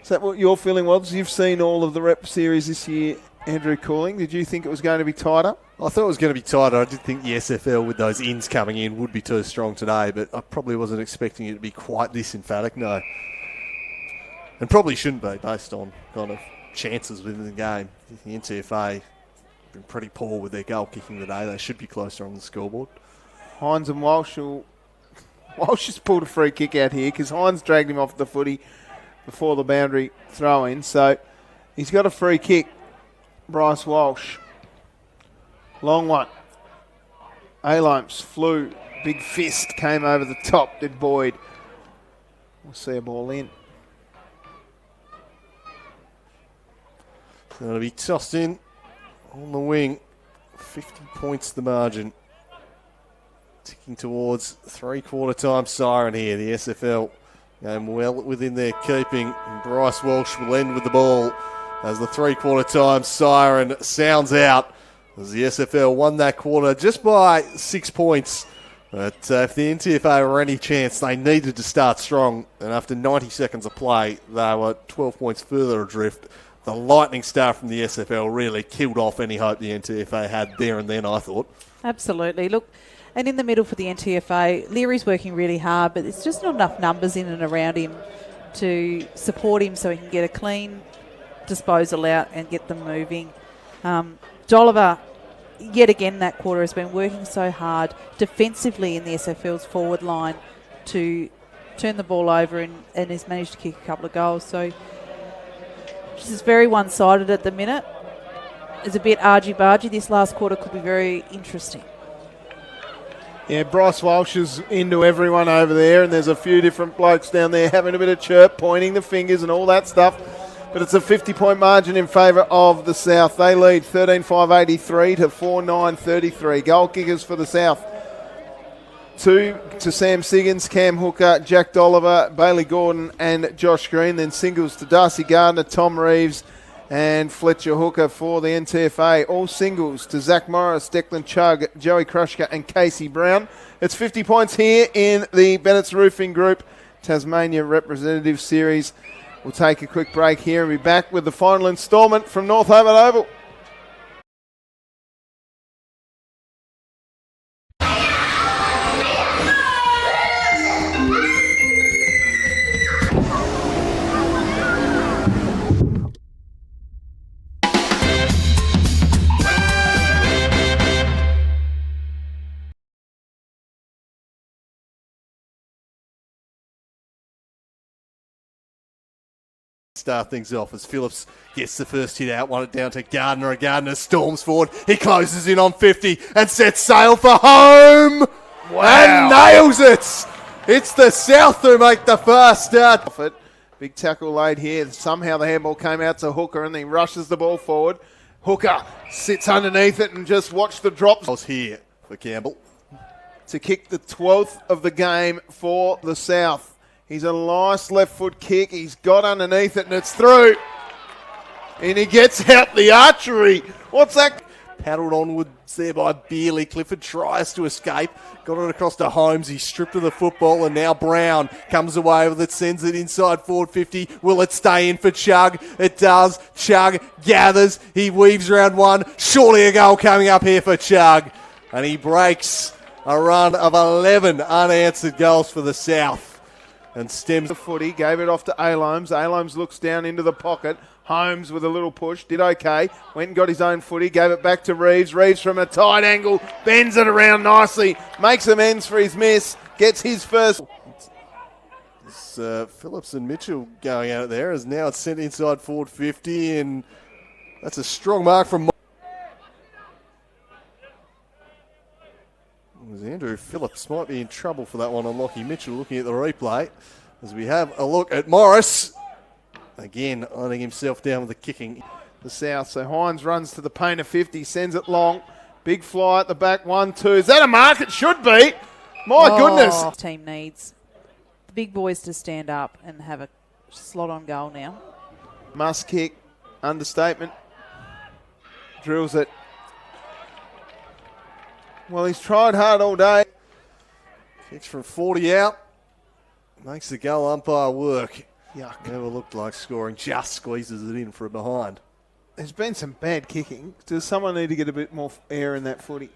Is that what you're feeling, Wods? You've seen all of the rep series this year. Andrew Cooling, did you think it was going to be tighter? I thought it was going to be tighter. I did think the SFL with those ins coming in would be too strong today, but I probably wasn't expecting it to be quite this emphatic, no. And probably shouldn't be based on kind of chances within the game. The NTFA been pretty poor with their goal kicking today. They should be closer on the scoreboard. Hines and Walsh has pulled a free kick out here because Hines dragged him off the footy before the boundary throw in. So he's got a free kick, Bryce Walsh. Long one. Alomes flew. Big fist came over the top, did Boyd. We'll see a ball in. So it'll be tossed in on the wing. 50 points the margin. Ticking towards three-quarter time siren here. The SFL going well within their keeping. And Bryce Walsh will end with the ball as the three-quarter time siren sounds out. As the SFL won that quarter just by 6 points. But if the NTFA were any chance, they needed to start strong. And after 90 seconds of play, they were 12 points further adrift. The lightning star from the SFL really killed off any hope the NTFA had there and then, I thought. Absolutely. Look, and in the middle for the NTFA, Leary's working really hard, but there's just not enough numbers in and around him to support him so he can get a clean disposal out and get them moving. Dolliver, yet again that quarter, has been working so hard defensively in the SFL's forward line to turn the ball over and has managed to kick a couple of goals. So this is very one-sided at the minute. It's a bit argy-bargy. This last quarter could be very interesting. Yeah, Bryce Walsh is into everyone over there, and there's a few different blokes down there having a bit of chirp, pointing the fingers and all that stuff. But it's a 50-point margin in favour of the South. They lead 13-5-83 to 4-9-33. Goal kickers for the South. 2 to Sam Siggins, Cam Hooker, Jack Dolliver, Bailey Gordon and Josh Green. Then singles to Darcy Gardner, Tom Reeves and Fletcher Hooker for the NTFA. All singles to Zach Morris, Declan Chugg, Joey Krushka and Casey Brown. It's 50 points here in the Bennett's Roofing Group Tasmania Representative Series. We'll take a quick break here and be back with the final instalment from North Hobart Oval. Start things off as Phillips gets the first hit out, won it down to Gardner, and Gardner storms forward. He closes in on 50 and sets sail for home. Wow. And nails it. It's the South who make the first start. Big tackle laid here. Somehow the handball came out to Hooker and he rushes the ball forward. Hooker sits underneath it and just watch the drops. Here for Campbell to kick the 12th of the game for the South. He's a nice left foot kick. He's got underneath it and it's through. And he gets out the archery. What's that? Paddled onwards there by Beerley. Clifford tries to escape. Got it across to Holmes. He's stripped of the football and now Brown comes away with it. Sends it inside forward 50. Will it stay in for Chugg? It does. Chugg gathers. He weaves around one. Surely a goal coming up here for Chugg. And he breaks a run of 11 unanswered goals for the South. And stems the footy, gave it off to Alomes. Alomes looks down into the pocket. Holmes with a little push, did okay. Went and got his own footy, gave it back to Reeves. Reeves from a tight angle, bends it around nicely, makes amends for his miss, gets his first. Phillips and Mitchell going out there as now it's sent inside forward 50, and that's a strong mark from Andrew Phillips. Might be in trouble for that one on Lockie Mitchell. Looking at the replay as we have a look at Morris. Again, eyeing himself down with the kicking. The South, so Hines runs to the paint of 50, sends it long. Big fly at the back, 1-2. Is that a mark? It should be. My goodness. Team needs the big boys to stand up and have a slot on goal now. Must kick, understatement. Drills it. Well, he's tried hard all day. Kicks from 40 out. Makes the goal umpire work. Yuck. Never looked like scoring. Just squeezes it in from behind. there's been some bad kicking. Does someone need to get a bit more air in that footy?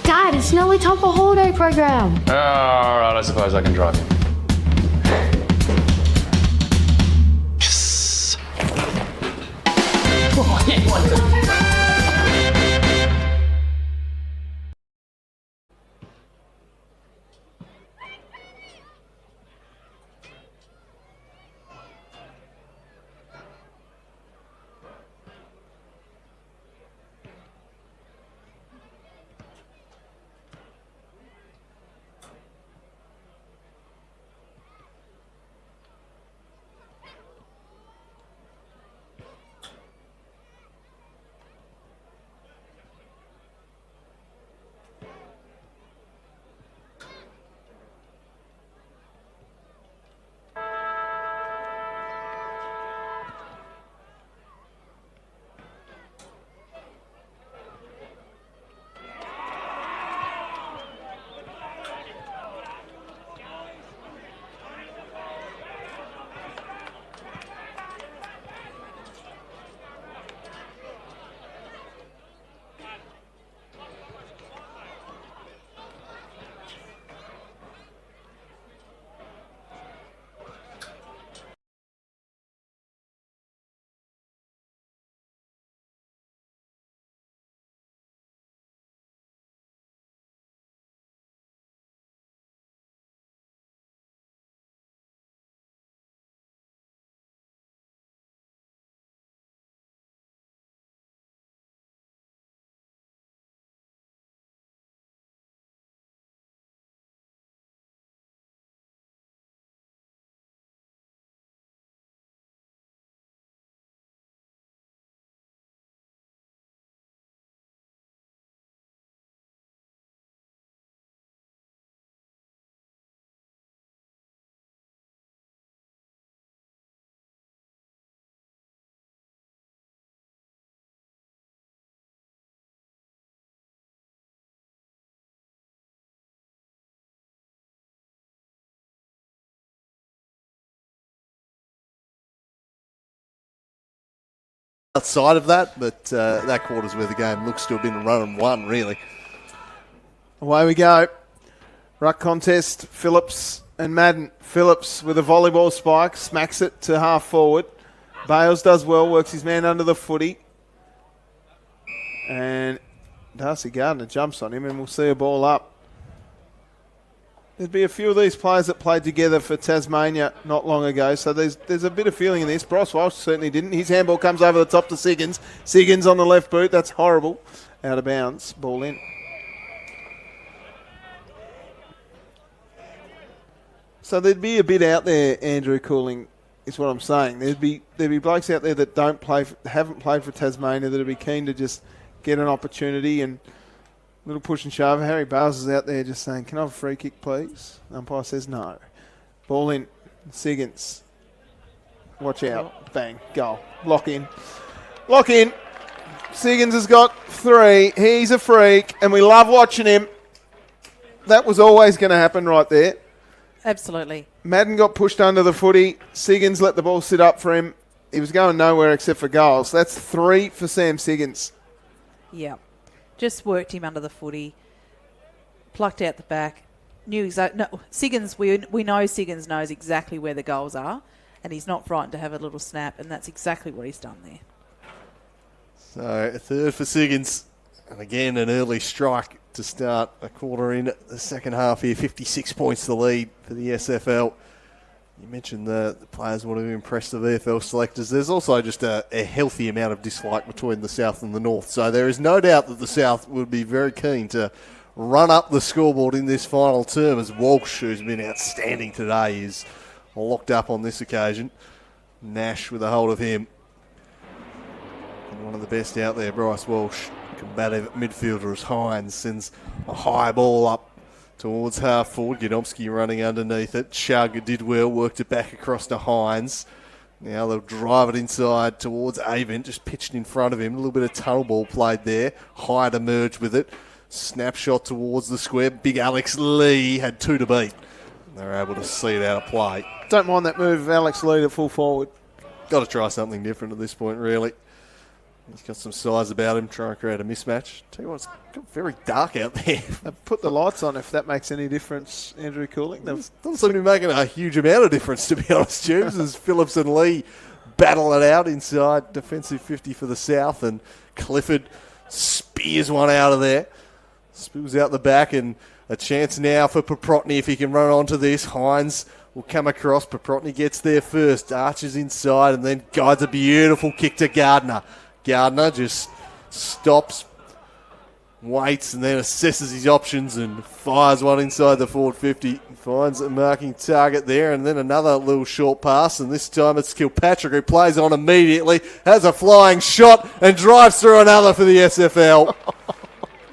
Dad, it's nearly time for holiday program. Alright, I suppose I can drive you. Outside of that, but that quarter's where the game looks to have been run and won, really. Away we go. Ruck contest, Phillips and Madden. Phillips with a volleyball spike, smacks it to half forward. Bales does well, works his man under the footy. And Darcy Gardner jumps on him, and we'll see a ball up. There'd be a few of these players that played together for Tasmania not long ago, so there's a bit of feeling in this. Bryce Walsh certainly didn't. His handball comes over the top to Siggins. Siggins on the left boot. That's horrible. Out of bounds. Ball in. So there'd be a bit out there, Andrew Cooling, is what I'm saying. There'd be blokes out there that haven't played for Tasmania that'd be keen to just get an opportunity and little push and shove. Harry Bales is out there just saying, can I have a free kick, please? Umpire says no. Ball in. Siggins. Watch out. Bang. Goal. Lock in. Lock in. Siggins has got 3. He's a freak, and we love watching him. That was always going to happen right there. Absolutely. Madden got pushed under the footy. Siggins let the ball sit up for him. He was going nowhere except for goals. That's 3 for Sam Siggins. Yeah. Just worked him under the footy, plucked out the back, knew exactly. No, Siggins, we know Siggins knows exactly where the goals are, and he's not frightened to have a little snap, and that's exactly what he's done there. So a third for Siggins, and again an early strike to start a quarter in the second half here. 56 points to lead for the SFL. You mentioned the players want to impress the VFL selectors. There's also just a healthy amount of dislike between the South and the North. So there is no doubt that the South would be very keen to run up the scoreboard in this final term, as Walsh, who's been outstanding today, is locked up on this occasion. Nash with a hold of him. And one of the best out there, Bryce Walsh, combative midfielder as Hines sends a high ball up towards half forward. Godomski running underneath it. Shug did well, worked it back across to Hines. Now they'll drive it inside towards Avent, just pitched in front of him. A little bit of tunnel ball played there. Hyde emerged with it. Snapshot towards the square. Big Alex Lee had 2 to beat. They were able to see it out of play. Don't mind that move of Alex Lee to full forward. got to try something different at this point, really. He's got some size about him, trying to create a mismatch. Tell you what, it's got very dark out there. They've put the lights on, if that makes any difference, Andrew Cooling. Doesn't seem to be making a huge amount of difference, to be honest, Tubes, as Phillips and Lee battle it out inside defensive 50 for the South, and Clifford spears one out of there. Spills out the back, and a chance now for Paprotny if he can run onto this. Hines will come across. Paprotny gets there first, arches inside, and then guides a beautiful kick to Gardner. Gardner just stops, waits, and then assesses his options and fires one inside the forward 50. Finds a marking target there, and then another little short pass, and this time it's Kilpatrick who plays on immediately, has a flying shot, and drives through another for the SFL.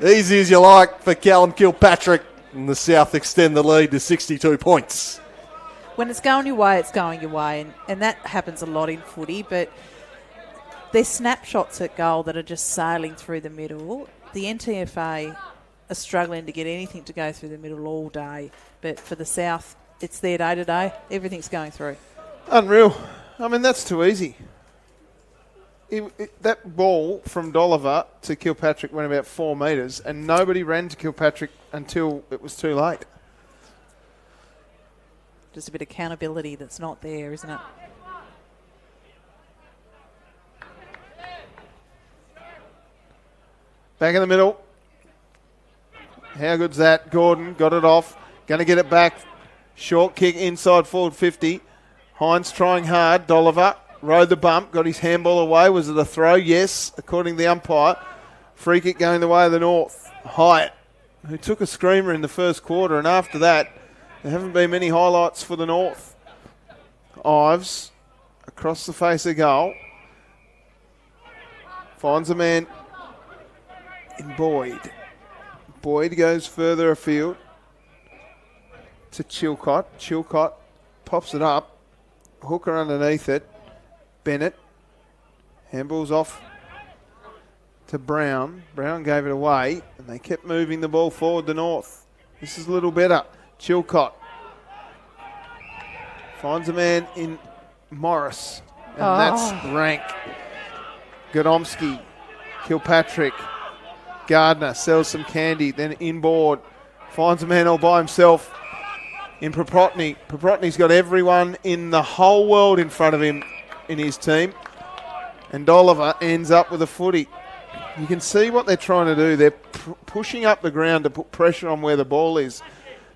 Easy as you like for Callum Kilpatrick, and the South extend the lead to 62 points. When it's going your way, it's going your way, and that happens a lot in footy, but there's snapshots at goal that are just sailing through the middle. The NTFA are struggling to get anything to go through the middle all day, but for the South, it's their day to day. Everything's going through. Unreal. I mean, that's too easy. That ball from Dolliver to Kilpatrick went about 4 metres, and nobody ran to Kilpatrick until it was too late. Just a bit of accountability that's not there, isn't it? Back in the middle. How good's that? Gordon got it off. Going to get it back. Short kick inside forward 50. Hines trying hard. Dolliver rode the bump. Got his handball away. Was it a throw? Yes, according to the umpire. Free kick going the way of the North. Hyatt, who took a screamer in the first quarter, and after that, there haven't been many highlights for the North. Ives across the face of goal. Finds a man in Boyd. Boyd goes further afield to Chilcott. Chilcott pops it up. Hooker underneath it. Bennett. Handball's off to Brown. Brown gave it away, and they kept moving the ball forward to North. This is a little better. Chilcott finds a man in Morris, and that's rank. Godomski, Kilpatrick, Gardner sells some candy, then inboard, finds a man all by himself in Paprotny. Paprotny's got everyone in the whole world in front of him in his team, and Dolliver ends up with a footy. You can see what they're trying to do. They're pushing up the ground to put pressure on where the ball is,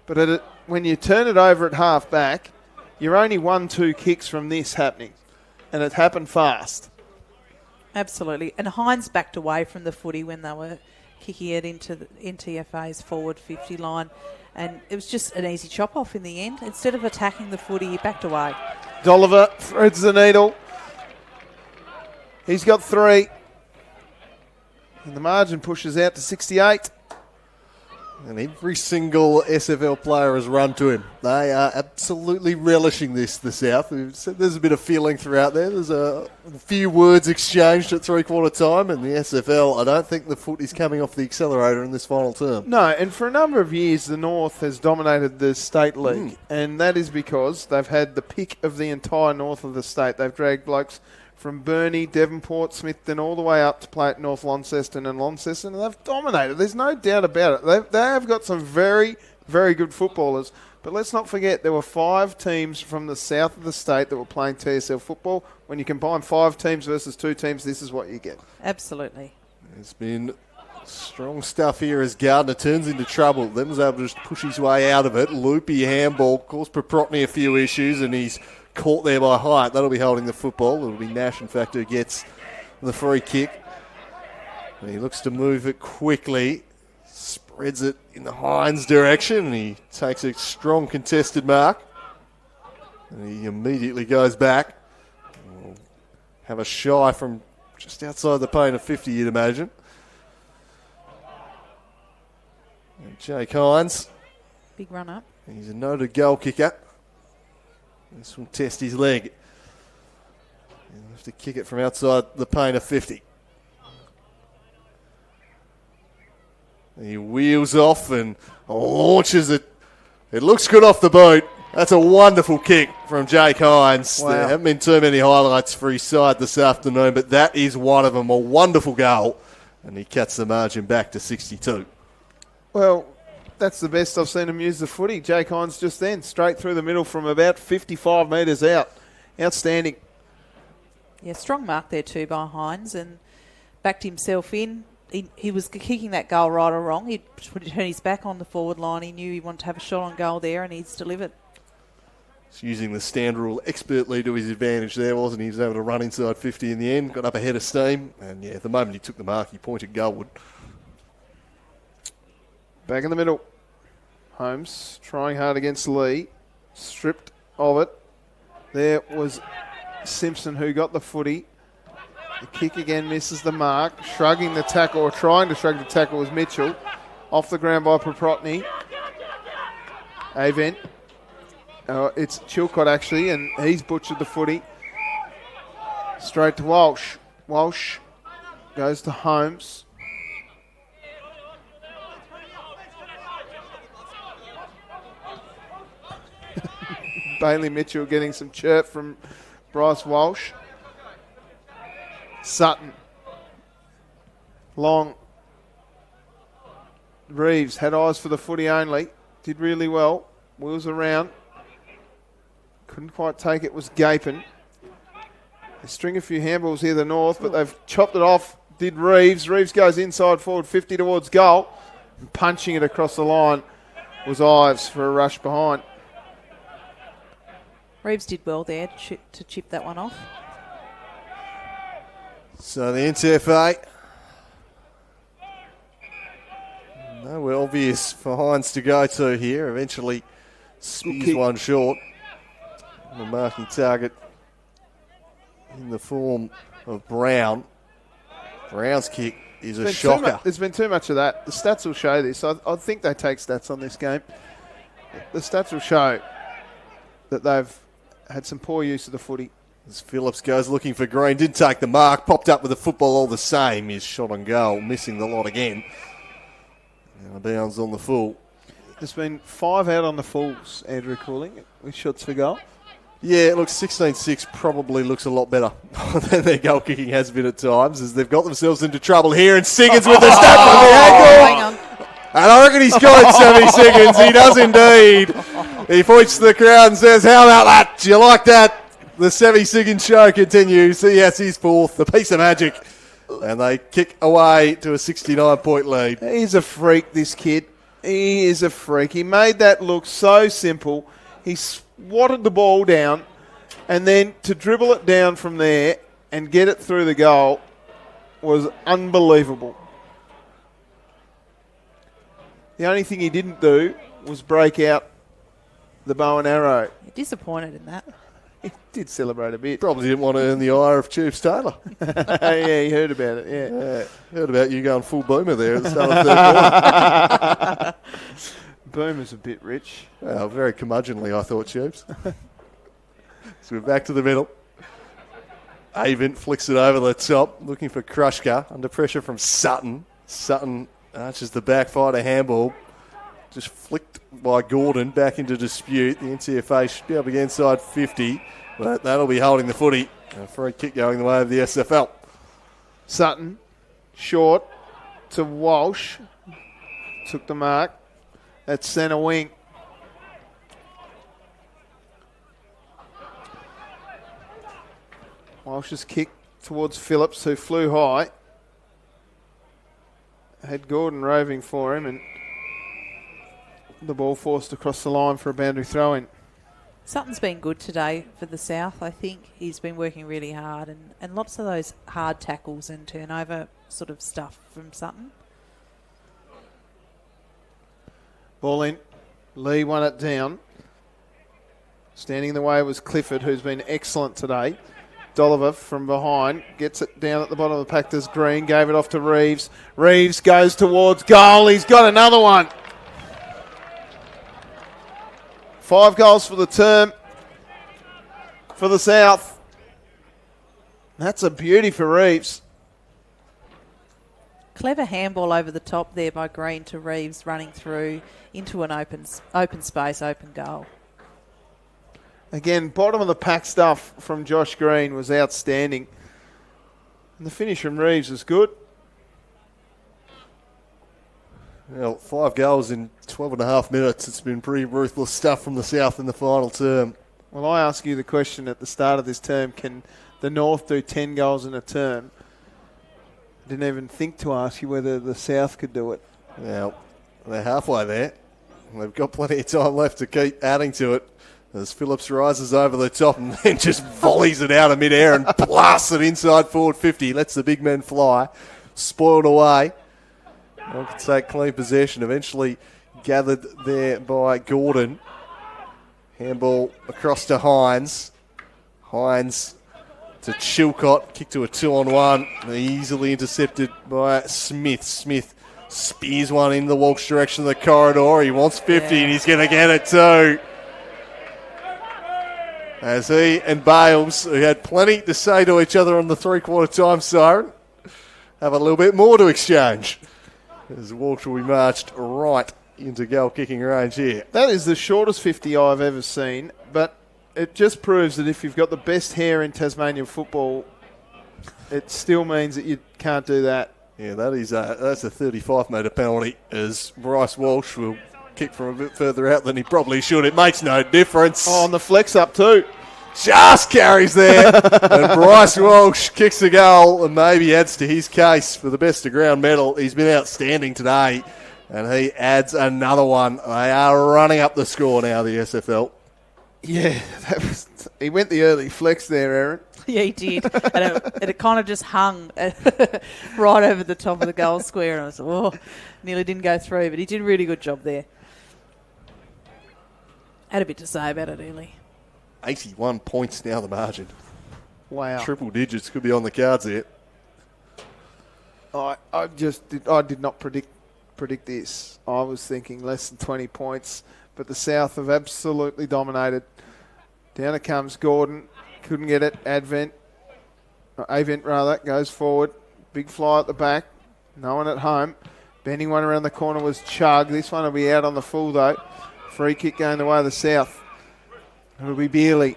but when you turn it over at half back, you're only 1-2 kicks from this happening, and it happened fast. Absolutely. And Hines backed away from the footy when they were kicking it into the NTFA's forward 50 line, and it was just an easy chop off in the end. Instead of attacking the footy, he backed away. Dolliver threads the needle. He's got 3. And the margin pushes out to 68. And every single SFL player has run to him. They are absolutely relishing this, the South. We've said there's a bit of feeling throughout there. There's a few words exchanged at three-quarter time, and the SFL, I don't think the foot is coming off the accelerator in this final term. No, and for a number of years, the North has dominated the state league, and that is because they've had the pick of the entire north of the state. They've dragged blokes from Burnie, Devonport, Smithton, all the way up to play at North Launceston and Launceston, and they've dominated. There's no doubt about it. They have got some very, very good footballers, but let's not forget there were 5 teams from the south of the state that were playing TSL football. When you combine 5 teams versus 2 teams, this is what you get. Absolutely. It's been strong stuff here as Gardner turns into trouble. Then was able to just push his way out of it. Loopy handball, caused Paprotny a few issues, and he's caught there by Hyatt. That'll be holding the football. It'll be Nash, in fact, who gets the free kick. And he looks to move it quickly, spreads it in the Hines direction, and he takes a strong contested mark. And he immediately goes back. We'll have a shy from just outside the paint of 50, you'd imagine. And Jake Hines. Big run up. He's a noted goal kicker. This will test his leg. He'll have to kick it from outside the paint of 50. He wheels off and launches it. It looks good off the boot. That's a wonderful kick from Jake Hines. Wow. There haven't been too many highlights for his side this afternoon, but that is one of them. A wonderful goal. And he cuts the margin back to 62. Well, that's the best I've seen him use the footy. Jake Hines just then, straight through the middle from about 55 metres out. Outstanding. Yeah, strong mark there too by Hines, and backed himself in. He was kicking that goal right or wrong. He'd turn his back on the forward line. He knew he wanted to have a shot on goal there, and he's delivered. He's using the stand rule expertly to his advantage there, wasn't he? He was able to run inside 50 in the end, got up ahead of steam, and yeah, the moment he took the mark, he pointed goalward. Back in the middle. Holmes trying hard against Lee. Stripped of it. There was Simpson who got the footy. The kick again misses the mark. Shrugging the tackle, or trying to shrug the tackle, was Mitchell. Off the ground by Proprotny. Avent. It's Chilcott actually, and he's butchered the footy. Straight to Walsh. Walsh goes to Holmes. Bailey Mitchell getting some chirp from Bryce Walsh. Sutton. Long. Reeves had eyes for the footy only. Did really well. Wheels around. Couldn't quite take it. Was gaping. They string a few handballs here, the North, but they've chopped it off. Did Reeves. Reeves goes inside forward 50 towards goal. And punching it across the line was Ives for a rush behind. Reeves did well there to chip that one off. So the NTFA, nowhere obvious for Hines to go to here. Eventually spears one short. And the marking target in the form of Brown. Brown's kick is a shocker. There's been too much of that. The stats will show this. I think they take stats on this game. The stats will show that they've had some poor use of the footy. As Phillips goes looking for Green, didn't take the mark, popped up with the football all the same. His shot on goal, missing the lot again. Now bounds on the full. There's been 5 out on the fulls, Andrew Cooling, with shots for goal. Yeah, it looks 16-6 probably looks a lot better than their goal kicking has been at times, as they've got themselves into trouble here, and Siggins with the snap from the ankle. Hang on. And I reckon he's got it, Sammy Siggins. He does indeed. He points to the crowd and says, "How about that? Do you like that?" The Sammy Siggins show continues. He has his fourth, the piece of magic. And they kick away to a 69-point lead. He's a freak, this kid. He is a freak. He made that look so simple. He swatted the ball down, and then to dribble it down from there and get it through the goal was unbelievable. The only thing he didn't do was break out the bow and arrow. You're disappointed in that. He did celebrate a bit. Probably didn't want to earn the ire of Tubes Taylor. Yeah, he heard about it, yeah. Heard about you going full boomer there at the start of third quarter. Boomer's a bit rich. Well, very curmudgeonly, I thought, Tubes. So we're back to the middle. Avent flicks it over the top, looking for Krushka, under pressure from Sutton. Sutton arches the back, fired a handball. Just flicked by Gordon back into dispute. The NTFA should be up again inside 50, but that'll be holding the footy. A free kick going the way of the SFL. Sutton, short to Walsh. Took the mark at centre wing. Walsh's kick towards Phillips, who flew high. Had Gordon roving for him, and the ball forced across the line for a boundary throw-in. Sutton's been good today for the South, I think. He's been working really hard, and lots of those hard tackles and turnover sort of stuff from Sutton. Ball in. Lee won it down. Standing in the way was Clifford, who's been excellent today. Dolliver from behind gets it down at the bottom of the pack. There's Green, gave it off to Reeves. Reeves goes towards goal. He's got another one. 5 goals for the term for the South. That's a beauty for Reeves. Clever handball over the top there by Green to Reeves, running through into an open space, open goal. Again, bottom of the pack stuff from Josh Green was outstanding. And the finish from Reeves was good. Well, 5 goals in 12 and a half minutes. It's been pretty ruthless stuff from the South in the final term. Well, I asked you the question at the start of this term, can the North do 10 goals in a term? I didn't even think to ask you whether the South could do it. Well, they're halfway there. They've got plenty of time left to keep adding to it as Phillips rises over the top and then just volleys it out of midair and blasts it inside forward 50. Lets the big men fly. Spoiled away. Well, can take clean possession. Eventually gathered there by Gordon. Handball across to Hines. Hines to Chilcott. Kick to a 2-on-1. Easily intercepted by Smith. Smith spears one in the Walsh direction of the corridor. He wants 50 and he's going to get it too. As he and Bales, who had plenty to say to each other on the three-quarter time siren, have a little bit more to exchange. As Walsh will be marched right into goal-kicking range here. That is the shortest 50 I've ever seen, but it just proves that if you've got the best hair in Tasmanian football, it still means that you can't do that. Yeah, that's a 35-metre penalty as Bryce Walsh will kick from a bit further out than he probably should. It makes no difference. Oh, on the flex up too. Just carries there. And Bryce Walsh kicks the goal and maybe adds to his case for the best of ground medal. He's been outstanding today. And he adds another one. They are running up the score now, the SFL. Yeah, he went the early flex there, Aaron. Yeah, he did. And it kind of just hung right over the top of the goal square. And I was, nearly didn't go through. But he did a really good job there. Had a bit to say about it, Ely. 81 points now the margin. Wow. Triple digits could be on the cards here. I did not predict this. I was thinking less than 20 points, but the South have absolutely dominated. Down it comes Gordon. Couldn't get it. Avent goes forward. Big fly at the back. No one at home. Bending one around the corner was Chug. This one will be out on the full though. Free kick going the way of the South. It'll be Beerley.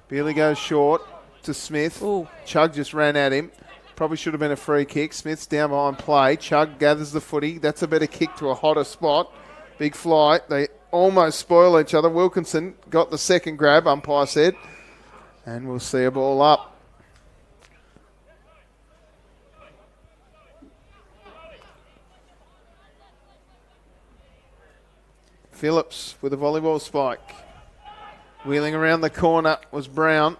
Beerley goes short to Smith. Ooh. Chug just ran at him. Probably should have been a free kick. Smith's down behind play. Chug gathers the footy. That's a better kick to a hotter spot. Big fly. They almost spoil each other. Wilkinson got the second grab, umpire said. And we'll see a ball up. Phillips with a volleyball spike. Wheeling around the corner was Brown.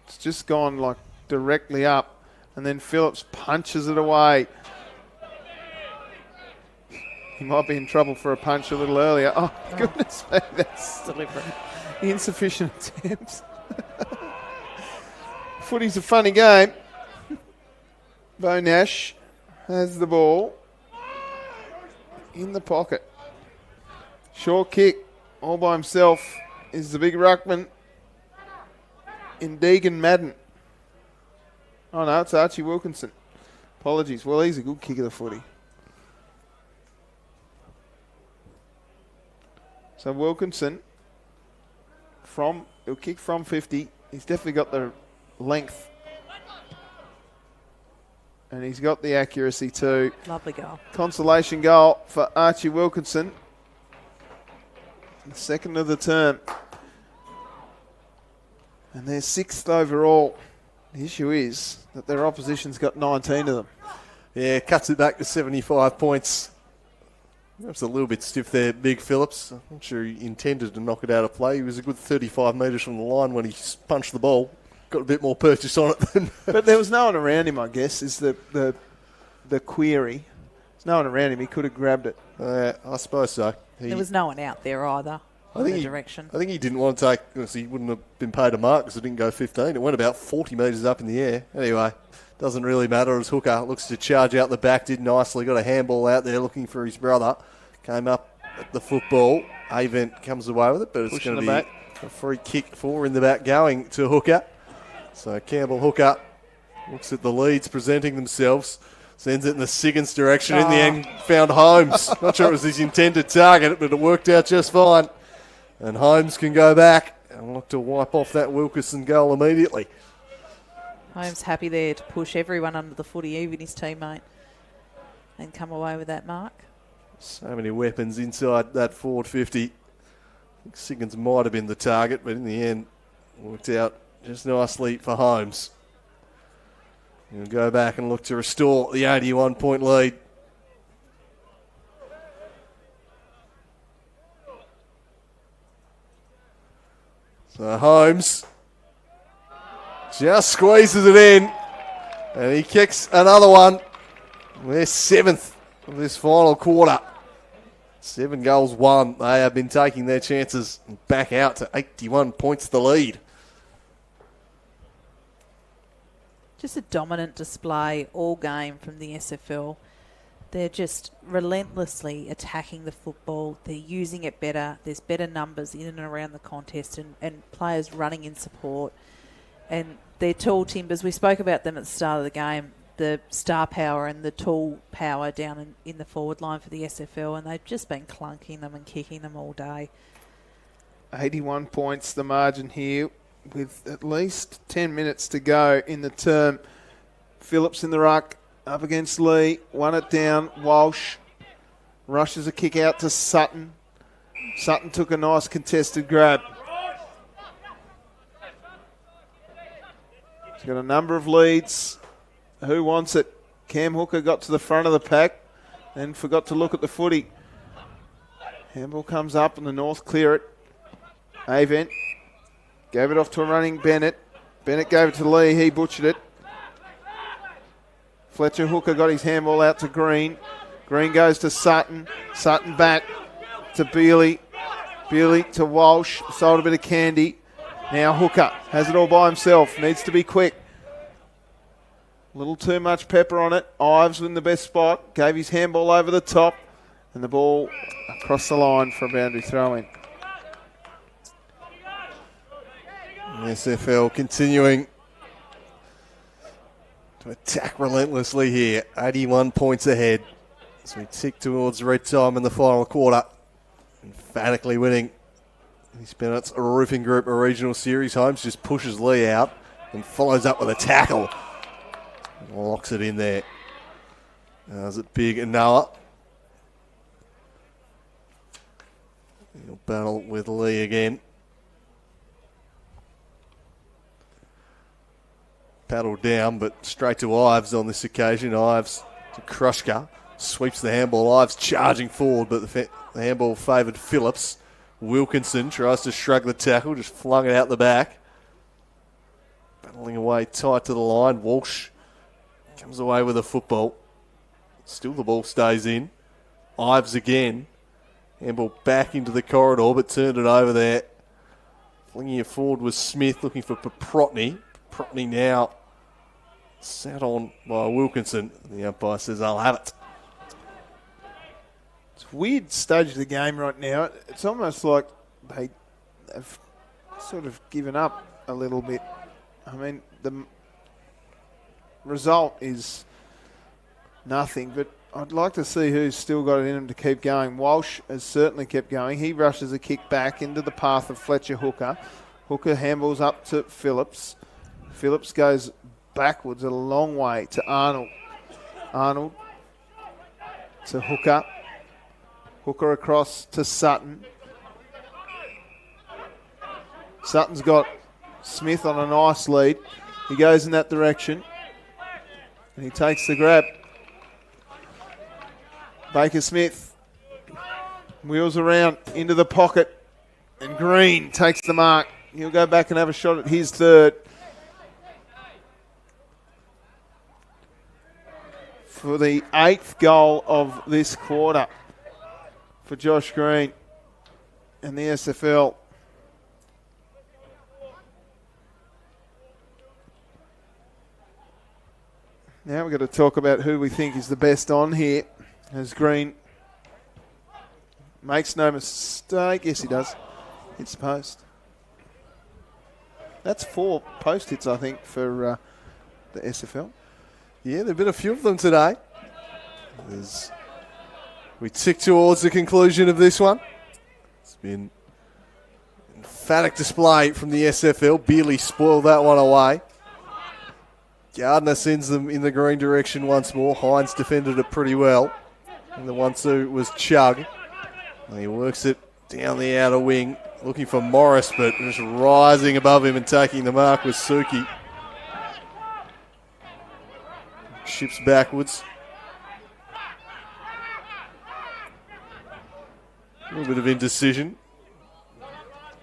It's just gone like directly up. And then Phillips punches it away. He might be in trouble for a punch a little earlier. Oh, goodness me, that's deliberate. Insufficient attempts. Footy's a funny game. Bo Nash has the ball in the pocket. Short kick, all by himself, is the big ruckman in Deegan Madden. Oh no, it's Archie Wilkinson. Apologies. Well, he's a good kick of the footy. So Wilkinson, he'll kick from 50. He's definitely got the length. And he's got the accuracy too. Lovely goal. Consolation goal for Archie Wilkinson. The second of the term. And they're 6th overall. The issue is that their opposition's got 19 of them. Yeah, cuts it back to 75 points. Perhaps a little bit stiff there, Big Phillips. I'm not sure he intended to knock it out of play. He was a good 35 metres from the line when he punched the ball. Got a bit more purchase on it than... But there was no one around him, I guess, is the query. There's no one around him. He could have grabbed it. I suppose so. There was no one out there either. I think he didn't want to take, because he wouldn't have been paid a mark because it didn't go 15. It went about 40 metres up in the air. Anyway, doesn't really matter as Hooker looks to charge out the back, did nicely, got a handball out there looking for his brother. Came up at the football. Avent comes away with it, but it's going to be a free kick in the back going to Hooker. So Campbell Hooker looks at the leads presenting themselves, sends it in the Siggins direction. In the end, found Holmes. Not sure it was his intended target, but it worked out just fine. And Holmes can go back and look to wipe off that Wilkinson goal immediately. Holmes happy there to push everyone under the footy, even his teammate, and come away with that mark. So many weapons inside that forward 50. I think Siggins might have been the target, but in the end, worked out just nicely for Holmes. He'll go back and look to restore the 81-point lead. So Holmes just squeezes it in, and he kicks another one. We're 7th of this final quarter. 7 goals won. They have been taking their chances back out to 81 points the lead. Just a dominant display all game from the SFL. They're just relentlessly attacking the football. They're using it better. There's better numbers in and around the contest and players running in support. And they're tall timbers. We spoke about them at the start of the game, the star power and the tall power down in the forward line for the SFL, and they've just been clunking them and kicking them all day. 81 points the margin here with at least 10 minutes to go in the term. Phillips in the ruck. Up against Lee, won it down. Walsh rushes a kick out to Sutton. Sutton took a nice contested grab. He's got a number of leads. Who wants it? Cam Hooker got to the front of the pack and forgot to look at the footy. Handball comes up and the North clear it. Avent gave it off to a running Bennett. Bennett gave it to Lee. He butchered it. Fletcher Hooker got his handball out to Green. Green goes to Sutton. Sutton back to Bealey. Bealey to Walsh. Sold a bit of candy. Now Hooker has it all by himself. Needs to be quick. A little too much pepper on it. Ives in the best spot. Gave his handball over the top. And the ball across the line for a boundary throw-in. SFL continuing to attack relentlessly here. 81 points ahead as we tick towards red time in the final quarter. Emphatically winning this Bennett's Roofing Group a regional series. Holmes just pushes Lee out and follows up with a tackle. Locks it in there. Does it big and Noah. He'll battle with Lee again. Paddled down, but straight to Ives on this occasion. Ives to Krushka. Sweeps the handball. Ives charging forward, but the handball favoured Phillips. Wilkinson tries to shrug the tackle, just flung it out the back. Battling away tight to the line. Walsh comes away with a football. Still the ball stays in. Ives again. Handball back into the corridor, but turned it over there. Flinging it forward was Smith, looking for Paprotny. Paprotny now sat on by Wilkinson. The umpire says, I'll have it. It's a weird stage of the game right now. It's almost like they have sort of given up a little bit. I mean, the result is nothing, but I'd like to see who's still got it in him to keep going. Walsh has certainly kept going. He rushes a kick back into the path of Fletcher Hooker. Hooker handballs up to Phillips. Phillips goes backwards a long way to Arnold. Arnold to Hooker. Hooker across to Sutton. Sutton's got Smith on a nice lead. He goes in that direction. And he takes the grab. Baker Smith wheels around into the pocket. And Green takes the mark. He'll go back and have a shot at his third. For the 8th goal of this quarter for Josh Green and the SFL. Now we've got to talk about who we think is the best on here. As Green makes no mistake. Yes, he does. Hits the post. That's 4 post hits, I think, for the SFL. Yeah, there have been a few of them today. As we tick towards the conclusion of this one. It's been Emphatic display from the SFL. Beerley spoiled that one away. Gardner sends them in the green direction once more. Hines defended it pretty well. And the 1-2 was Chug. And he works it down the outer wing, looking for Morris, but just rising above him and taking the mark was Suki. Ships backwards. A little bit of indecision.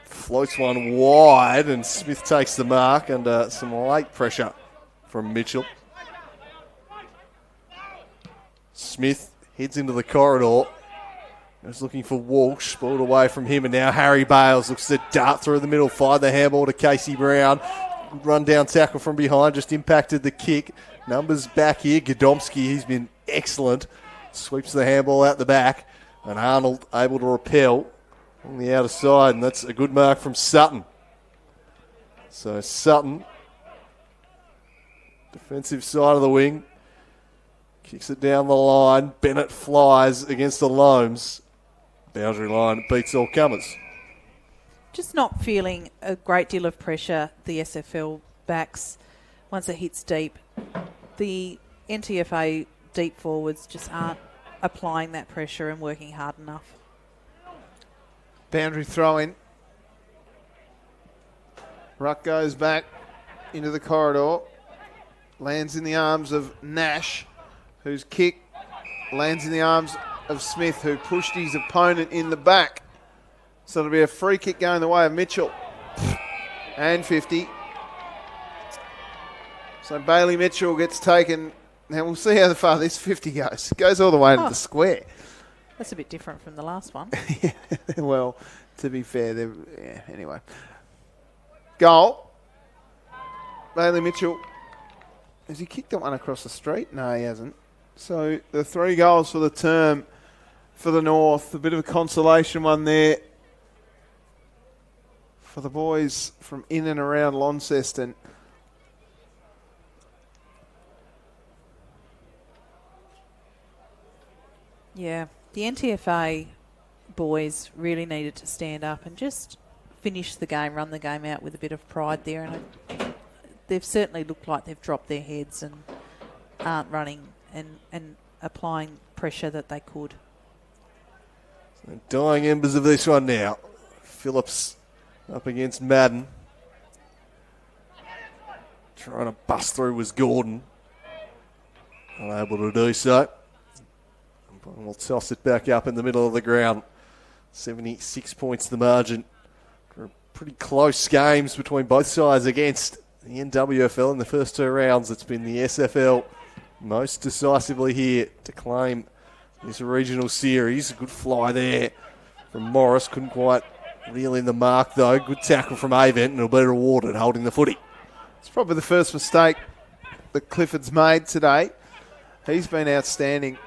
Floats one wide, and Smith takes the mark under some late pressure from Mitchell. Smith heads into the corridor. He's looking for Walsh, balled away from him, and now Harry Bales looks to dart through the middle, fired the handball to Casey Brown. Good run down tackle from behind, just impacted the kick. Numbers back here. Godomski, he's been excellent. Sweeps the handball out the back, and Arnold able to repel on the outer side, and that's a good mark from Sutton. So Sutton, defensive side of the wing, kicks it down the line. Bennett flies against the Loams. Boundary line beats all comers. Just not feeling a great deal of pressure, the SFL backs, once it hits deep. The NTFA deep forwards just aren't applying that pressure and working hard enough. Boundary throw in. Ruck goes back into the corridor. Lands in the arms of Nash, whose kick lands in the arms of Smith, who pushed his opponent in the back. So it'll be a free kick going the way of Mitchell. And 50. So Bailey Mitchell gets taken. Now we'll see how far this 50 goes. It goes all the way to the square. That's a bit different from the last one. Yeah, well, to be fair, anyway. Goal. Bailey Mitchell. Has he kicked that one across the street? No, he hasn't. So the 3 goals for the term for the North. A bit of a consolation one there for the boys from in and around Launceston. Yeah, the NTFA boys really needed to stand up and just finish the game, run the game out with a bit of pride there. And they've certainly looked like they've dropped their heads and aren't running and applying pressure that they could. So dying embers of this one now. Phillips up against Madden. Trying to bust through was Gordon. Unable to do so. We'll toss it back up in the middle of the ground. 76 points the margin. Pretty close games between both sides against the NWFL in the first 2 rounds. It's been the SFL most decisively here to claim this regional series. Good fly there from Morris. Couldn't quite reel in the mark though. Good tackle from Avent, and he'll be rewarded holding the footy. It's probably the first mistake that Clifford's made today. He's been outstanding.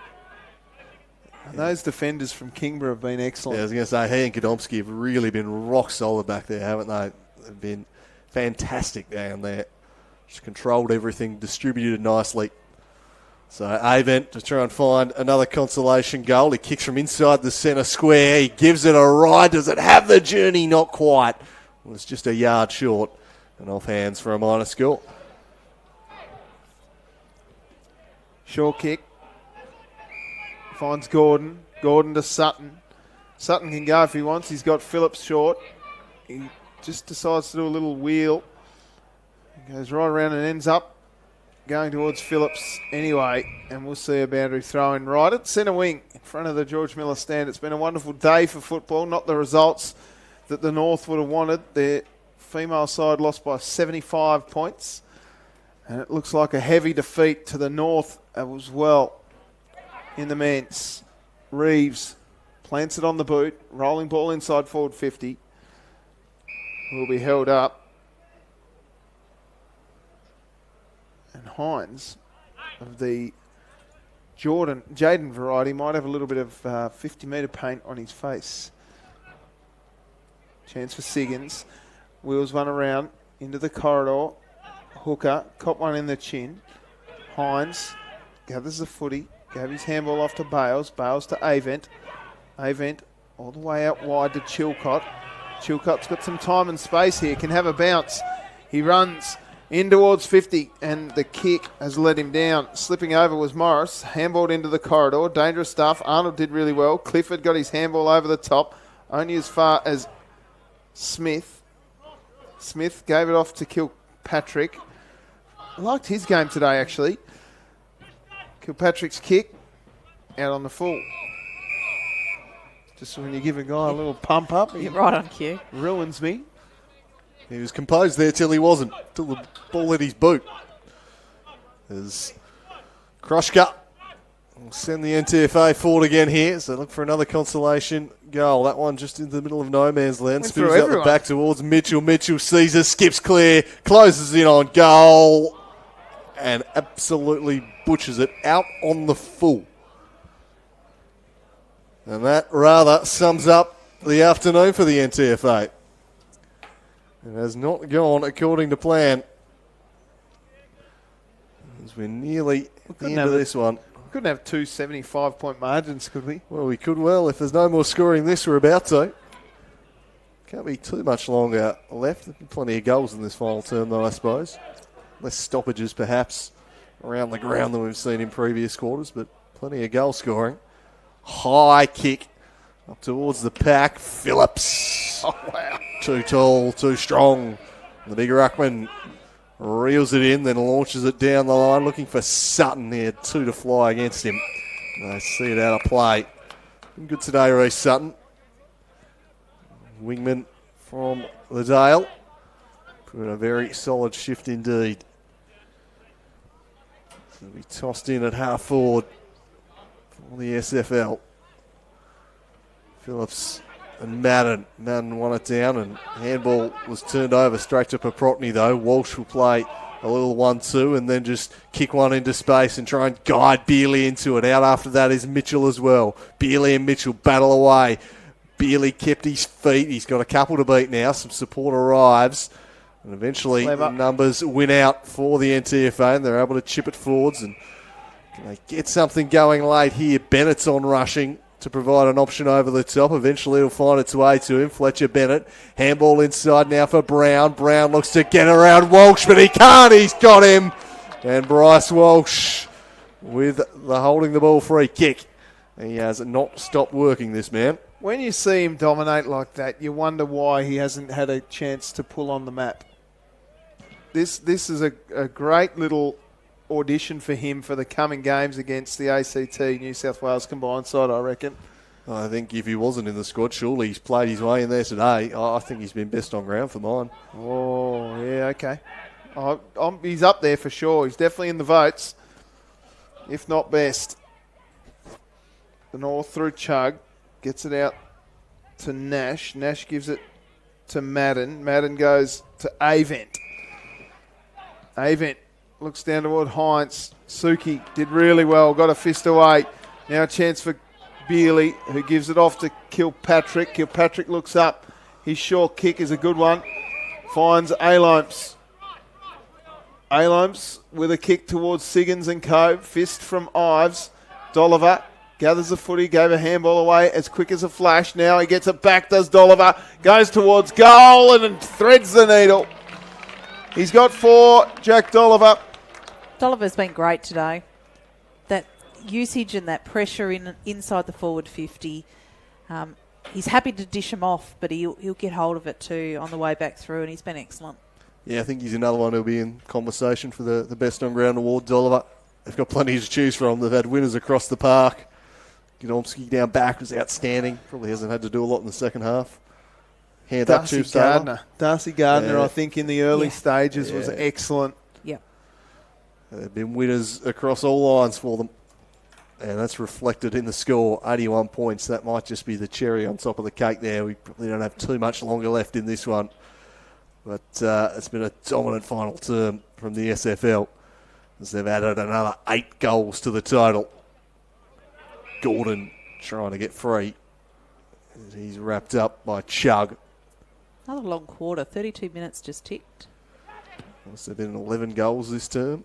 And those defenders from Kingborough have been excellent. Yeah, I was going to say, he and Godomski have really been rock solid back there, haven't they? They've been fantastic down there. Just controlled everything, distributed nicely. So Avent to try and find another consolation goal. He kicks from inside the centre square. He gives it a ride. Does it have the journey? Not quite. It was just a yard short and off hands for a minor score. Short kick. Finds Gordon. Gordon to Sutton. Sutton can go if he wants. He's got Phillips short. He just decides to do a little wheel. He goes right around and ends up going towards Phillips anyway. And we'll see a boundary throw in right at centre wing in front of the George Miller stand. It's been a wonderful day for football. Not the results that the North would have wanted. Their female side lost by 75 points. And it looks like a heavy defeat to the North as well. In the men's, Reeves plants it on the boot, rolling ball inside forward 50. Will be held up. And Hines of the Jaden variety might have a little bit of 50-metre paint on his face. Chance for Siggins. Wheels one around into the corridor. Hooker, caught one in the chin. Hines gathers the footy. Gave his handball off to Bales. Bales to Avent. Avent all the way out wide to Chilcott. Chilcott's got some time and space here, can have a bounce. He runs in towards 50, and the kick has let him down. Slipping over was Morris. Handballed into the corridor. Dangerous stuff. Arnold did really well. Clifford got his handball over the top, only as far as Smith. Smith gave it off to Kilpatrick. I liked his game today, actually. Kilpatrick's kick out on the full. Just when you give a guy a little pump up, You're right on cue. ruins me. He was composed there till he wasn't, till the ball hit his boot. As Krushka will send the NTFA forward again here, so look for another consolation goal. That one just in the middle of no man's land. Spins out the back towards Mitchell. Mitchell sees her, skips clear, closes in on goal, and absolutely butchers it out on the full. And that rather sums up the afternoon for the NTFA. It has not gone according to plan. As we're nearly at the end of this one. We couldn't have two 75-point margins, could we? Well, we could well. If there's no more scoring this, we're about to. Can't be too much longer left. There'll be plenty of goals in this final term, though, I suppose. Less stoppages, perhaps, around the ground than we've seen in previous quarters, but plenty of goal scoring. High kick up towards the pack. Phillips. Oh, wow. Too tall, too strong. The big ruckman reels it in, then launches it down the line, looking for Sutton. He had two to fly against him. I see it out of play. Been good today, Reece Sutton. Wingman from the Dale. Put in a very solid shift indeed. So we tossed in at half forward for the SFL. Phillips and Madden. Madden won it down, and handball was turned over straight to Paprotny, though. Walsh will play a little 1-2 and then just kick one into space and try and guide Beerley into it. Out after that is Mitchell as well. Beerley and Mitchell battle away. Beerley kept his feet. He's got a couple to beat now. Some support arrives. And eventually the numbers win out for the NTFA, and they're able to chip it forwards. And can they get something going late here? Bennett's on rushing to provide an option over the top. Eventually it'll find its way to him. Fletcher Bennett. Handball inside now for Brown. Brown looks to get around Walsh, but he can't. He's got him. And Bryce Walsh with the holding the ball free kick. He has not stopped working, this man. When you see him dominate like that, you wonder why he hasn't had a chance to pull on the map. This is a great little audition for him for the coming games against the ACT New South Wales combined side, I reckon. I think if he wasn't in the squad, surely he's played his way in there today. I think he's been best on ground for mine. Oh, yeah, okay. He's up there for sure. He's definitely in the votes, if not best. The North through Chug. Gets it out to Nash. Nash gives it to Madden. Madden goes to Avent. Avent looks down toward Heinz. Suki did really well. Got a fist away. Now a chance for Beerley, who gives it off to Kilpatrick. Kilpatrick looks up. His short kick is a good one. Finds Alomps. Alomps with a kick towards Siggins and Cove. Fist from Ives. Dolliver gathers the footy, gave a handball away as quick as a flash. Now he gets it back, does Dolliver. Goes towards goal and threads the needle. He's got 4, Jack Dolliver. Dolliver's been great today. That usage and that pressure inside the forward 50. He's happy to dish him off, but he'll get hold of it too on the way back through, and he's been excellent. Yeah, I think he's another one who'll be in conversation for the Best On Ground award, Dolliver. They've got plenty to choose from. They've had winners across the park. Godomski down back was outstanding. Probably hasn't had to do a lot in the second half. Hand up, Tube Taylor. Darcy Gardner, I think, in the early stages was excellent. Yep. They've been winners across all lines for them. And that's reflected in the score, 81 points. That might just be the cherry on top of the cake there. We probably don't have too much longer left in this one. But it's been a dominant final term from the SFL as they've added another 8 goals to the total. Gordon trying to get free. He's wrapped up by Chug. Another long quarter, 32 minutes just ticked. Must have been 11 goals this term.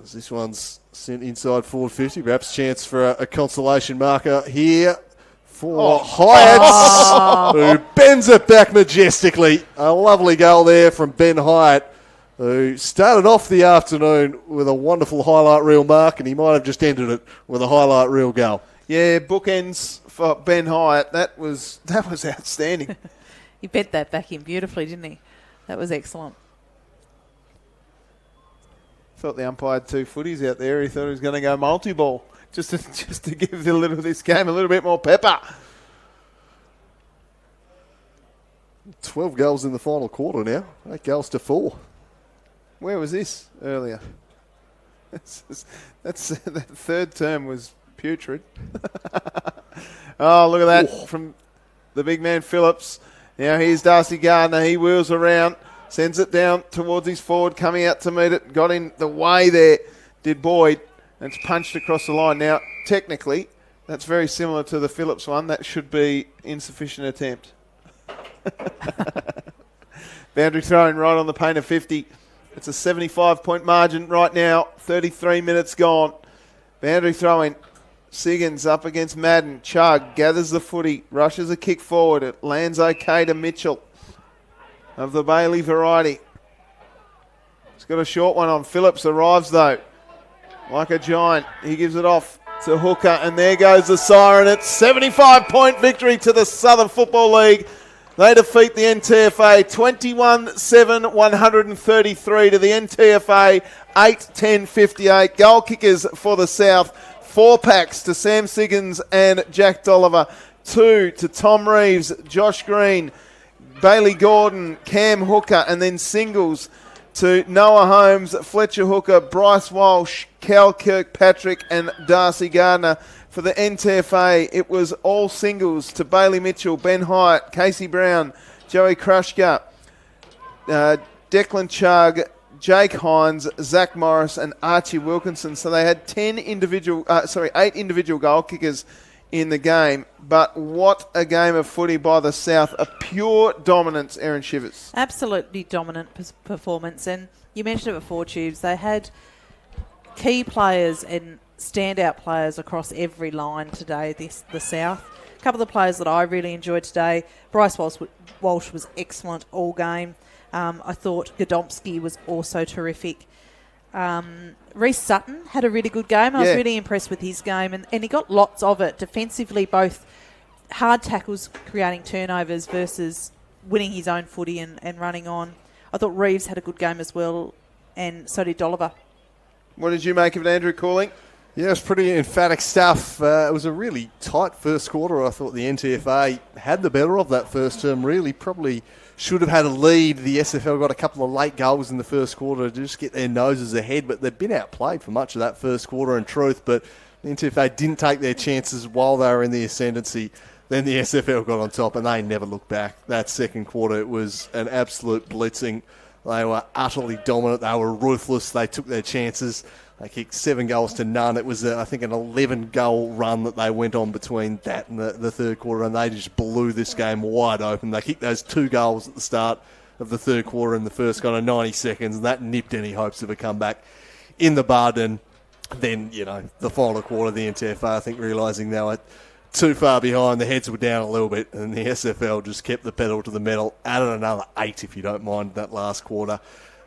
As this one's sent inside forward 50. Perhaps chance for a consolation marker here for Hyatt, who bends it back majestically. A lovely goal there from Ben Hyatt, who started off the afternoon with a wonderful highlight reel mark, and he might have just ended it with a highlight reel goal. Yeah, bookends for Ben Hyatt. That was outstanding. He bent that back in beautifully, didn't he? That was excellent. Felt the umpire had 2 footies out there. He thought he was going to go multi-ball just to give this game a little bit more pepper. 12 goals in the final quarter now. 8 goals to 4. Where was this earlier? That third term was putrid. Oh, look at that from the big man Phillips. Now here's Darcy Gardner. He wheels around, sends it down towards his forward, coming out to meet it. Got in the way there, did Boyd. And it's punched across the line. Now, technically, that's very similar to the Phillips one. That should be insufficient attempt. Boundary thrown right on the paint of 50. It's a 75-point margin right now. 33 minutes gone. Boundary throwing. Siggins up against Madden. Chug gathers the footy. Rushes a kick forward. It lands okay to Mitchell of the Bailey variety. He's got a short one on. Phillips arrives though. Like a giant. He gives it off to Hooker. And there goes the siren. It's 75-point victory to the Southern Football League. They defeat the NTFA 21-7, 133 to the NTFA 8-10-58. Goal kickers for the South. 4 packs to Sam Siggins and Jack Dolliver. 2 to Tom Reeves, Josh Green, Bailey Gordon, Cam Hooker, and then singles to Noah Holmes, Fletcher Hooker, Bryce Walsh, Cal Kirkpatrick, and Darcy Gardner. For the NTFA, it was all singles to Bailey Mitchell, Ben Hyatt, Casey Brown, Joey Krushka, Declan Chugg, Jake Hines, Zach Morris, and Archie Wilkinson. So they had 8 individual goal kickers in the game. But what a game of footy by the South. A pure dominance, Erin Shivers. Absolutely dominant performance. And you mentioned it before, Tubes. They had key players and standout players across every line today, the South. A couple of the players that I really enjoyed today, Bryce Walsh was excellent all game. I thought Godomsky was also terrific. Reece Sutton had a really good game. I was really impressed with his game, and he got lots of it defensively, both hard tackles creating turnovers versus winning his own footy and running on. I thought Reeves had a good game as well, and so did Dolliver. What did you make of it, Andrew Cooling? Yeah, it was pretty emphatic stuff. It was a really tight first quarter. I thought the NTFA had the better of that first term, really. Probably should have had a lead. The SFL got a couple of late goals in the first quarter to just get their noses ahead, but they've been outplayed for much of that first quarter in truth. But the NTFA didn't take their chances while they were in the ascendancy. Then the SFL got on top, and they never looked back. That second quarter, it was an absolute blitzing. They were utterly dominant. They were ruthless. They took their chances. They kicked 7 goals to none. It was, I think, an 11-goal run that they went on between that and the third quarter, and they just blew this game wide open. They kicked those 2 goals at the start of the third quarter in the first kind of 90 seconds, and that nipped any hopes of a comeback in the bud. And then, the final quarter, the NTFA, I think, realising they were too far behind, the heads were down a little bit, and the SFL just kept the pedal to the metal, added another 8, if you don't mind, that last quarter.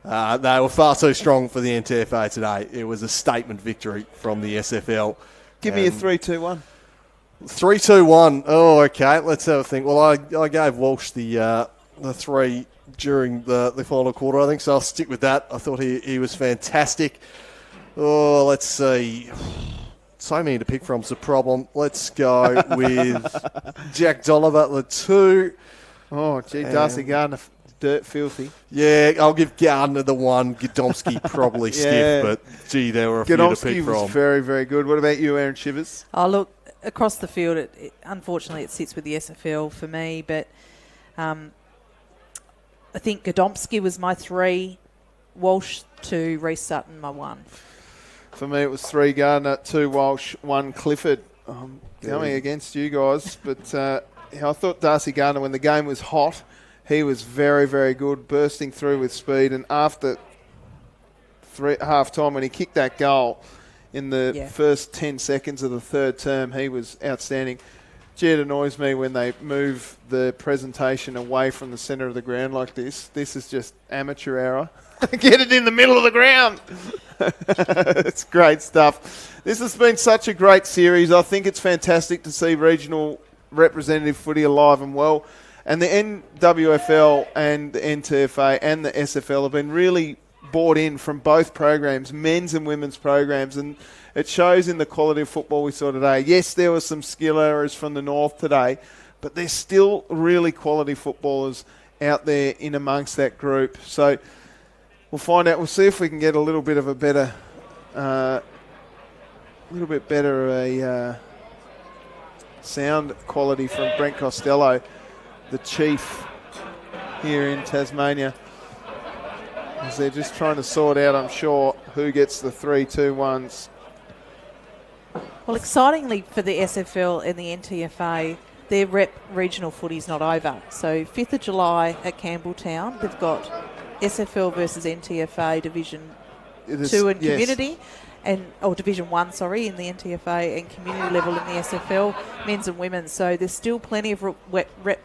They were far too strong for the NTFA today. It was a statement victory from the SFL. Give me a 3-2-1. 3-2-1. Oh, okay. Let's have a think. Well, I gave Walsh the 3 during the final quarter, I think, so I'll stick with that. I thought he was fantastic. Oh, let's see. So many to pick from's the problem. Let's go with Jack Dolliver, the 2. Oh, gee, Darcy Gardner. Dirt filthy. Yeah, I'll give Gardner the 1. Godomsky probably stiff, but gee, there were a few to pick from. Godomsky was very, very good. What about you, Erin Shivers? Oh, look, across the field, unfortunately it sits with the SFL for me, but I think Godomsky was my 3, Walsh 2, Reece Sutton my 1. For me, it was 3 Gardner, 2 Walsh, 1 Clifford. Coming against you guys, but I thought Darcy Gardner, when the game was hot, he was very, very good, bursting through with speed. And after half-time, when he kicked that goal in the first 10 seconds of the third term, he was outstanding. Gee, it annoys me when they move the presentation away from the centre of the ground like this. This is just amateur hour. Get it in the middle of the ground. It's great stuff. This has been such a great series. I think it's fantastic to see regional representative footy alive and well. And the NWFL and the NTFA and the SFL have been really bought in from both programs, men's and women's programs, and it shows in the quality of football we saw today. Yes, there were some skill errors from the north today, but there's still really quality footballers out there in amongst that group. So we'll find out. We'll see if we can get a little bit of a better, sound quality from Brent Costello, the chief here in Tasmania, as they're just trying to sort out, I'm sure, who gets the 3-2-1s. Well, excitingly for the SFL and the NTFA, their rep regional footy's not over. So 5th of July at Campbelltown, they've got SFL versus NTFA Division 2 and Community, Division 1, in the NTFA, and community level in the SFL, men's and women's. So there's still plenty of rep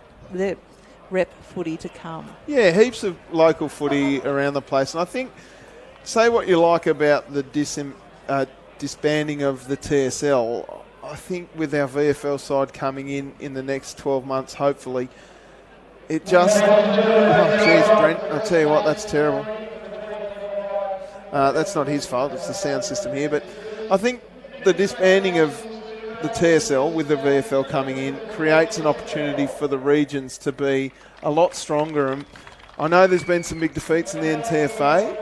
footy to come. Yeah, heaps of local footy around the place. And I think, say what you like about the disbanding of the TSL, I think with our VFL side coming in the next 12 months, hopefully, it just... Oh, jeez, Brent, I'll tell you what, that's terrible. That's not his fault, it's the sound system here. But I think the disbanding of the TSL with the VFL coming in creates an opportunity for the regions to be a lot stronger. And I know there's been some big defeats in the NTFA,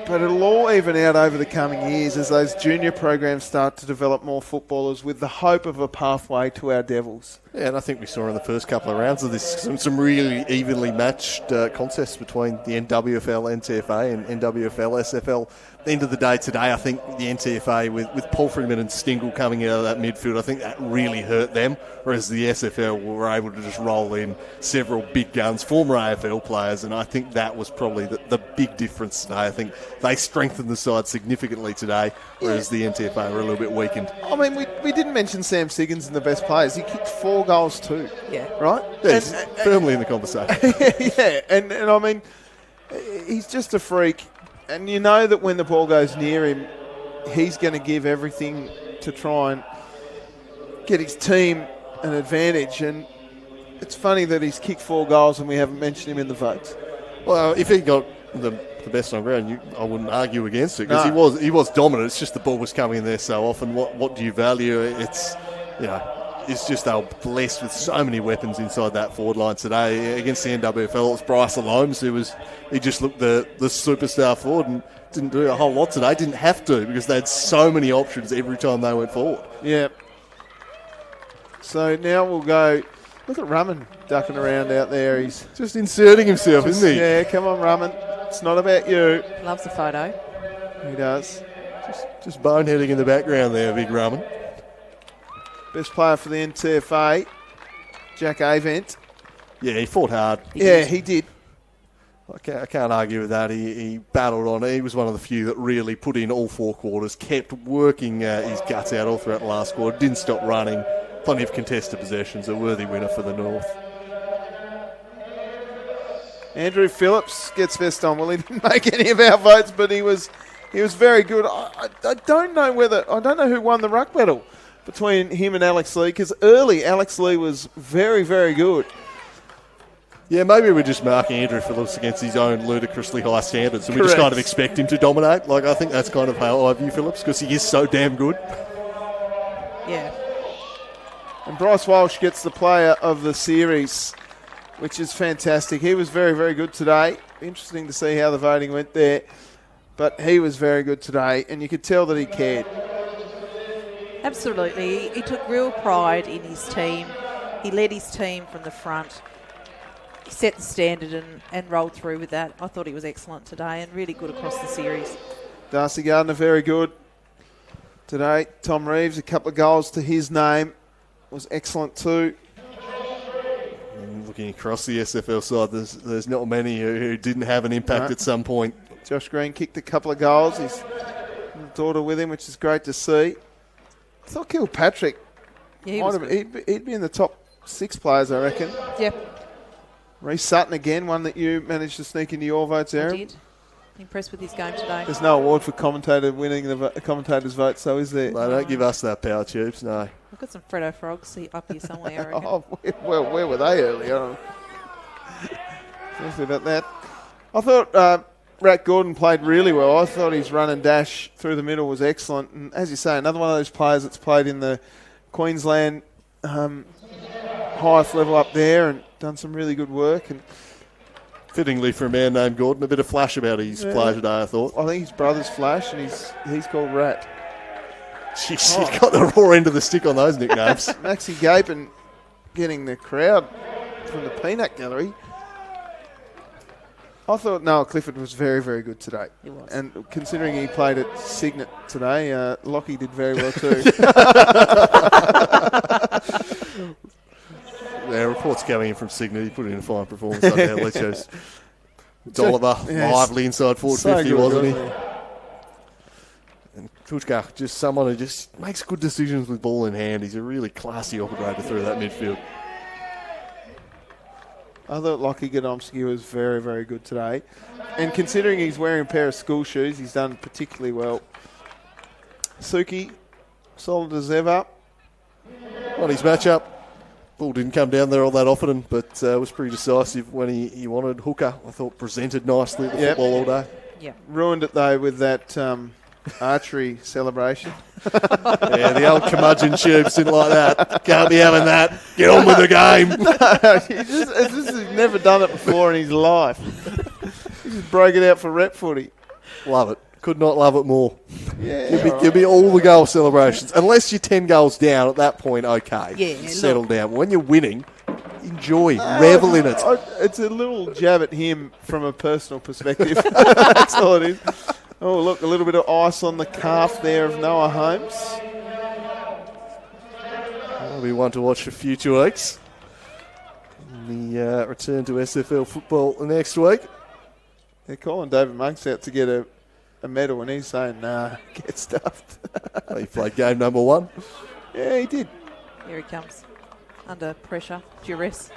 but it'll all even out over the coming years as those junior programs start to develop more footballers with the hope of a pathway to our Devils. Yeah, and I think we saw in the first couple of rounds of this some really evenly matched contests between the NWFL, NTFA and NWFL, SFL. At the end of the day today, I think the NTFA with Paul Freeman and Stingle coming out of that midfield, I think that really hurt them, whereas the SFL were able to just roll in several big guns, former AFL players, and I think that was probably the big difference today. I think they strengthened the side significantly today, whereas the NTFA were a little bit weakened. I mean, we didn't mention Sam Siggins in the best players. He kicked 4 goals too. Yeah. Right? Yeah, he's firmly in the conversation. Yeah, and I mean, he's just a freak. And you know that when the ball goes near him, he's going to give everything to try and get his team an advantage. And it's funny that he's kicked 4 goals and we haven't mentioned him in the votes. Well, if he got the best on ground, I wouldn't argue against it, because he was dominant. It's just the ball was coming in there so often. What do you value? It's just they were blessed with so many weapons inside that forward line today. Against the NWFL, it was Bryce Alomes he just looked the superstar forward and didn't do a whole lot today. Didn't have to, because they had so many options every time they went forward. Yeah. So now we'll go. Look at Rumman ducking around out there. He's just inserting himself, isn't he? Yeah, come on, Rumman. It's not about you. Loves the photo. He does. Just boneheading in the background there, big Rumman. Best player for the NTFA, Jack Avent. Yeah, he fought hard. He did. I can't argue with that. He battled on. He was one of the few that really put in all 4 quarters, kept working his guts out all throughout the last quarter, didn't stop running. Plenty of contested possessions, a worthy winner for the North. Andrew Phillips gets best on. Well, he didn't make any of our votes, but he was very good. I don't know who won the ruck battle between him and Alex Lee, because early Alex Lee was very, very good. Yeah, maybe we're just marking Andrew Phillips against his own ludicrously high standards, and we just kind of expect him to dominate. Like, I think that's kind of how I view Phillips, because he is so damn good. Yeah. And Bryce Walsh gets the player of the series, which is fantastic. He was very, very good today. Interesting to see how the voting went there. But he was very good today, and you could tell that he cared. Absolutely. He took real pride in his team. He led his team from the front. He set the standard and rolled through with that. I thought he was excellent today and really good across the series. Darcy Gardner, very good today. Tom Reeves, a couple of goals to his name, was excellent too. And looking across the SFL side, there's not many who didn't have an impact at some point. Josh Green kicked a couple of goals. His daughter with him, which is great to see. I thought Kilpatrick Yeah, he was he'd be in the top 6 players, I reckon. Yep, Reece Sutton again, one that you managed to sneak into your votes, I Aaron. did. Impressed with his game today. There's no award for commentator winning the commentator's vote, so is there? They don't give us that power tubes, no. I've got some Freddo frogs up here somewhere, I reckon. Oh, where were they earlier on? Seriously about that. I thought Rat Gordon played really well. I thought his run and dash through the middle was excellent. And as you say, another one of those players that's played in the Queensland highest level up there and done some really good work. And Fittingly for a man named Gordon, a bit of flash about his play today, I thought. I think his brother's Flash, and he's called Rat. Jeez, he's got the raw end of the stick on those nicknames. Maxi Gapin getting the crowd from the peanut gallery. I thought Noah Clifford was very, very good today. He was. And considering he played at Signet today, Lockie did very well too. There are reports coming in from Signet. He put in a fine performance up there. Let's just Dolliver, lively inside forward So 50, good, wasn't he? wasn't he? And Kuchka, just someone who just makes good decisions with ball in hand. He's a really classy operator through that midfield. I thought Lockie Godomski was very, very good today. And considering he's wearing a pair of school shoes, he's done particularly well. Suki, solid as ever. On his matchup, ball didn't come down there all that often, but was pretty decisive when he wanted. Hooker, I thought, presented nicely at the football all day. Yeah. Ruined it, though, with that archery celebration. Yeah, the old curmudgeon tubes didn't like that. Can't be having that. Get on with the game. He's never done it before in his life. He just broke it out for rep footy. Love it. Could not love it more. Yeah, Give me all the goal celebrations. Unless you're 10 goals down, at that point, okay. Yeah, settle down. When you're winning, enjoy, revel in it. It's a little jab at him from a personal perspective. That's all it is. Oh, look, a little bit of ice on the calf there of Noah Holmes. That'll be one to watch for future weeks. The return to SFL football next week. They're calling David Monks out to get a medal, and he's saying, nah, get stuffed. He played game number 1. Yeah, he did. Here he comes. Under pressure. Duress.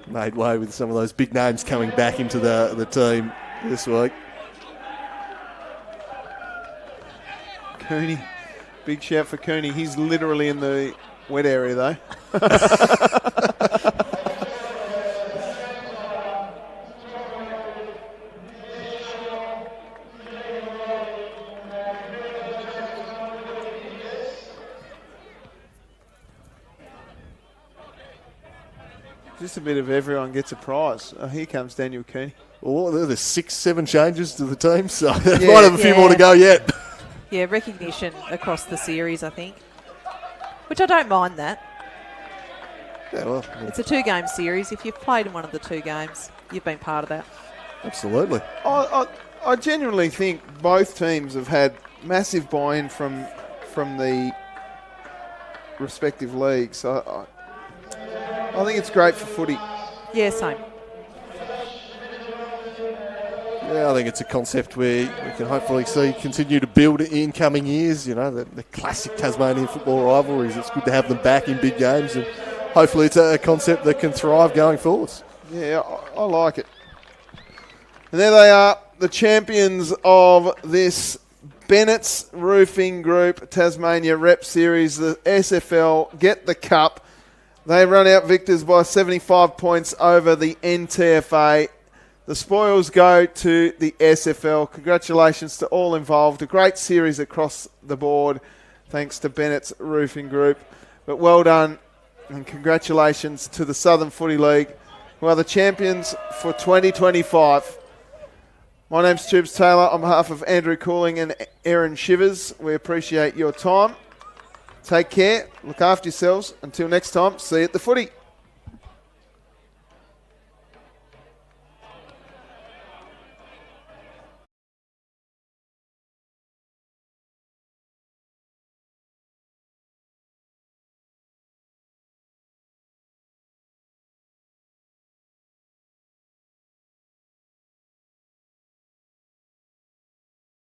Made way with some of those big names coming back into the team this week. Cooney. Big shout for Cooney. He's literally in the wet area, though. Just a bit of everyone gets a prize. Oh, here comes Daniel Cooney. Well, there's 6-7 changes to the team, so they might have a few more to go yet. Yeah, recognition across the series, I think. Which I don't mind that. Yeah, well, It's a 2-game series. If you've played in one of the 2 games, you've been part of that. absolutely. I genuinely think both teams have had massive buy-in from the respective leagues. So I think it's great for footy. Yeah, same. Yeah, I think it's a concept where we can hopefully see continue to build in coming years. You know, the classic Tasmanian football rivalries. It's good to have them back in big games, and hopefully it's a concept that can thrive going forwards. Yeah, I like it. And there they are, the champions of this Bennett's Roofing Group Tasmania Rep Series, the SFL, get the cup. They run out victors by 75 points over the NTFA. The spoils go to the SFL. Congratulations to all involved. A great series across the board, thanks to Bennett's Roofing Group. But well done, and congratulations to the Southern Footy League, who are the champions for 2025. My name's Tubes Taylor. On behalf of Andrew Cooling and Erin Shivers, we appreciate your time. Take care. Look after yourselves. Until next time, see you at the footy.